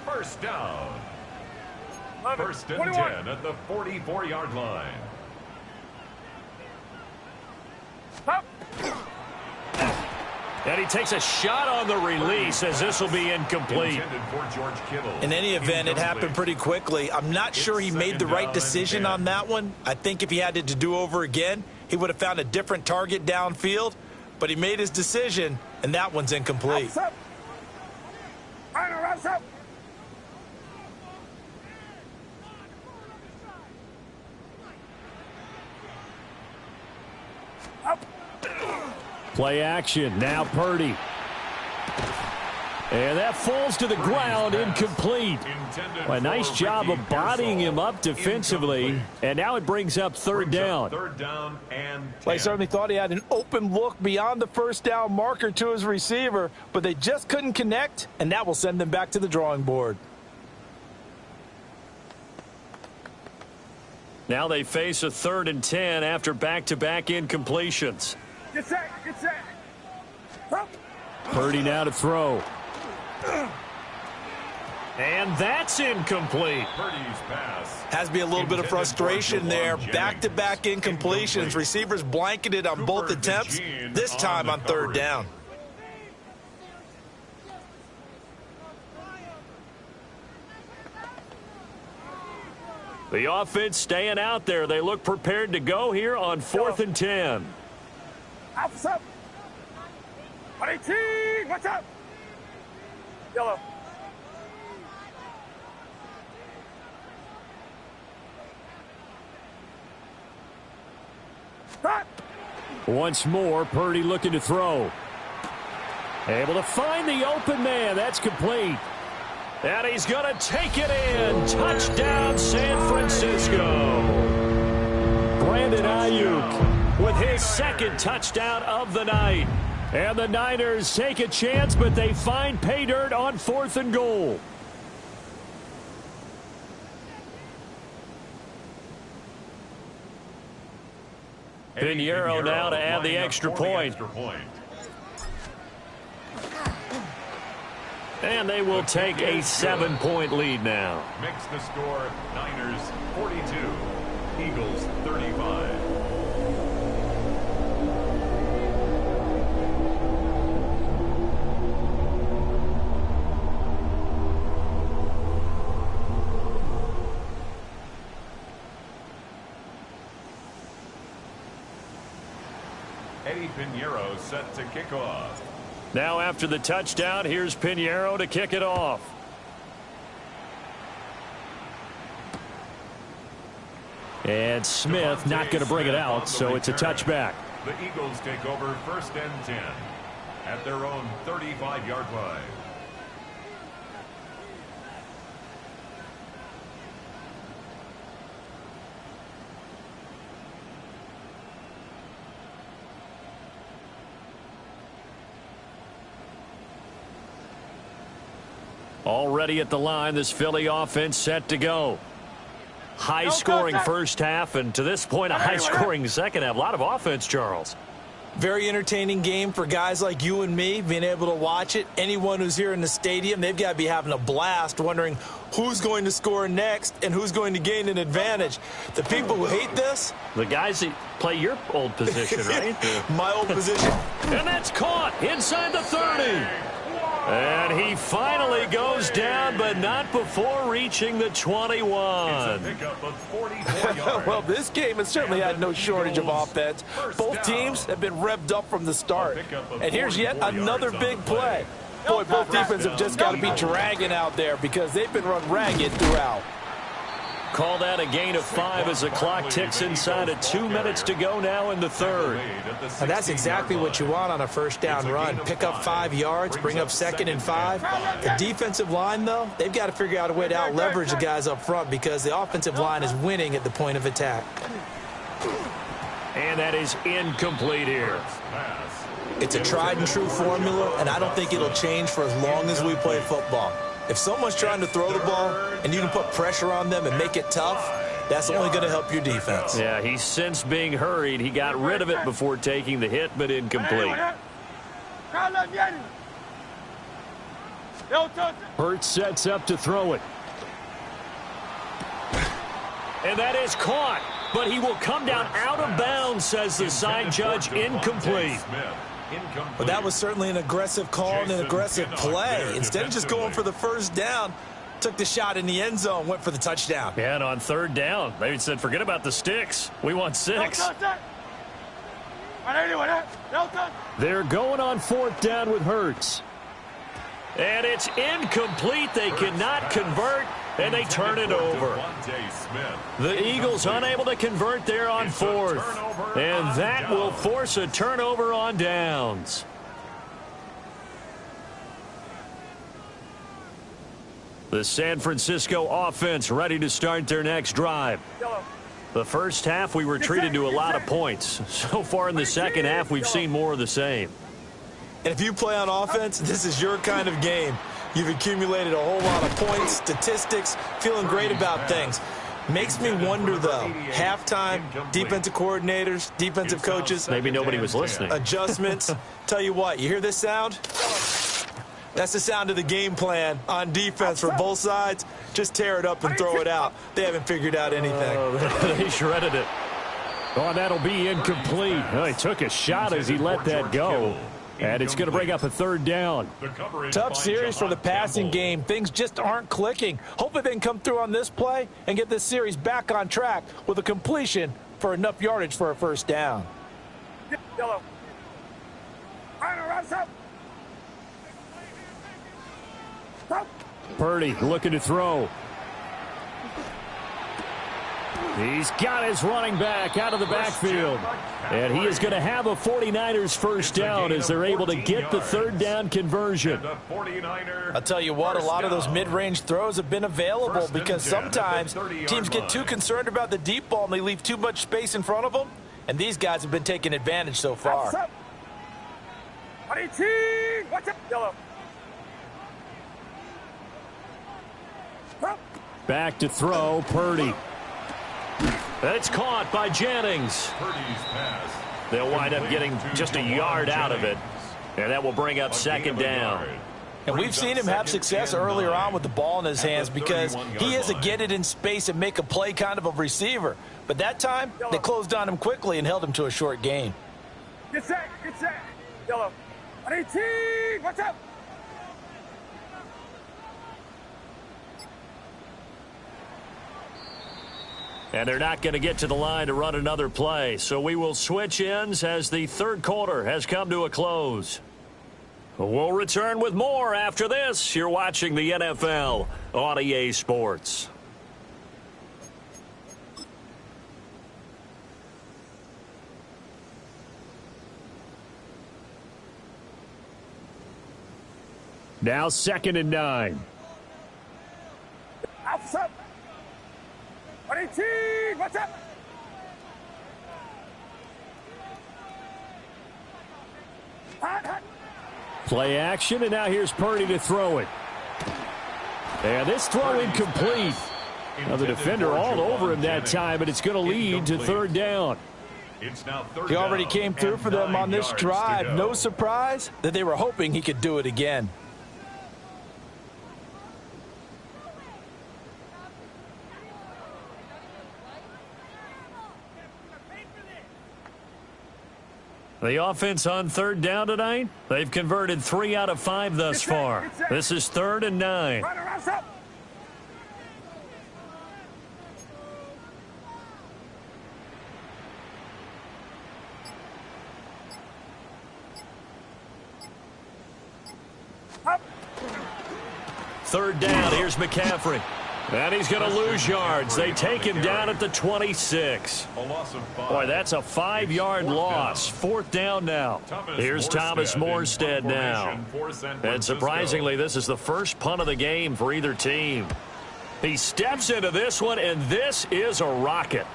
First down. First and 10 at the 44-yard line. Stop. And he takes a shot on the release as this will be incomplete. In any event, it happened pretty quickly. I'm not sure he made the right decision on that one. I think if he had it to do over again, he would have found a different target downfield. But he made his decision, and that one's incomplete. Play action. Now Purdy. And that falls to the ground, incomplete. A nice job of bodying him up defensively. And now it brings up third down. And They certainly thought he had an open look beyond the first down marker to his receiver, but they just couldn't connect, and that will send them back to the drawing board. Now they face a 3rd and 10 after back-to-back incompletions. Get set. Purdy now to throw. And that's incomplete. Purdy's pass Has to be a little bit of frustration there. Back-to-back incompletions. Receivers blanketed on both attempts, this time on 3rd down. The offense staying out there. They look prepared to go here on 4th and 10. Officer. 18. Watch out. Yellow. Cut. Once more, Purdy looking to throw. Able to find the open man. That's complete. And he's going to take it in. Touchdown, San Francisco. Brandon Ayuk with his 2nd touchdown of the night. And the Niners take a chance, but they find pay dirt on 4th and goal. Pinheiro now to add the extra point. And they will take a 7-point lead now. Makes the score Niners 42, Eagles 35. Eddie Pinheiro set to kick off. Now after the touchdown, here's Pinheiro to kick it off. And Smith not going to bring it out, so it's a touchback. The Eagles take over 1st and 10 at their own 35-yard line. Already at the line, this Philly offense set to go. High-scoring first half, and to this point, a high-scoring second half. A lot of offense, Charles. Very entertaining game for guys like you and me, being able to watch it. Anyone who's here in the stadium, they've got to be having a blast, wondering who's going to score next and who's going to gain an advantage. The people who hate this, the guys that play your old position, right? My old position. And that's caught inside the 30. And he finally goes down, but not before reaching the 21. Well, this game has certainly had no shortage of offense. Both teams have been revved up from the start. And here's yet another big play. Boy, both defenses have just got to be dragging out there because they've been run ragged throughout. Call that a gain of 5 as the clock ticks inside of 2 minutes to go now in the 3rd. And that's exactly what you want on a first down run. Pick up 5 yards, bring up 2nd and 5. The defensive line, though, they've got to figure out a way to out-leverage the guys up front because the offensive line is winning at the point of attack. And that is incomplete here. It's a tried-and-true formula, and I don't think it'll change for as long as we play football. If someone's trying to throw the ball and you can put pressure on them and make it tough, that's only going to help your defense. Yeah, he's since being hurried. He got rid of it before taking the hit, but incomplete. Yo, Hurts sets up to throw it. And that is caught. But he will come down out of bounds, says the side judge. Incomplete. Well, that was certainly an aggressive call and an aggressive play. Instead of just going for the first down, took the shot in the end zone, went for the touchdown. Yeah, and on third down, they said, forget about the sticks. We want 6. They're going on fourth down with Hurts. And it's incomplete. They cannot convert, and they turn it over. The Eagles unable to convert there on fourth. And that will force a turnover on downs. The San Francisco offense ready to start their next drive. The first half, we were treated to a lot of points. So far in the second half, we've seen more of the same. And if you play on offense, this is your kind of game. You've accumulated a whole lot of points, statistics, feeling great about things. Makes me wonder, though, halftime, defensive coordinators, defensive coaches. Maybe nobody was listening. Adjustments. Tell you what, you hear this sound? That's the sound of the game plan on defense for both sides. Just tear it up and throw it out. They haven't figured out anything. They shredded it. Oh, and that'll be incomplete. Oh, he took a shot as he let that go. And it's going to bring up a third down. Tough series for the passing game. Things just aren't clicking. Hopefully they can come through on this play and get this series back on track with a completion for enough yardage for a first down. Yellow. Purdy looking to throw. He's got his running back out of the backfield. And he is going to have a 49ers first down as they're able to get the third down conversion. I'll tell you what, a lot of those mid-range throws have been available because sometimes teams get too concerned about the deep ball and they leave too much space in front of them. And these guys have been taking advantage so far. Yellow. Back to throw, Purdy. It's caught by Jennings. They'll wind up getting just a yard out of it. And that will bring up second down. And we've seen him have success earlier on with the ball in his hands because he is a get it in space and make a play kind of a receiver. But that time, they closed on him quickly and held him to a short gain. Get set. Yellow. 18. Watch out. And they're not going to get to the line to run another play. So we will switch ends as the third quarter has come to a close. We'll return with more after this. You're watching the NFL on EA Sports. Now 2nd and 9. Outside. 18. Watch out. Play action, and now here's Purdy to throw it. And this throw incomplete. Now the defender all over him that time, but it's going to lead to third down. He already came through for them on this drive. No surprise that they were hoping he could do it again. The offense on third down tonight, they've converted 3 out of 5 thus far. This is 3rd and 9. Third down, here's McCaffrey. And he's going to lose yards. They take him down at the 26. Boy, that's a 5-yard loss. 4th down now. Here's Thomas Morstead now. And surprisingly, this is the first punt of the game for either team. He steps into this one, and this is a rocket.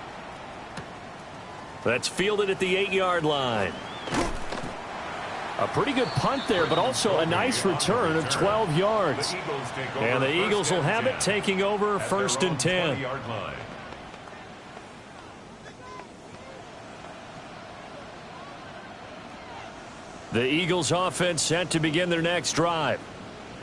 That's fielded at the 8-yard line. A pretty good punt there, but also a nice return of 12 yards. And the Eagles will have it, taking over 1st and 10. The Eagles offense set to begin their next drive.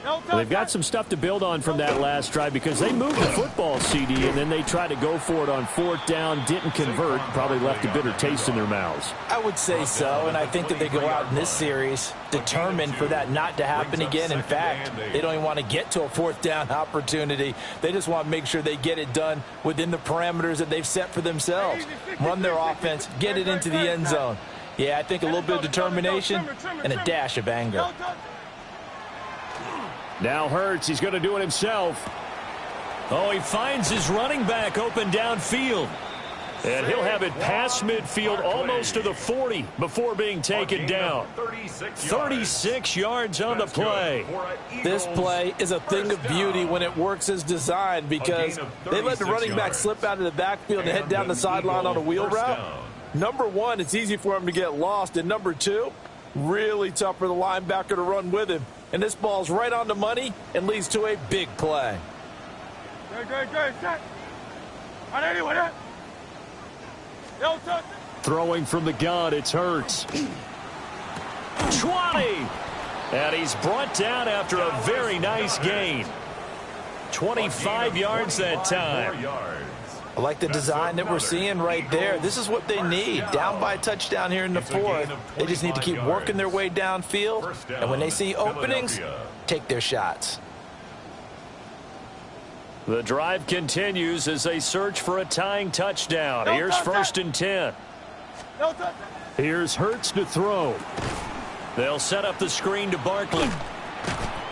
Well, they've got some stuff to build on from that last drive because they moved the football, CD, and then they tried to go for it on 4th down, didn't convert, probably left a bitter taste in their mouths. I would say so, and I think that they go out in this series determined for that not to happen again. In fact, they don't even want to get to a 4th down opportunity. They just want to make sure they get it done within the parameters that they've set for themselves. Run their offense, get it into the end zone. Yeah, I think a little bit of determination and a dash of anger. Now Hurts, he's going to do it himself. Oh, he finds his running back open downfield. And he'll have it past midfield almost to the 40 before being taken down. 36 yards on the play. This play is a thing of beauty when it works as designed because they let the running back slip out of the backfield and head down the sideline on a wheel route. Number one, it's easy for him to get lost. And number two, really tough for the linebacker to run with him. And this ball's right on the money and leads to a big play. Throwing from the gun, it's Hurts. 20! And he's brought down after a very nice gain. 25 yards that time. I like the design that we're seeing right there. This is what they need. Down by a touchdown here in the 4th. They just need to keep working their way downfield. And when they see openings, take their shots. The drive continues as they search for a tying touchdown. Here's 1st and 10. Here's Hurts to throw. They'll set up the screen to Barkley.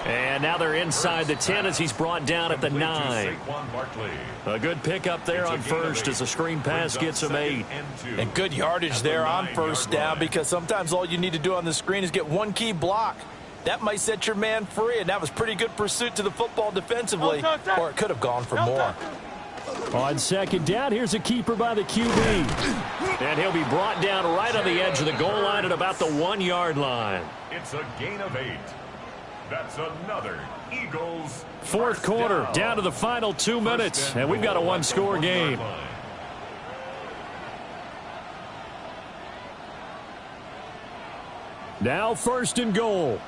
And now they're inside the 10 as he's brought down at the 9. A good pickup there on 1st as the screen pass gets him 8. And good yardage there on 1st down because sometimes all you need to do on the screen is get one key block. That might set your man free, and that was pretty good pursuit to the football defensively, or it could have gone for more. On 2nd down, here's a keeper by the QB. And he'll be brought down right on the edge of the goal line at about the 1-yard line. It's a gain of 8. That's another Eagles. 4th quarter, down to the final 2 minutes, and we've got a 1-score game. Now 1st and goal.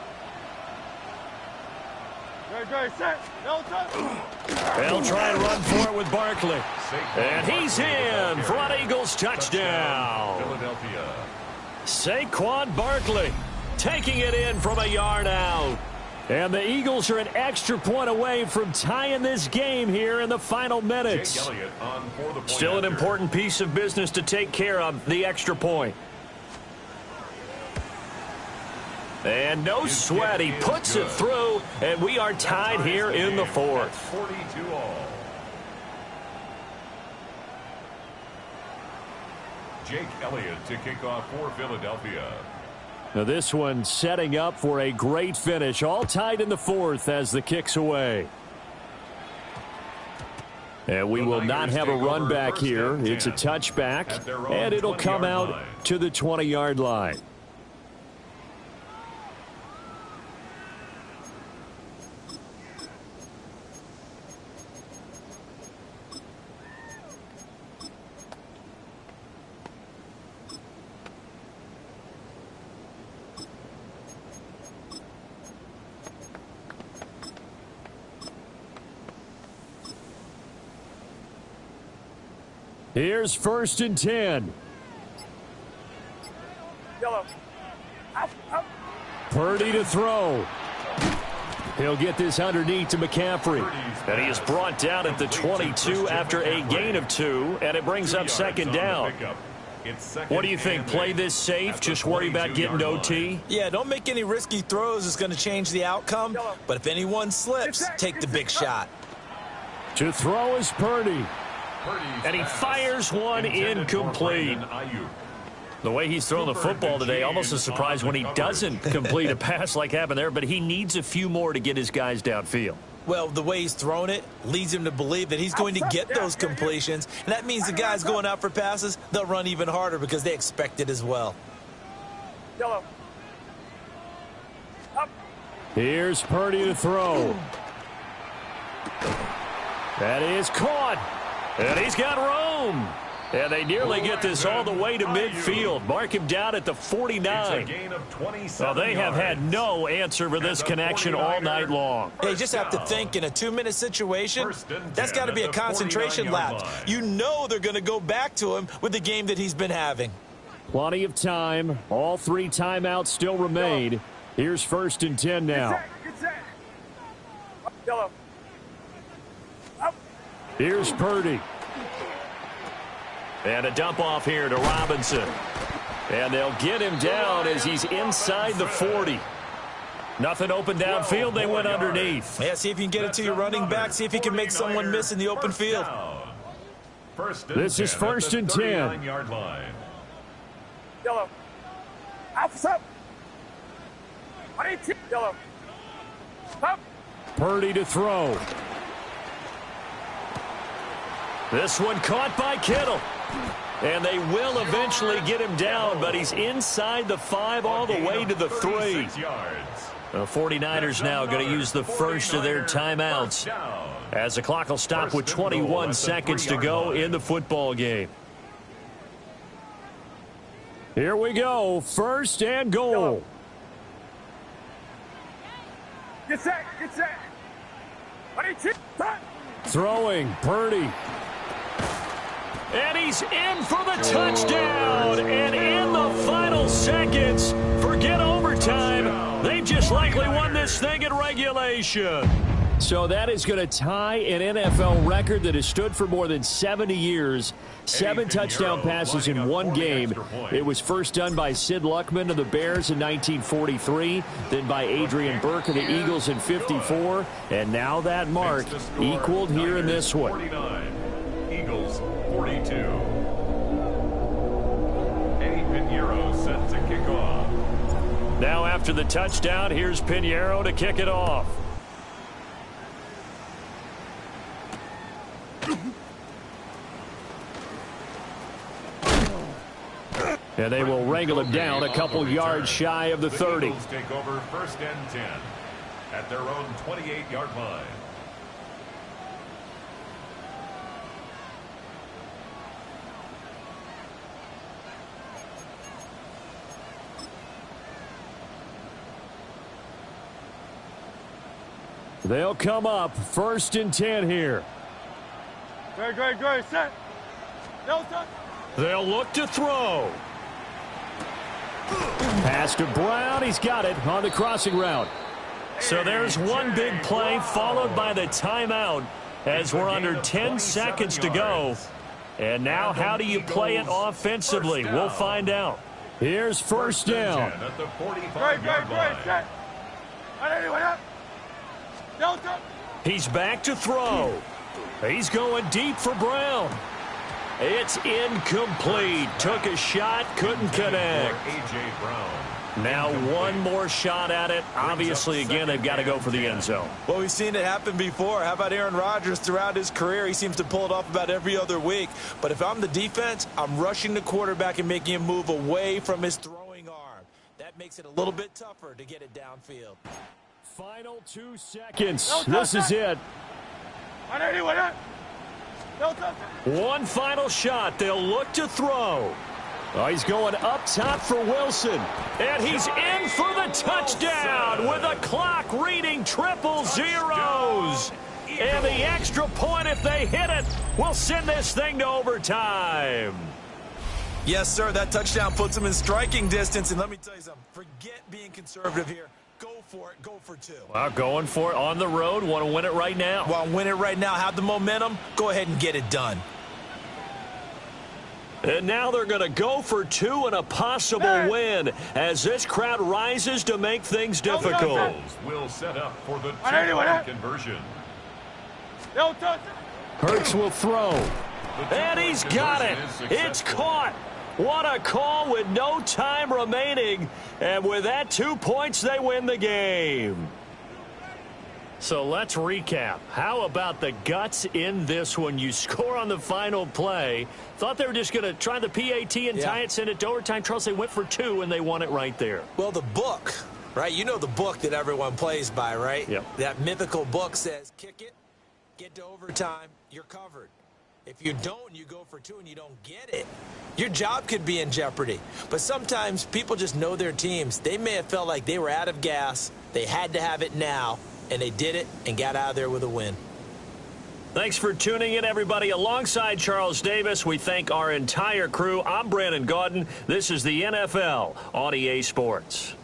They'll try and run for it with Barkley. And he's in for an Eagles touchdown. Saquon Barkley taking it in from a yard out. And the Eagles are an extra point away from tying this game here in the final minutes. Still an important piece of business to take care of, the extra point. And no sweat, he puts it through, and we are tied here in the 4th. 42-all. Jake Elliott to kick off for Philadelphia. Now this one setting up for a great finish, all tied in the 4th as the kick's away. And we will not have a run back here. It's a touchback, and it'll come out to the 20-yard line. Here's 1st and 10. Yellow. Purdy to throw. He'll get this underneath to McCaffrey. And he is brought down at the 22 after a gain of 2, and it brings up 2nd down. What do you think? Play this safe? Just worry about getting to OT? Yeah, don't make any risky throws. It's going to change the outcome. But if anyone slips, take the big shot. To throw is Purdy. And he fires one incomplete. The way he's thrown the football today, almost a surprise when he doesn't complete a pass like happened there, but he needs a few more to get his guys downfield. Well, the way he's thrown it leads him to believe that he's going to get those completions, and that means the guys going out for passes, they'll run even harder because they expect it as well. Yellow. Here's Purdy to throw. That is caught. And he's got room. And they nearly get this all the way to midfield. Mark him down at the 49. Well, they have had no answer for this connection all night long. Hey, you just have to think in a 2-minute situation, that's got to be a concentration lapse. You know they're going to go back to him with the game that he's been having. Plenty of time. All 3 timeouts still remain. Here's 1st and 10 now. Yellow. Here's Purdy. And a dump off here to Robinson. And they'll get him down as he's inside the 40. Nothing open downfield. They went underneath. Yeah, see if you can get it to your running back. See if he can make someone miss in the open field. This is 1st and 10. Yellow. Alpha up. 18. Yellow. Up. Purdy to throw. This one caught by Kittle. And they will eventually get him down, but he's inside the 5 all the way to the 3. The 49ers now going to use the first of their timeouts as the clock will stop with 21 seconds to go in the football game. Here we go. 1st and goal. Get set. Get set. 22. Throwing. Purdy. And he's in for the touchdown. And in the final seconds, forget overtime. They just likely won this thing in regulation. So that is going to tie an NFL record that has stood for more than 70 years. 7 touchdown passes in one game. It was first done by Sid Luckman of the Bears in 1943, then by Adrian Burke of the Eagles in 54, and now that mark equaled here in this one. Eagles 42. Eddie Pinheiro set to kick off. Now after the touchdown, here's Pinheiro to kick it off. And they will wrangle him down a couple yards shy of the 30. Eagles take over 1st and 10 at their own 28-yard line. They'll come up 1st and 10 here. Great. Set. They'll look to throw. Pass to Brown. He's got it on the crossing route. So there's one big play followed by the timeout as we're under 10 seconds to go. And now how do you play it offensively? We'll find out. Here's 1st down. At the 45-yard line. He's back to throw. He's going deep for Brown. It's incomplete. Took a shot, couldn't connect. A.J. Brown. Now one more shot at it. Obviously, again, they've got to go for the end zone. Well, we've seen it happen before. How about Aaron Rodgers throughout his career? He seems to pull it off about every other week. But if I'm the defense, I'm rushing the quarterback and making him move away from his throwing arm. That makes it a little bit tougher to get it downfield. Final 2 seconds. This is it. One final shot. They'll look to throw. Oh, he's going up top for Wilson. And he's in for the touchdown with the clock reading triple zeros. And the extra point, if they hit it, will send this thing to overtime. Yes, sir. That touchdown puts them in striking distance. And let me tell you something. Forget being conservative here. Go for it. Go for 2. Well, going for it on the road. Want to win it right now. Well, win it right now. Have the momentum. Go ahead and get it done. And now they're going to go for 2 and a possible win as this crowd rises to make things difficult. Will set up for the 2-point conversion. Hurts will throw. And he's got it. It's caught. What a call with no time remaining. And with that 2 points, they win the game. So let's recap. How about the guts in this one? You score on the final play. Thought they were just going to try the PAT and tie it, send it to overtime. Charles, they went for 2, and they won it right there. Well, the book, right? You know the book that everyone plays by, right? Yep. That mythical book says, kick it, get to overtime, you're covered. If you don't, you go for 2 and you don't get it, your job could be in jeopardy. But sometimes people just know their teams. They may have felt like they were out of gas. They had to have it now, and they did it and got out of there with a win. Thanks for tuning in, everybody. Alongside Charles Davis, we thank our entire crew. I'm Brandon Gaudin. This is the NFL on EA Sports.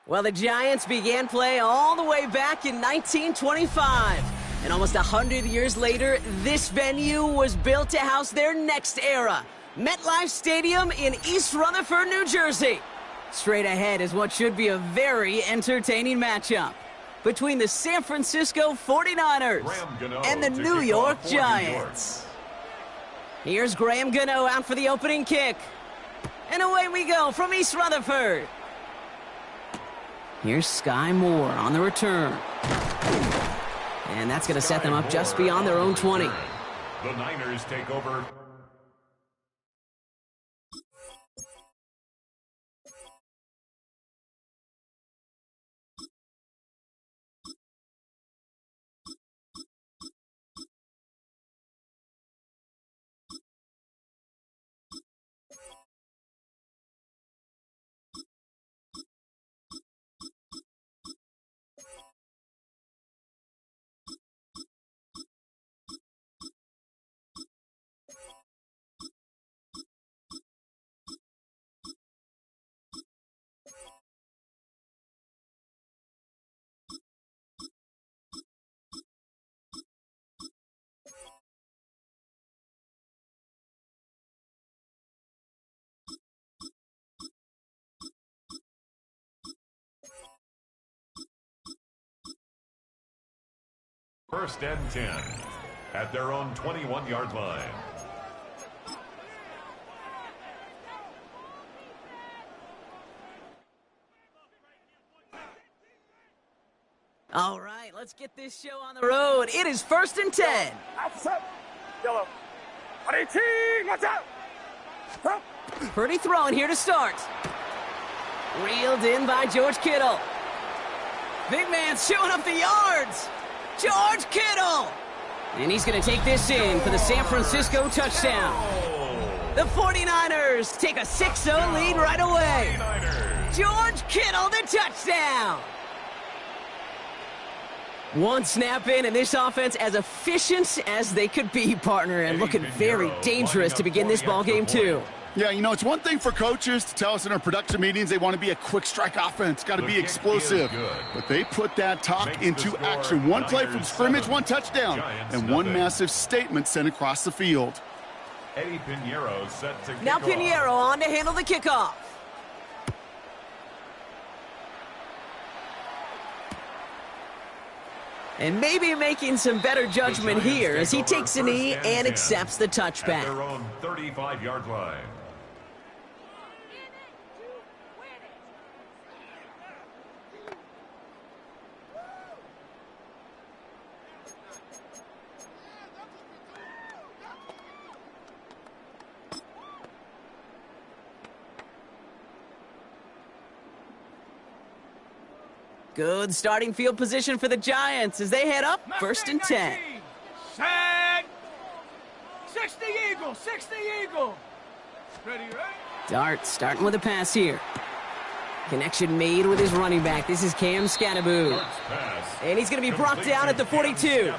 Well, the Giants began play all the way back in 1925. And almost 100 years later, this venue was built to house their next era. MetLife Stadium in East Rutherford, New Jersey. Straight ahead is what should be a very entertaining matchup between the San Francisco 49ers and the New York Giants. Here's Graham Gano out for the opening kick. And away we go from East Rutherford. Here's Sky Moore on the return. And that's going to set them up just beyond their own 20. The Niners take over. First and 10 at their own 21-yard line. All right, let's get this show on the road. It is first and 10. Yellow. 18, watch out! Purdy throwing here to start. Reeled in by George Kittle. Big man's showing up the yards. George Kittle! And he's going to take this in for the San Francisco touchdown. The 49ers take a 6-0 lead right away. George Kittle, the touchdown! One snap in, and this offense as efficient as they could be, partner, and looking very dangerous to begin this ball game too. Yeah, you know, it's one thing for coaches to tell us in our production meetings they want to be a quick strike offense, got to be explosive. But they put that talk into action. One play from scrimmage, one touchdown, and one massive statement sent across the field. Eddie Pinheiro set to kick Now off. Pinheiro on to handle the kickoff. And maybe making some better judgment here as he takes a knee and accepts the touchback. At their own 35-yard line. Good starting field position for the Giants as they head up first and 10. Set. 60 Eagle, 60 Eagle. Ready, right? Dart starting with a pass here. Connection made with his running back. This is Cam Scattaboo. And he's going to be brought down at the 42.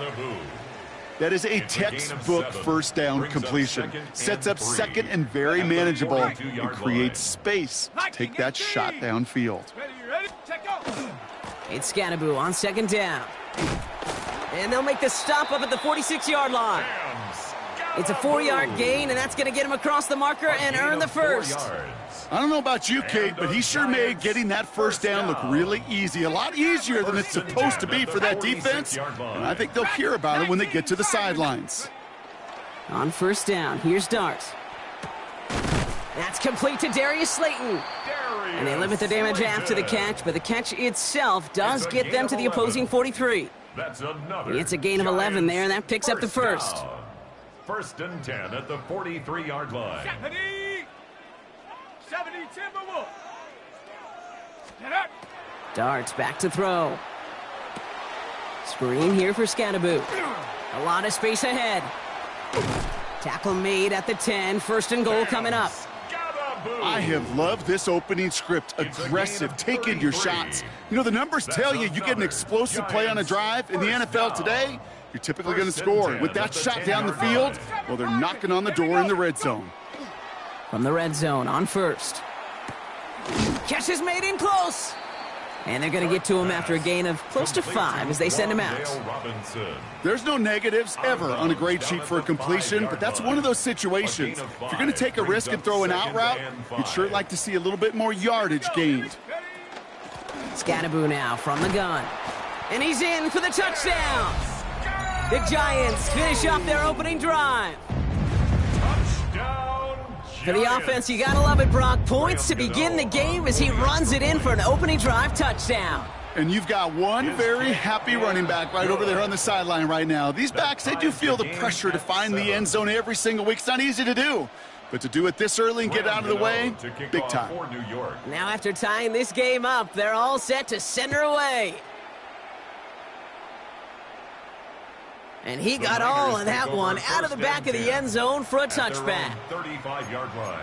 That is a textbook first down completion. Sets up second and very manageable and creates space to take that shot downfield. Ready? Check out. It's Scattaboo on second down. And they'll make the stop up at the 46-yard line. It's a 4-yard gain, and that's going to get him across the marker and earn the first. I don't know about you, Kate, but he sure made getting that first down look really easy. A lot easier than it's supposed to be for that defense. And I think they'll hear about it when they get to the sidelines. On first down, here's Dart. That's complete to Darius Slayton. And they limit the damage after the catch, but the catch itself does get them to the opposing 43. It's a gain of 11 there, and that picks up the first. First and 10 at the 43-yard line. 70 Timberwolf. Dart's back to throw. Screen here for Scattaboo. A lot of space ahead. Tackle made at the 10. First and goal coming up. I have loved this opening script. Aggressive, taking your shots. You know, the numbers tell you get an explosive play on a drive. In the NFL today, you're typically going to score. With that shot down the field, well, they're knocking on the door in the red zone. From the red zone on first. Catch is made in close. And they're going to get to him after a gain of close to 5 as they send him out. There's no negatives ever on a grade sheet for a completion, but that's one of those situations. If you're going to take a risk and throw an out route, you'd sure like to see a little bit more yardage gained. Scattaboo now from the gun. And he's in for the touchdown. The Giants finish off their opening drive. For the offense, you gotta love it, Brock. Points to begin the game as he runs it in for an opening drive touchdown. And you've got one very happy running back right over there on the sideline right now. These backs, they do feel the pressure to find the end zone every single week. It's not easy to do. But to do it this early and get out of the way, big time. Now after tying this game up, they're all set to send her away. And he got all of that one out of the back of the end zone for a touchback. 35-yard line.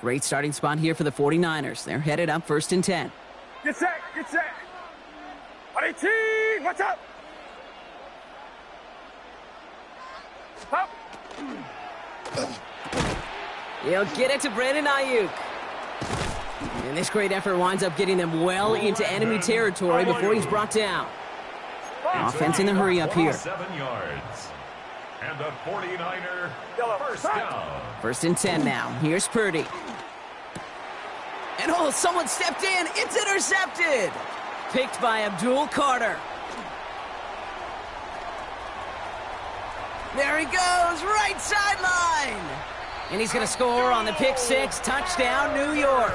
Great starting spot here for the 49ers. They're headed up 1st and 10. Get set, get set. 18, watch out. Up. He'll get it to Brandon Ayuk. And this great effort winds up getting them well into enemy territory before he's brought down. Offense in the hurry up here. 7 yards. And the 49er first down. 1st and 10 now. Here's Purdy. And oh, someone stepped in. It's intercepted. Picked by Abdul Carter. There he goes, right sideline. And he's going to score on the pick 6. Touchdown, New York.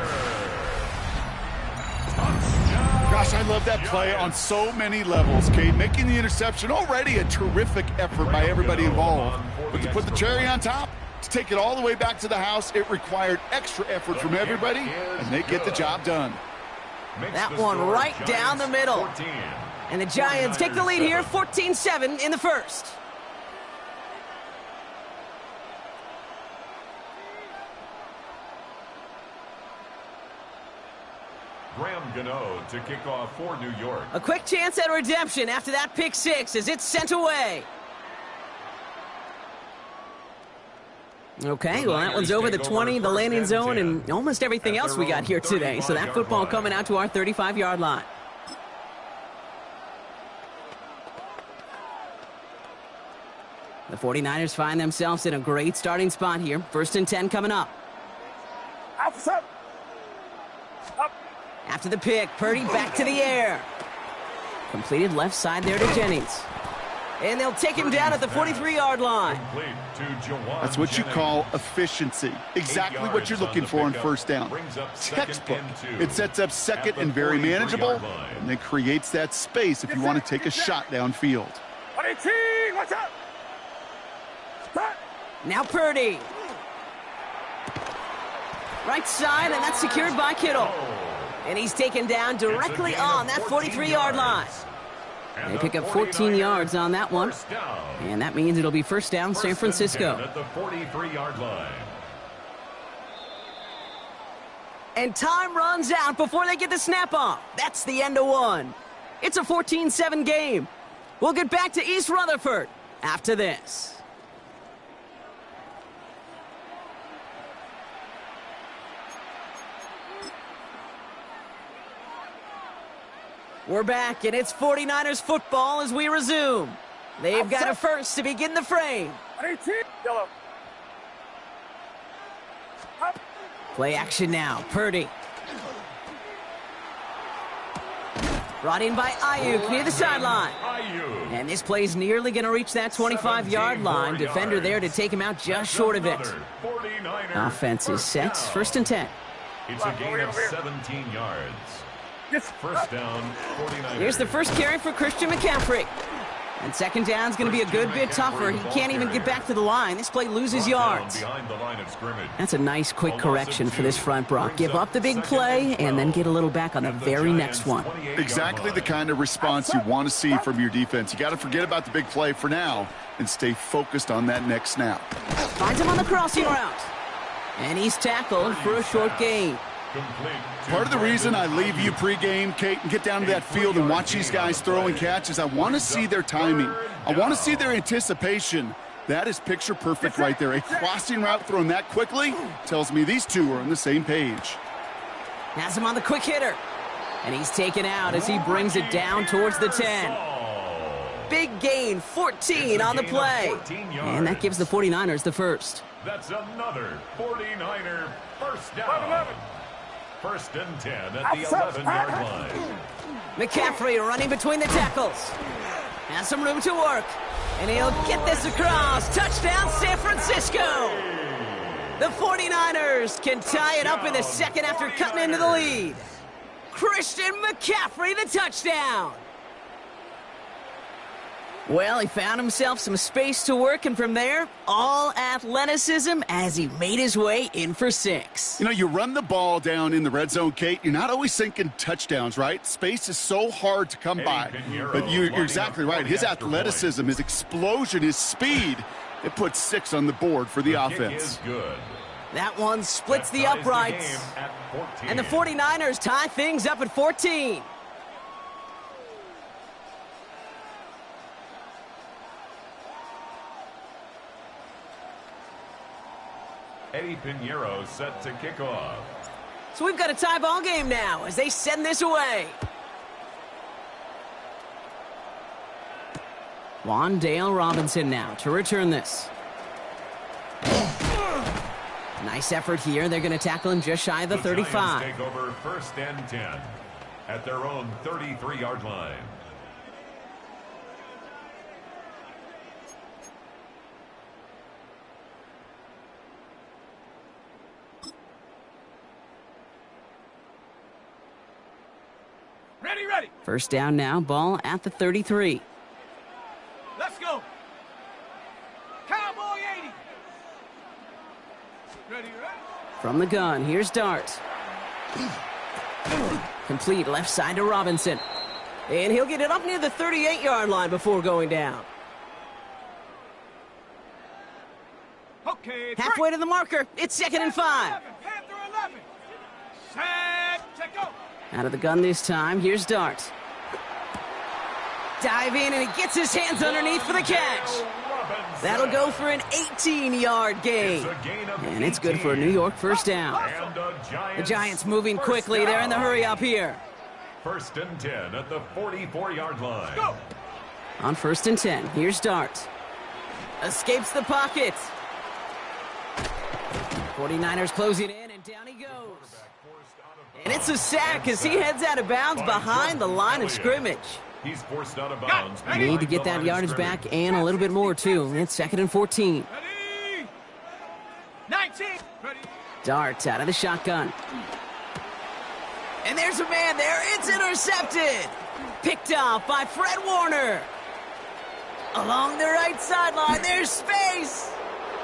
Gosh, I love that play on so many levels, Kate. Making the interception, already a terrific effort by everybody involved. But to put the cherry on top, to take it all the way back to the house, it required extra effort from everybody, and they get the job done. That one right down the middle. And the Giants take the lead here, 14-7 in the first. Graham Gano to kick off for New York. A quick chance at redemption after that pick 6 as it's sent away. Okay, well, that one's over the 20, the landing zone, and almost everything else we got here today. So that football coming out to our 35-yard line. The 49ers find themselves in a great starting spot here. 1st and 10 coming up. Up. After the pick, Purdy back to the air. Completed left side there to Jennings. And they'll take him down at the 43-yard line. That's what you call efficiency. Exactly what you're looking for on 1st down. Textbook. It sets up 2nd and very manageable, and then creates that space if you want to take a shot downfield. 18, watch out. Now Purdy. Right side, and that's secured by Kittle. And he's taken down directly on that 43-yard line. They pick up 14 yards on that one. And that means it'll be 1st down, San Francisco. At the 43-yard line. And time runs out before they get the snap off. That's the end of one. It's a 14-7 game. We'll get back to East Rutherford after this. We're back, and it's 49ers football as we resume. They've got a first to begin the frame. 18, yellow. Up. Play action now. Purdy. Brought in by Ayuk near the sideline. And this play's nearly going to reach that 25-yard line. Defender there to take him out just short of it. Offense is set. 1st and 10. It's a gain of 17 yards. 1st down, 49ers. Here's the first carry for Christian McCaffrey. And 2nd down's going to be a good bit tougher. He can't even get back to the line. This play loses yards. That's a nice quick correction for this front, Brock. Give up the big play and then get a little back on the very next one. Exactly the kind of response you want to see from your defense. You got to forget about the big play for now and stay focused on that next snap. Finds him on the crossing route. And he's tackled for a short gain. Part of the reason I leave you pregame, Kate, and get down to that field and watch these guys throw and catch is I want to see their timing. I want to see their anticipation. That is picture perfect right there. A crossing route thrown that quickly tells me these two are on the same page. Has him on the quick hitter. And he's taken out as he brings it down towards the 10. Big gain, 14 on the play. And that gives the 49ers the first. That's another 49er first down. First and 10 at the 11-yard line. McCaffrey running between the tackles. Has some room to work. And he'll get this across. Touchdown, San Francisco. The 49ers can tie it up in the second after cutting into the lead. Christian McCaffrey, the touchdown. Well, he found himself some space to work, and from there, all athleticism as he made his way in for 6. You know, you run the ball down in the red zone, Kate, you're not always thinking touchdowns, right? Space is so hard to come by. But you're exactly right. His athleticism, his explosion, his speed, it puts 6 on the board for the offense. That one splits the uprights. And the 49ers tie things up at 14. Eddie Pinheiro set to kick off. So we've got a tie ball game now as they send this away. Wandale Robinson now to return this. Nice effort here. They're going to tackle him just shy of the 35. Take over first and 10 at their own 33-yard line. Ready. First down now, ball at the 33. Let's go. Cowboy 80. Ready. From the gun, here's Dart. Complete left side to Robinson. And he'll get it up near the 38-yard line before going down. Okay. Halfway to the marker. It's 2nd and 5. Panther 11. Set to go. Out of the gun this time, here's Dart. Dive in, and he gets his hands underneath for the catch. That'll go for an 18-yard gain. And it's good for a New York first down. The Giants moving quickly. They're in the hurry up here. First and 10 at the 44-yard line. On first and 10, here's Dart. Escapes the pocket. 49ers closing in, and down he goes. And it's a sack as he heads out of bounds behind the line of scrimmage. He's forced out of bounds. Need to get that yardage back and a little bit more, too. It's 2nd and 14. Ready. 19. Ready. Dart out of the shotgun. And there's a man there. It's intercepted. Picked off by Fred Warner. Along the right sideline, there's space.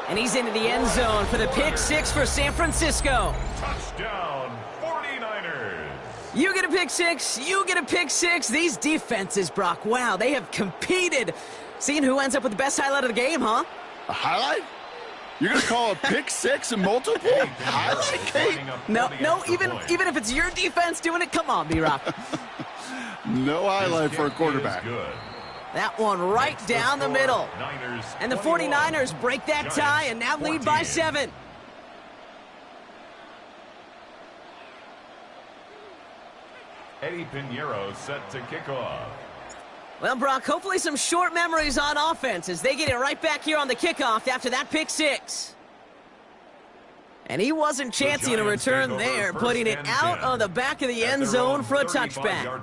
And he's into the end zone for the pick 6 for San Francisco. Touchdown, 49ers. You get a pick 6, you get a pick 6. These defenses, Brock, wow, they have competed. Seeing who ends up with the best highlight of the game, huh? A highlight? You're going to call a pick 6 and multiple? Highlight, Kate? No, even if it's your defense doing it, come on, B-Rock. No highlight for a quarterback. That one right down the middle. And the 49ers break that tie and now lead by 7. Eddie Pinheiro set to kick off. Well, Brock, hopefully some short memories on offense as they get it right back here on the kickoff after that pick 6. And he wasn't chancing a return there, putting it out on the back of the end zone for a touchback.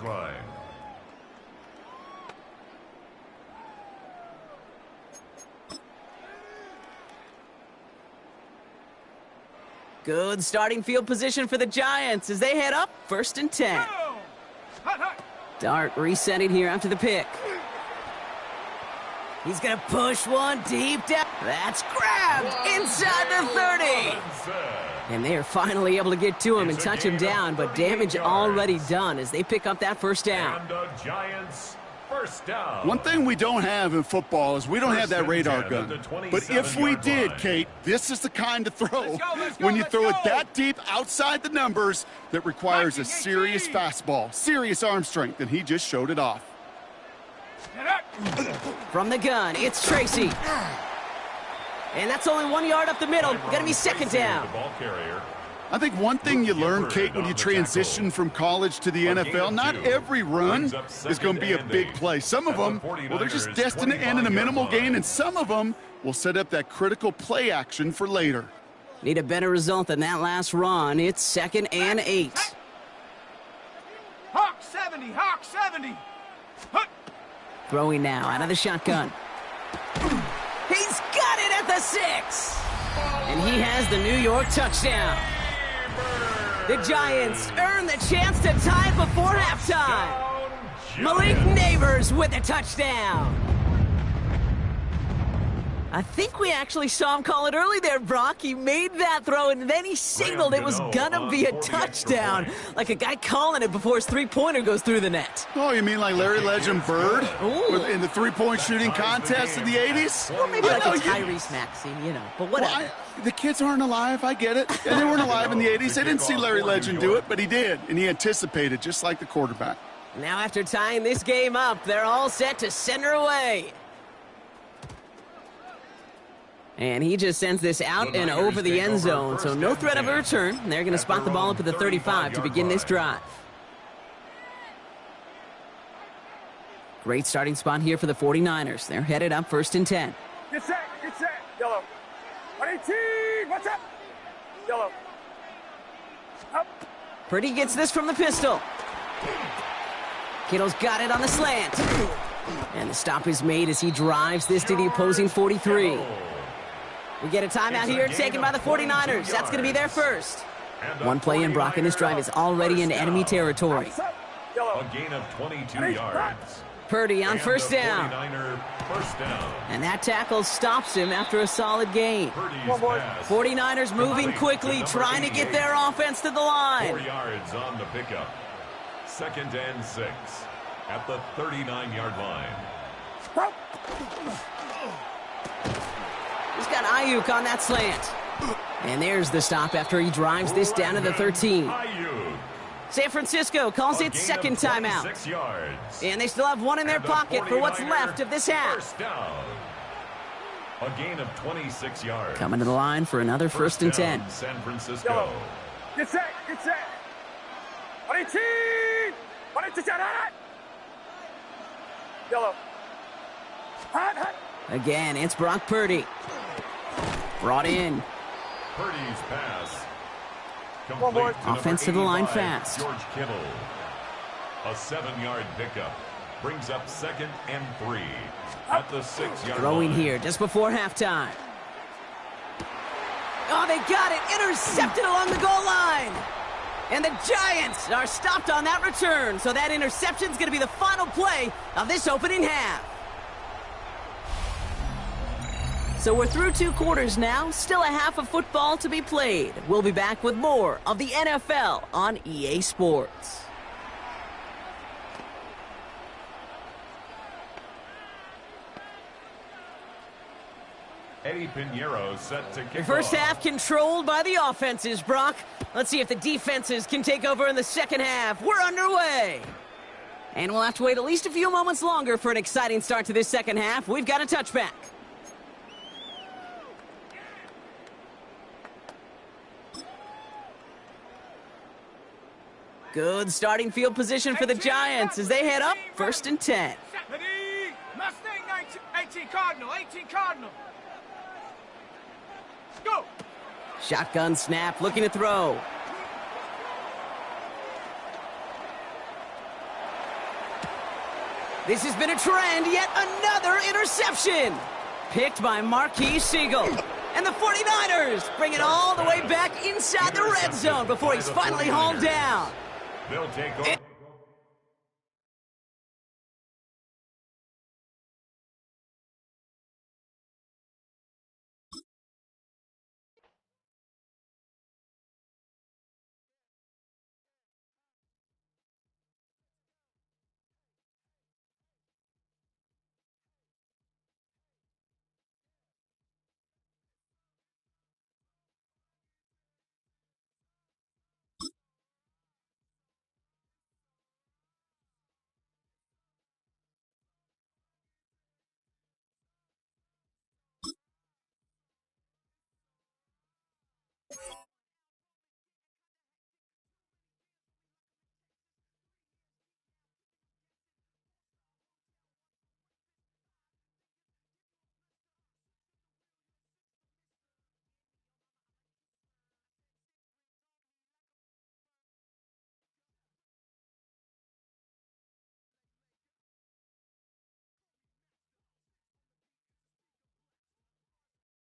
Good starting field position for the Giants as they head up 1st and 10. Dart resetting here after the pick. He's going to push one deep down. That's grabbed inside the 30. And they are finally able to get to him and touch him down, but damage already done as they pick up that first down. And the Giants First down. One thing we don't have in football is we don't have that radar gun. But if we did, Kate, this is the kind of throw when you throw it that deep outside the numbers that requires a serious fastball, serious arm strength, and he just showed it off. From the gun, it's Tracy. And that's only 1 yard up the middle. Gonna be second down. I think one thing you learn, Kate, when you transition from college to the NFL, not every run is going to be a big play. Some of them, well, they're just destined to end in a minimal gain, and some of them will set up that critical play action for later. Need a better result than that last run. It's 2nd and 8. Hawk 70, Hawk 70. Throwing now out of the shotgun. He's got it at the 6. And he has the New York touchdown. The Giants earn the chance to tie it before halftime. Malik Neighbors with a touchdown. I think we actually saw him call it early there, Brock. He made that throw, and then he signaled it was gonna be a touchdown. Like a guy calling it before his three-pointer goes through the net. Oh, you mean like Larry Legend Bird in the three-point shooting contest in the 80s? Well, maybe like a Tyrese Maxey, you know, but whatever. Well, the kids aren't alive, I get it. And they weren't alive in the 80s. They didn't see Larry Legend do it, but he did, and he anticipated, just like the quarterback. Now after tying this game up, they're all set to send her away. And he just sends this out and over the end zone, so no threat of a return. They're going to spot the ball up at the 35 to begin this drive. Great starting spot here for the 49ers. They're headed up 1st and 10. Get set, yellow. 118, what's up? Yellow. Up. Purdy gets this from the pistol. Kittle's got it on the slant. And the stop is made as he drives this to the opposing 43. We get a timeout here taken by the 49ers. That's going to be their first. One play in, Brock, and this drive is already into enemy territory. A gain of 22 yards. Purdy on first down. First down. And that tackle stops him after a solid gain. 49ers moving quickly, trying to get their offense to the line. 4 yards on the pickup. 2nd and 6 at the 39-yard line. He's got Ayuk on that slant. And there's the stop after he drives this down to the 13. San Francisco calls it second timeout. And they still have one in their pocket for what's left of this half. First down. A gain of 26 yards. Coming to the line for another 1st and 10. San Francisco. Get set. 118, 118, hot. Yellow. Hot. Again, it's Brock Purdy. Brought in. Purdy's pass. Offense to the line fast. George Kittle. A 7-yard pickup. Brings up 2nd and 3 at the 6-yard Throwing line. here just before halftime. Oh, they got it. Intercepted along the goal line. And the Giants are stopped on that return. So that interception is going to be the final play of this opening half. So we're through 2 quarters now. Still a half of football to be played. We'll be back with more of the NFL on EA Sports. Eddie Pinheiro set to kick The first off. half controlled by the offenses, Brock. Let's see if the defenses can take over in the second half. We're underway. And we'll have to wait at least a few moments longer for an exciting start to this second half. We've got a touchback. Good starting field position for the Giants as they head up 1st and 10. Mustang 18 Cardinal, 18 Cardinal. Go. Shotgun snap, looking to throw. This has been a trend, yet another interception. Picked by Marquise Siegel. And the 49ers bring it all the way back inside the red zone before he's finally hauled down. They'll take over.